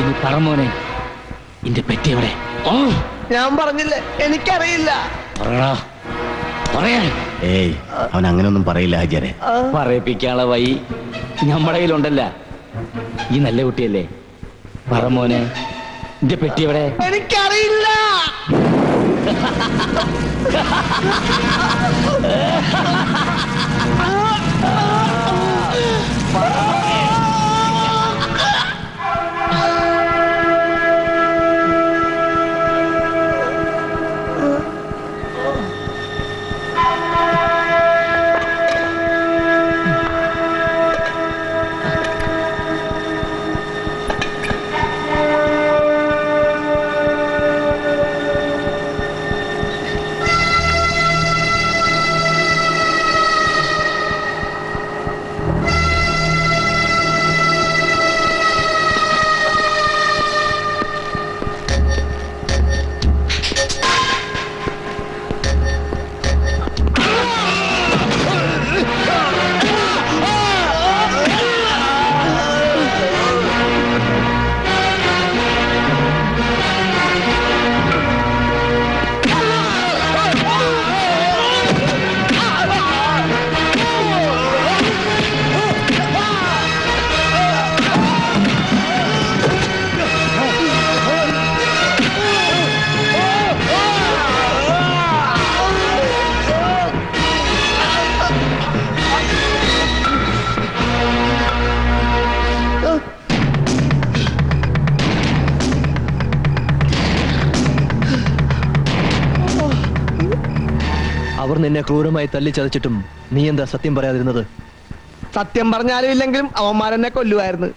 ഇനി പറമോനെ, ഇന്റെ പെറ്റി എവിടെ? ഞാൻ പറഞ്ഞില്ലേ, എനിക്കറിയില്ല. പറയടാ, പറയാൻ. ഏയ് അവൻ അങ്ങനെയൊന്നും പറയില്ല ഹാജിയാരെ. പറയിപ്പിക്കാനുള്ള വഴി നമ്മുടെ കയ്യിലുണ്ടല്ല. ഈ നല്ല കുട്ടിയല്ലേ? പറമോനെ, ഇന്റെ പെട്ടി എവിടെ? എനിക്കറിയില്ല. അവർ നിന്നെ ക്രൂരമായി തല്ലിച്ചതച്ചിട്ടും നീ എന്താ സത്യം പറയാതിരുന്നത്? സത്യം പറഞ്ഞാലും ഇല്ലെങ്കിലും അവന്മാരെന്നെ കൊല്ലുമായിരുന്നു.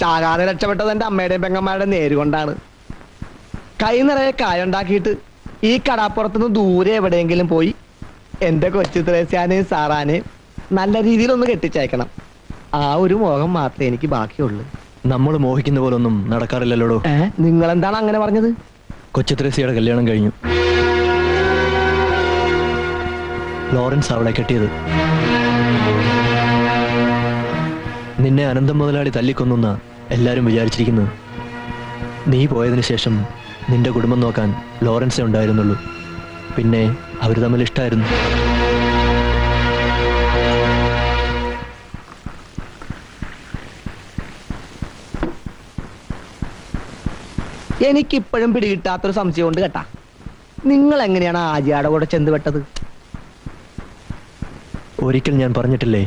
ചാകാതെ രക്ഷപ്പെട്ടത് എന്റെ അമ്മയുടെയും പെങ്ങന്മാരുടെയും നേരുകൊണ്ടാണ്. കൈ നിറയെ കായുണ്ടാക്കിയിട്ട് ഈ കടാപ്പുറത്തുനിന്ന് ദൂരെ എവിടെയെങ്കിലും പോയി എന്റെ കൊച്ചു ത്രേസ്യാനെയും സാറാനെയും നല്ല രീതിയിലൊന്ന് കെട്ടിച്ചയക്കണം. ആ ഒരു മോഹം മാത്രമേ എനിക്ക് ബാക്കിയുള്ളൂ. നമ്മൾ മോഹിക്കുന്ന പോലൊന്നും നടക്കാറില്ലല്ലോ. നിങ്ങൾ എന്താണ് അങ്ങനെ പറഞ്ഞത്? കൊച്ചു ത്രേസ്യയുടെ കല്യാണം കഴിഞ്ഞു. ലോറൻസ് അവളെ കെട്ടിയത്. നിന്നെ അനന്തം മുതലാളി തല്ലിക്കൊന്നുന്ന എല്ലാരും വിചാരിച്ചിരിക്കുന്നത്. നീ പോയതിനു ശേഷം നിന്റെ കുടുംബം നോക്കാൻ ലോറൻസേ ഉണ്ടായിരുന്നുള്ളൂ. പിന്നെ അവർ തമ്മിൽ ഇഷ്ടമായിരുന്നു. എനിക്കിപ്പോഴും പിടികിട്ടാത്തൊരു സംശയമുണ്ട് കേട്ടാ. നിങ്ങൾ എങ്ങനെയാണ് ആജിയാടെ കൂടെ ചെന്നുപെട്ടത്? ഒരിക്കൽ ഞാൻ പറഞ്ഞിട്ടില്ലേ,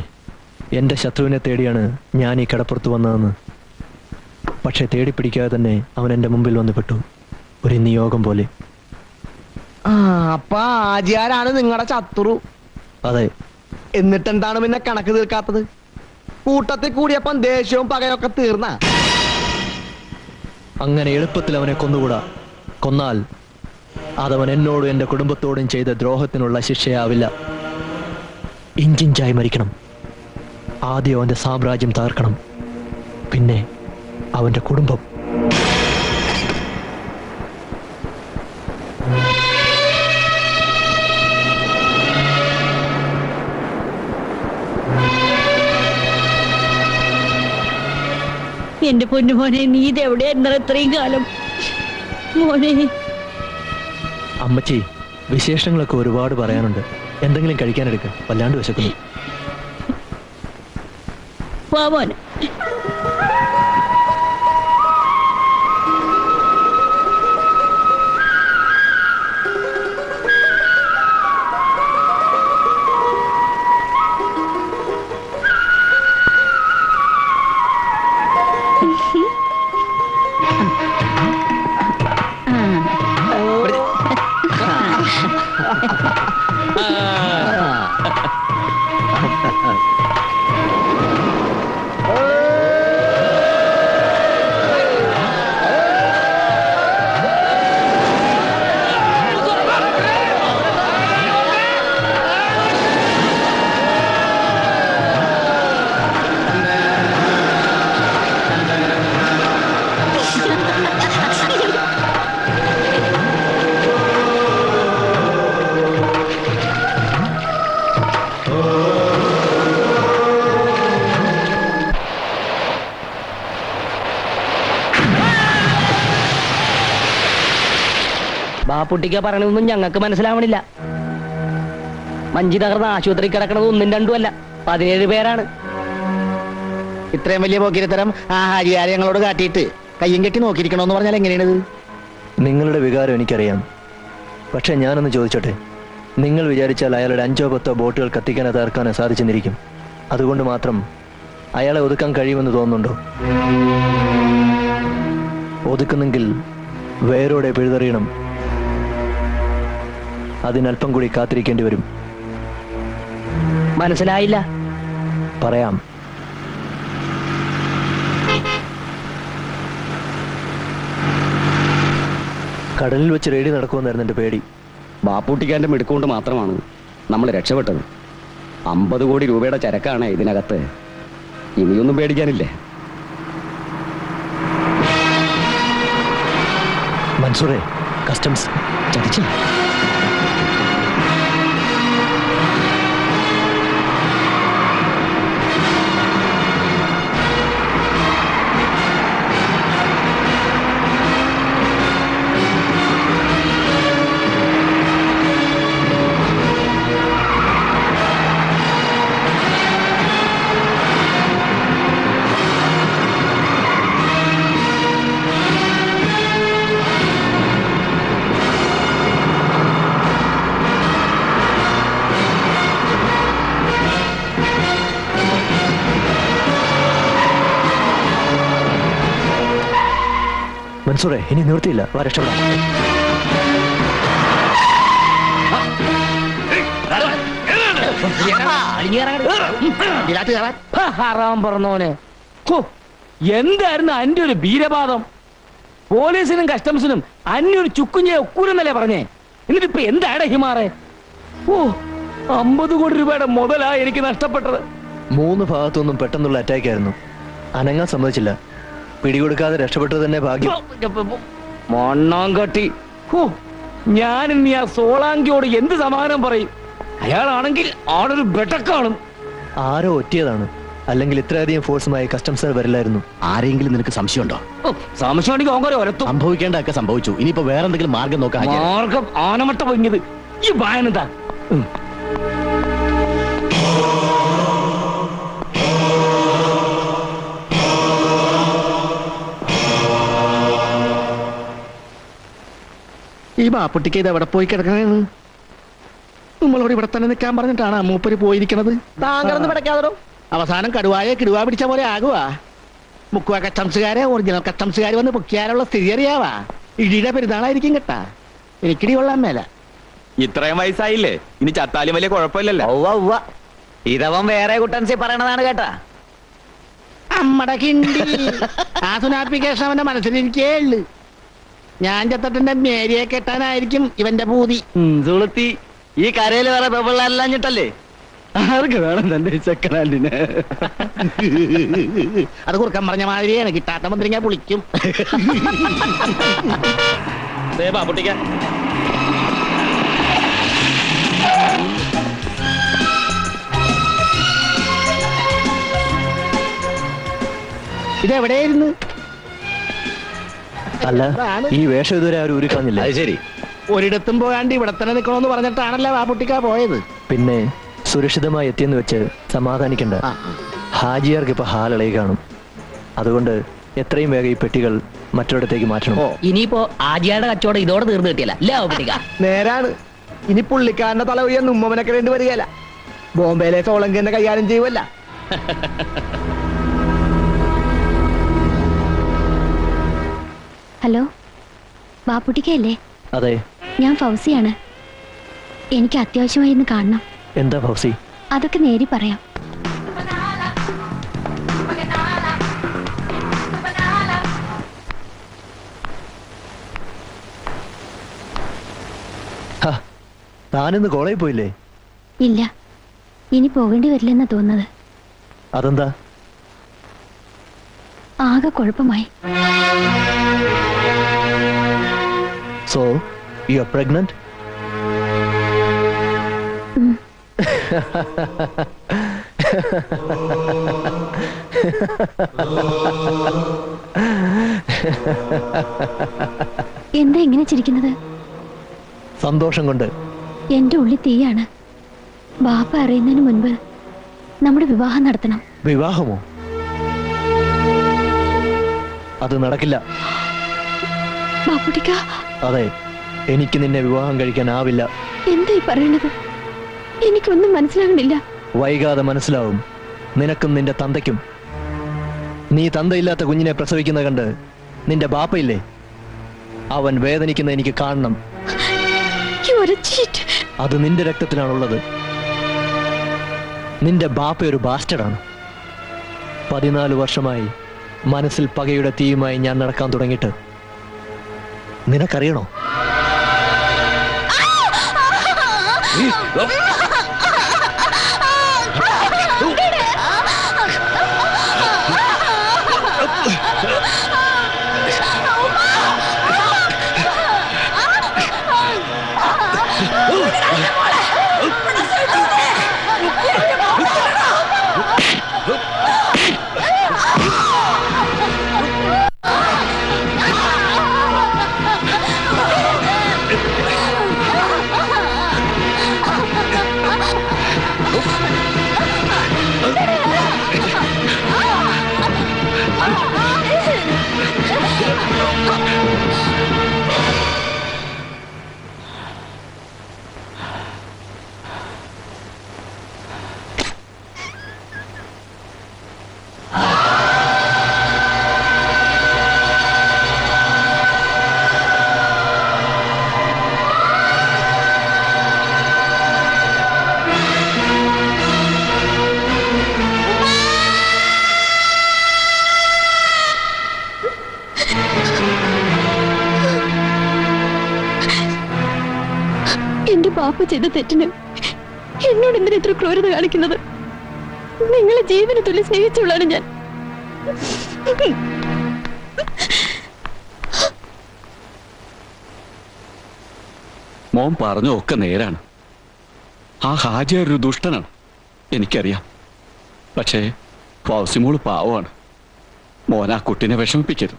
എന്റെ ശത്രുവിനെ തേടിയാണ് ഞാൻ ഈ കടപ്പുറത്ത് വന്നതെന്ന്. പക്ഷെ തേടി പിടിക്കാതെ തന്നെ അവൻ എന്റെ മുമ്പിൽ വന്നു പെട്ടു, ഒരു നിയോഗം പോലെ. അപ്പൊ ആജിയാരാണ് നിങ്ങളുടെ ശത്രു? അതെ. എന്നിട്ടെന്താണ് പിന്നെ കണക്ക് തീർക്കാത്തത്? കൂട്ടത്തിൽ കൂടിയപ്പം ദേഷ്യവും പകയൊക്കെ തീർന്ന? അങ്ങനെ എളുപ്പത്തിൽ അവനെ കൊന്നുകൂടാ. കൊന്നാൽ അതവൻ എന്നോടും എന്റെ കുടുംബത്തോടും ചെയ്ത ദ്രോഹത്തിനുള്ള ശിക്ഷയാവില്ല. ഇഞ്ചിഞ്ചായി മരിക്കണം. ആദ്യം അവന്റെ സാമ്രാജ്യം തകർക്കണം, പിന്നെ അവന്റെ കുടുംബം. എന്റെ പൊന്നു മോനെ, നീ ഇതെവിടെയായിരുന്നു ഇത്രയും കാലം? മോനെ, അമ്മച്ചി, വിശേഷങ്ങളൊക്കെ ഒരുപാട് പറയാനുണ്ട്. എന്തെങ്കിലും കഴിക്കാനെടുക്ക, വല്ലാണ്ട് വിശക്കുന്നു. വാ മോനെ. ബാപ്പുട്ടിക്ക പറയണതൊന്നും ഞങ്ങൾക്ക് മനസ്സിലാവണില്ല. മഞ്ചി തകർന്ന ആശുപത്രി കിടക്കണത് 1ഉം 2ഉം അല്ല, 17 പേരാണ്. ഇത്രയും വലിയ പോക്കിരിത്തരം ആ ഹാജിയാരെ ഞങ്ങളോട് കാട്ടിയിട്ട് കയ്യും കെട്ടി നോക്കിയിരിക്കണോന്ന് പറഞ്ഞാൽ എങ്ങനെയാണിത്? നിങ്ങളുടെ വികാരം എനിക്കറിയാം. പക്ഷെ ഞാനൊന്ന് ചോദിച്ചോട്ടെ, നിങ്ങൾ വിചാരിച്ചാൽ അയാളുടെ 5ഓ 10ഓ ബോട്ടുകൾ കത്തിക്കാനോ തകർക്കാനോ സാധിച്ചെന്നിരിക്കും. അതുകൊണ്ട് മാത്രം അയാളെ ഒതുക്കാൻ കഴിയുമെന്ന് തോന്നുന്നുണ്ടോ? ഒതുക്കുന്നെങ്കിൽ വേരോടെ പിഴുതെറിയണം. അതിനല്പം കൂടി കാത്തിരിക്കേണ്ടി വരും. മനസ്സിലായില്ല. പറയാം. കടലിൽ വെച്ച് റെയ്ഡ് നടക്കുമെന്നായിരുന്നു എൻ്റെ പേടി. ബാപ്പൂട്ടിക്കാന്റെ മിടുക്കൊണ്ട് മാത്രമാണ് നമ്മൾ രക്ഷപ്പെട്ടത്. 50 കോടി രൂപയുടെ ചരക്കാണ് ഇതിനകത്ത്. ഇനിയൊന്നും പേടിക്കാനില്ലേ. മൻസൂറെ, കസ്റ്റംസ് ചതിച്ച. മൻസൂറെ, ഇനി നിവൃത്തിയില്ല. വാ, രക്ഷപ്പെടാം. ഹറാം പറഞ്ഞോനെ. എന്തായിരുന്നു അന്റെ ഒരു വീരവാദം? പോലീസിനും കസ്റ്റംസിനും അന്യ ഒരു ചുക്കുഞ്ഞെ ഒക്കൂലെന്നല്ലേ പറഞ്ഞേ? എന്നിട്ടിപ്പൊ എന്താണ് ഹിമാറെ? 50 കോടി രൂപയുടെ മുതലാ എനിക്ക് നഷ്ടപ്പെട്ടത്. 3 ഭാഗത്തുനിന്നും പെട്ടെന്നുള്ള അറ്റാക്ക് ആയിരുന്നു. അനങ്ങാൻ സമ്മതിച്ചില്ല. പിടികൊടുക്കാതെ രക്ഷപ്പെട്ടത് തന്നെ ഭാഗ്യം. മണ്ണാങ്കട്ടി. ഞാൻ ഇനി ആ സോളാങ്കിയോട് എന്ത് സമാധാനം പറയും? അയാളാണെങ്കിൽ ആളൊരു ബെട്ടക്കാണും. ആരോ ഒറ്റിയതാണ്. അല്ലെങ്കിൽ ഇത്രയധികം ഫോഴ്സുമായി കസ്റ്റംസ് വരില്ലായിരുന്നു. ആരെങ്കിലും നിനക്ക് സംശയമുണ്ടോ? സംശയമാണെങ്കിൽ ഓങ്കരെ ഒരത്തും. സംഭവിക്കേണ്ടതൊക്കെ സംഭവിച്ചു. ഇനിയിപ്പോ വേറെ എന്തെങ്കിലും മാർഗം നോക്കാം. മാർഗം ആനമട്ട പൊങ്ങിയത് ഈ ബായനെന്താ? ഈ ബാപ്പുട്ടിക്ക് ഇത് എവിടെ പോയി കിടക്കണേന്ന്? നമ്മളോട് ഇവിടെ തന്നെ നിൽക്കാൻ പറഞ്ഞിട്ടാണ് മൂപ്പര് പോയിരിക്കണത്. താങ്കളൊന്ന് പിടയ്ക്കാതോ. അവസാനം കിടുവാ പിടിച്ച പോലെ ആകുവാ. മുക്കുവ കസ്റ്റംസുകാരെ ഒറിജിനൽ കസ്റ്റംസുകാർ വന്ന് പൊക്കിയാലുള്ള സ്ഥിതി അറിയാവാ. ഇടിയുടെ പെരുന്നാളായിരിക്കും കേട്ടാ. എനിക്കിടി കൊള്ളാൻ മേല. ഇത്രയും വയസ്സായില്ലേ, ഇനി ചത്താലും വലിയ കുഴപ്പമില്ലല്ലോ. ഇതവൻ വേറെ കുട്ടൻസി പറയണതാണ് കേട്ടാ. അമ്മടെ കിണ്ടി. ആ സുനാപ്പിക്കേഷൻ അവന്റെ മനസ്സിലിരിക്കേ ഉള്ളു. ഞാൻ ചത്തട്ടിന്റെ മേരിയെ കെട്ടാനായിരിക്കും ഇവന്റെ പൂതി. സുളുത്തി, ഈ കരയിൽ വേറെ പെപ്പിള്ളാരില്ലാഞ്ഞിട്ടല്ലേ? ആർക്ക് വേണം തന്റെ സെക്കൻഡ് ഹാൻഡിന്? അത് കുറുക്കൻ പറഞ്ഞ മാതിരിയാണ്. കിട്ടാത്ത മന്ത്രിങ്ങ പുളിക്കും. ബാപ്പുട്ടിക്ക ഇതെവിടെയായിരുന്നു? അല്ല, ഈ വേഷം ഇതുവരെ ആരും ഊരിക്കളഞ്ഞില്ല. അത് ശരി. ഒരിടത്തും പോകാണ്ട് ഇവിടെ തന്നെ നിൽക്കണമെന്ന് പറഞ്ഞിട്ടാണല്ലോ ബാപ്പുട്ടിക്ക പോയത്. പിന്നെ സുരക്ഷിതമായി എത്തിയെന്ന് വെച്ച് സമാധാനിക്കണ്ട. ഹാജിയാർക്ക് ഇപ്പൊ ഹാലളയി കാണും. അതുകൊണ്ട് എത്രയും വേഗം ഈ പെട്ടികൾ മറ്റൊരിടത്തേക്ക് മാറ്റണം. ഇനിയിപ്പോ ആജിയാരുടെ കച്ചവടം ഇതോടെ തീർന്നു കിട്ടിയല്ല അല്ലേ ബാപ്പുട്ടിക്ക? നേരാണ്. ഇനി പുള്ളിക്കാരന്റെ തല ഒഴിയാൻ ഉമ്മനക്കിടേണ്ടി വരികയല്ല. ബോംബെയിലെ സോളങ്കിന്റെ കൈകാര്യം ചെയ്യുമല്ല. ഹലോ, ബാപ്പുട്ടിക്കല്ലേ? അതെ. ഞാൻ ഫൗസിയാണ്. എനിക്ക് അത്യാവശ്യമായി ഇന്ന് കാണണം. എന്താ ഫൗസി? അതൊക്കെ നേരി പറയാം. താനിന്ന് കോളേജിൽ പോയില്ലേ? ഇല്ല, ഇനി പോകേണ്ടി വരില്ലെന്നാ തോന്നുന്നത്. അതെന്താ? ആകെ കുഴപ്പമായി. So, you are pregnant? എന്താ ഇങ്ങനെ ചിരിക്കുന്നത്? സന്തോഷം കൊണ്ട്. എന്റെ ഉള്ളിൽ തീയാണ്. ബാപ്പ അറിയുന്നതിന് മുൻപ് നമ്മുടെ വിവാഹം നടത്തണം. വിവാഹമോ? അത് നടക്കില്ല. ബാപ്പുട്ടിക്ക, അതെ, എനിക്ക് നിന്നെ വിവാഹം കഴിക്കാനാവില്ല. എന്തായി പറയണത്? എനിക്കൊന്നും മനസ്സിലാകണില്ല. വൈകാതെ മനസ്സിലാവും, നിനക്കും നിന്റെ തന്തയ്ക്കും. നീ തന്തയില്ലാത്ത കുഞ്ഞിനെ പ്രസവിക്കുന്നത് കണ്ട് നിന്റെ ബാപ്പയില്ലേ, അവൻ വേദനിക്കുന്ന എനിക്ക് കാണണം. അത് നിന്റെ രക്തത്തിലാണുള്ളത്. നിന്റെ ബാപ്പ ഒരു ബാസ്റ്റഡാണ്. 14 വർഷമായി മനസ്സിൽ പകയുടെ തീയുമായി ഞാൻ നടക്കാൻ തുടങ്ങിയിട്ട് നിനക്കറിയണോ? എന്റെ ബാപ്പ ചെയ്ത തെറ്റിന് എന്നോട് എന്തിനാ ഇത്ര ക്രൂരത കാണിക്കുന്നത്? നിങ്ങളെ ജീവന് തുല്യ സ്നേഹിച്ചുള്ളാണ് ഞാൻ. മോൻ പറഞ്ഞൊക്കെ നേരാണ്. ആ ഹാജിയാർ ഒരു ദുഷ്ടനാണ്, എനിക്കറിയാം. പക്ഷേ ഫൗസിമോള് പാവമാണ്. മോൻ ആ കുട്ടിനെ വിഷമിപ്പിക്കരുത്.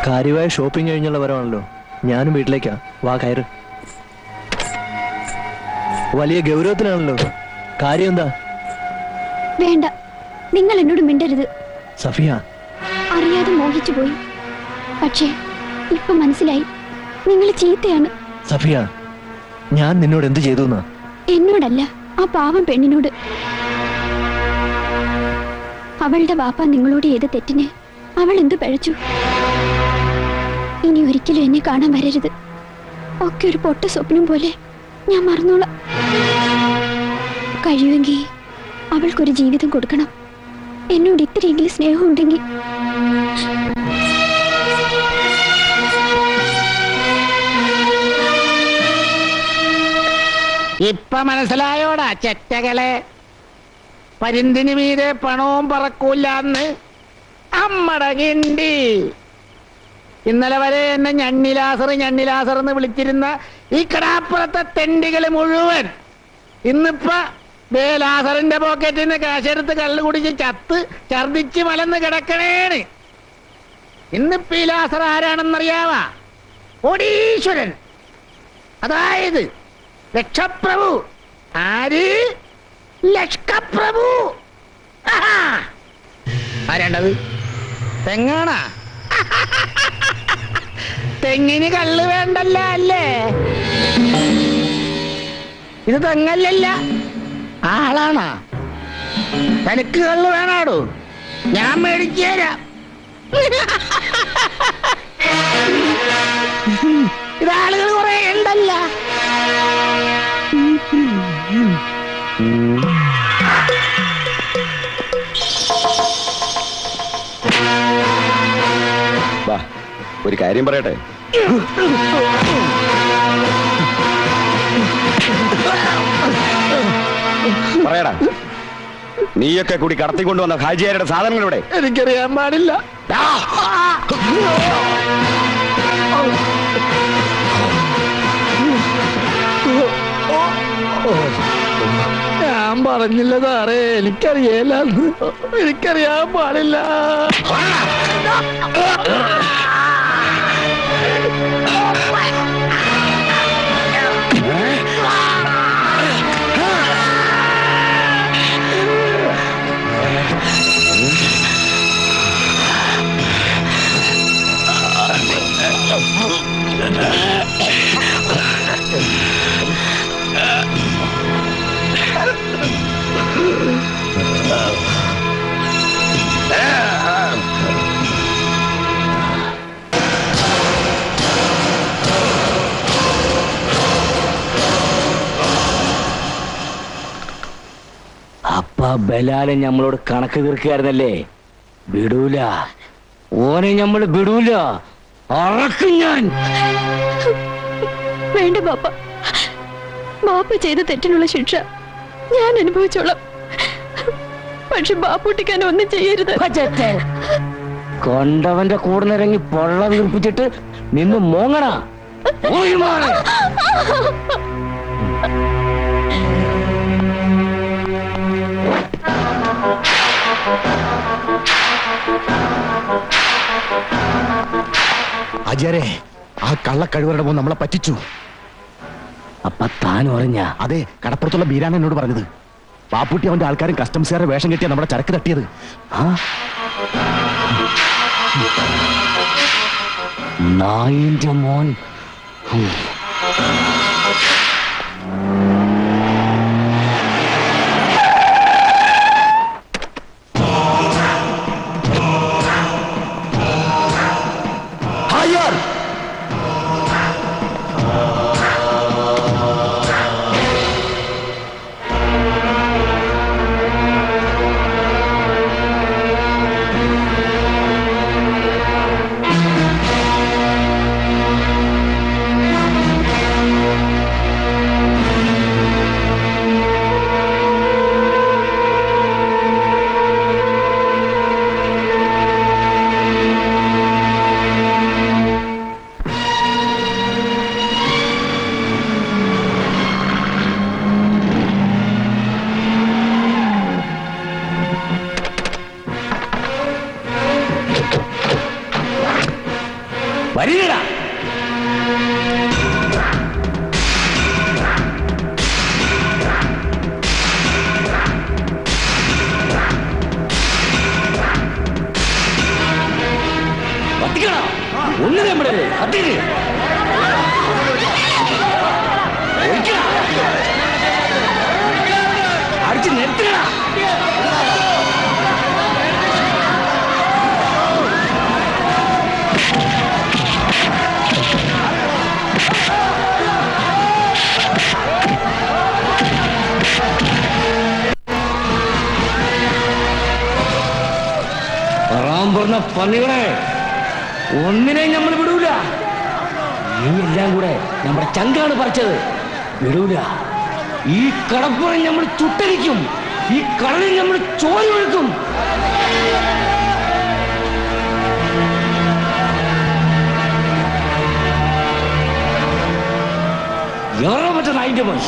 കാര്യമായ ഷോപ്പിംഗ് കഴിഞ്ഞുള്ള വരവാണല്ലോ. ഞാനും വീട്ടിലേക്കാ. വാ, കയറ്. വലിയ ഗൗരവത്തിലാണല്ലോ. കാര്യം എന്താ? വേണ്ട, നിങ്ങൾ എന്നോട് മിണ്ടരുത്. സഫിയ, അറിയാതെ മോഹിച്ചു പോയി. പക്ഷേ ഇപ്പൊ മനസ്സിലായി, നിങ്ങൾ ചീത്തയാണ്. സഫിയ, ഞാൻ നിന്നോട് എന്ത് ചെയ്തു? എന്നോടല്ല, ആ പാവം പെണ്ണിനോട്. അവളുടെ ബാപ്പ നിങ്ങളോട് ചെയ്ത തെറ്റിന് അവൾ എന്ത് പഴച്ചു? ഇനി ഒരിക്കലും എന്നെ കാണാൻ വരരുത്. ഒക്കെ ഒരു പൊട്ട സ്വപ്നം പോലെ ഞാൻ മറന്നോളാം. കഴിയുമെങ്കിൽ അവൾക്കൊരു ജീവിതം കൊടുക്കണം. എന്നോട് ഇത്രയെങ്കിലും സ്നേഹം ഉണ്ടെങ്കിൽ. ഇപ്പൊ മനസ്സിലായോടാ ചെറ്റകളെ? പരിന്തിന് മീതെ പണവും പറക്കൂലെന്ന് അമ്മട കിണ്ടി. ഇന്നലെ വരെ എന്നെ ഞണ്ണിലാസർ എന്ന് വിളിച്ചിരുന്ന ഈ കടാപ്പുറത്തെ തെണ്ടികള് മുഴുവൻ ഇന്നിപ്പോ ലാസറിന്റെ പോക്കറ്റിൽ നിന്ന് കാശെടുത്ത് കള്ളു കുടിച്ച് ചത്ത് ഛർദിച്ച് മലന്ന് കിടക്കണേണ്. ഇന്നിപ്പോ ഈ ലാസർ ആരാണെന്നറിയാവാ? കോടീശ്വരൻ, അതായത് ലക്ഷപ്രഭു. ആര്? ലക്ഷപ്രഭു. ആരാണ്ടത്? തെങ്ങാണാ? തെങ്ങിന് കള്ള് വേണ്ടല്ല അല്ലേ? ഇത് തെങ്ങല്ലല്ല, ആളാണാ. തനിക്ക് കള്ള് വേണാടോ? ഞാൻ മേടിച്ചു തരാം. ഇതാളുകൾ കുറെ ഉണ്ടല്ല. വാ, ഒരു കാര്യം പറയട്ടെ. പറയടാ, നീയൊക്കെ കൂടി കടത്തിക്കൊണ്ടുവന്ന ഹാജിയാരുടെ സാധനങ്ങളുടെ? എനിക്കറിയാൻ പാടില്ല. ഞാൻ പറഞ്ഞില്ല സാറേ, എനിക്കറിയില്ല, എനിക്കറിയാൻ പാടില്ല. അപ്പ ബലാലെ ഞമ്മളോട് കണക്ക് തീർക്കായിരുന്നല്ലേ? വിടൂല, ഓനെ ഞമ്മള് വിടൂല, അറക്കും ഞാൻ. വേണ്ട ബാപ്പ, ബാപ്പ ചെയ്ത തെറ്റിനുള്ള ശിക്ഷ ഞാൻ അനുഭവിച്ചോളാം. പക്ഷെ ബാപ്പൂട്ടിക്കാൻ ഒന്നും ചെയ്യരുത്. കൊണ്ടവന്റെ കൂടെ നിറങ്ങി പൊള്ള വീർപ്പിച്ചിട്ട് നിന്ന് മോങ്ങണ. ആചാരേ, ആ കള്ളക്കഴിവരുടെ മോൻ നമ്മളെ പറ്റിച്ചു. അപ്പ താൻ പറഞ്ഞ? അതെ, കടപ്പുറത്തുള്ള ബീരാൻ എന്നോട് പറഞ്ഞത്. പാപ്പുട്ടി അവന്റെ ആൾക്കാരും കസ്റ്റംസുകാരെ വേഷം കെട്ടിയാ നമ്മുടെ ചരക്ക് തട്ടിയത്. നായിന്റെ മോൻ. വരികടാ. ഒന്ന് നമ്മുടെ അടിച്ച് നിർത്തണ. പറഞ്ഞ പന്നികളെ ഒന്നിനെ നമ്മൾ വിടൂല. നീ എല്ലാം കൂടെ നമ്മുടെ ചങ്കാണ് പറിച്ചത്. വിടൂല. ഈ കടപ്പുറം നമ്മൾ ചുട്ടരിക്കും. ഈ കടലിൽ നമ്മൾ ചോര ഒഴുക്കും. ഏറെ പറ്റ നായിന്റെ മോൻ.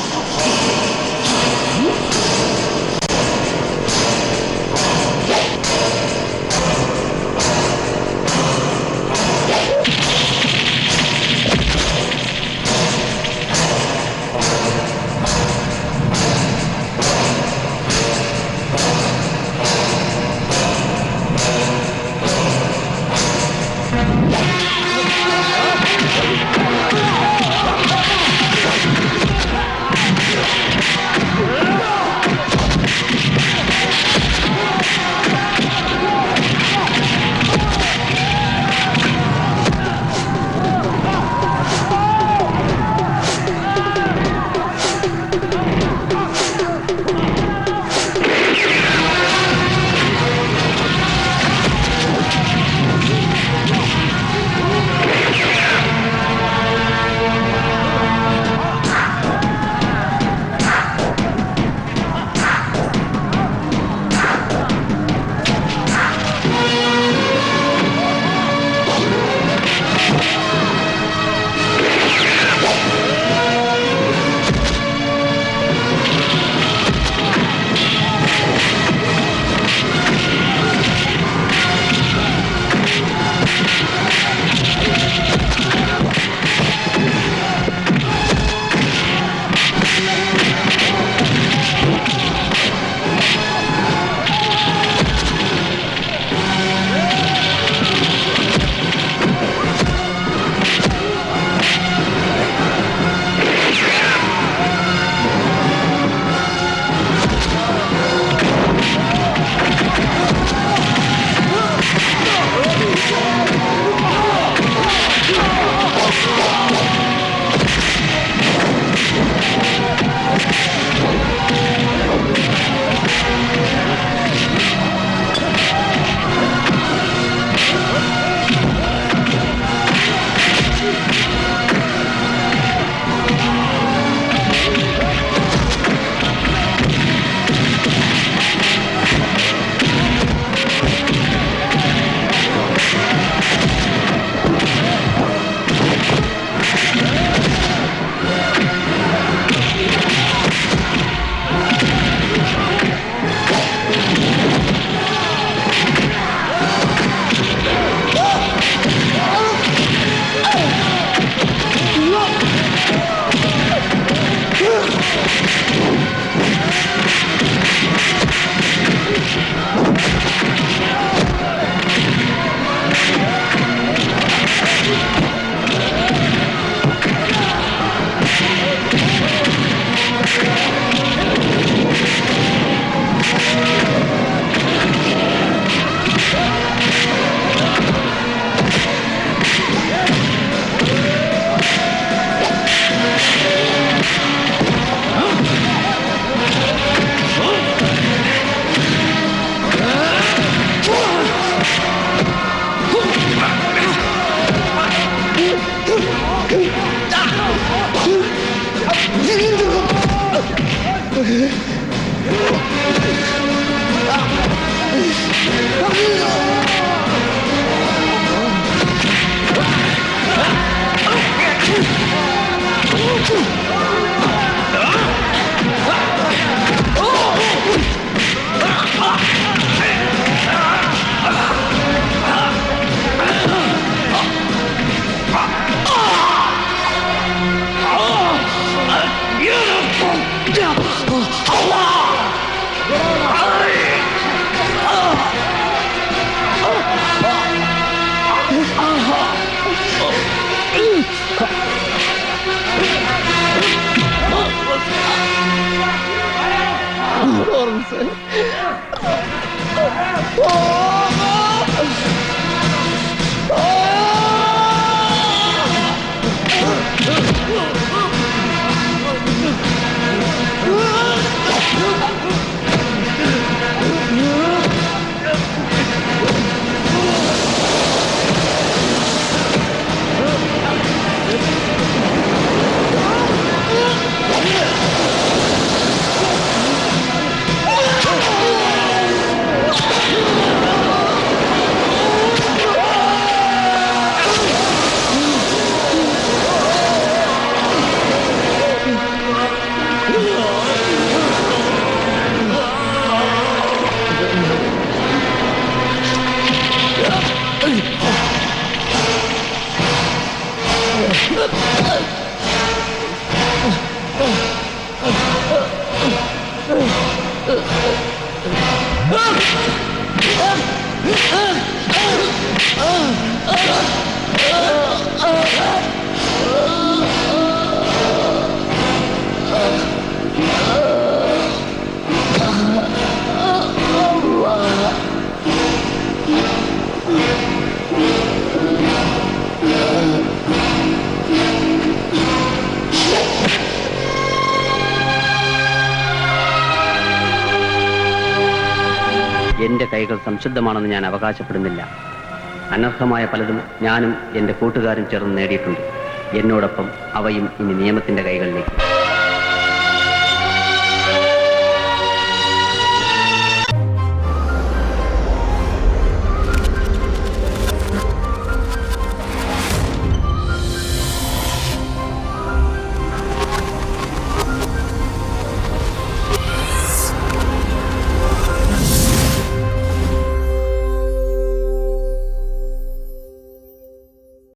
എന്റെ കൈകൾ സംശുദ്ധമാണെന്ന് ഞാൻ അവകാശപ്പെടുന്നില്ല. അനർഹമായ പലതും ഞാനും എന്റെ കൂട്ടുകാരും ചേർന്ന് നേടിയിട്ടുണ്ട്. എന്നോടൊപ്പം അവയും ഇനി നിയമത്തിന്റെ കൈകളിലേക്ക്.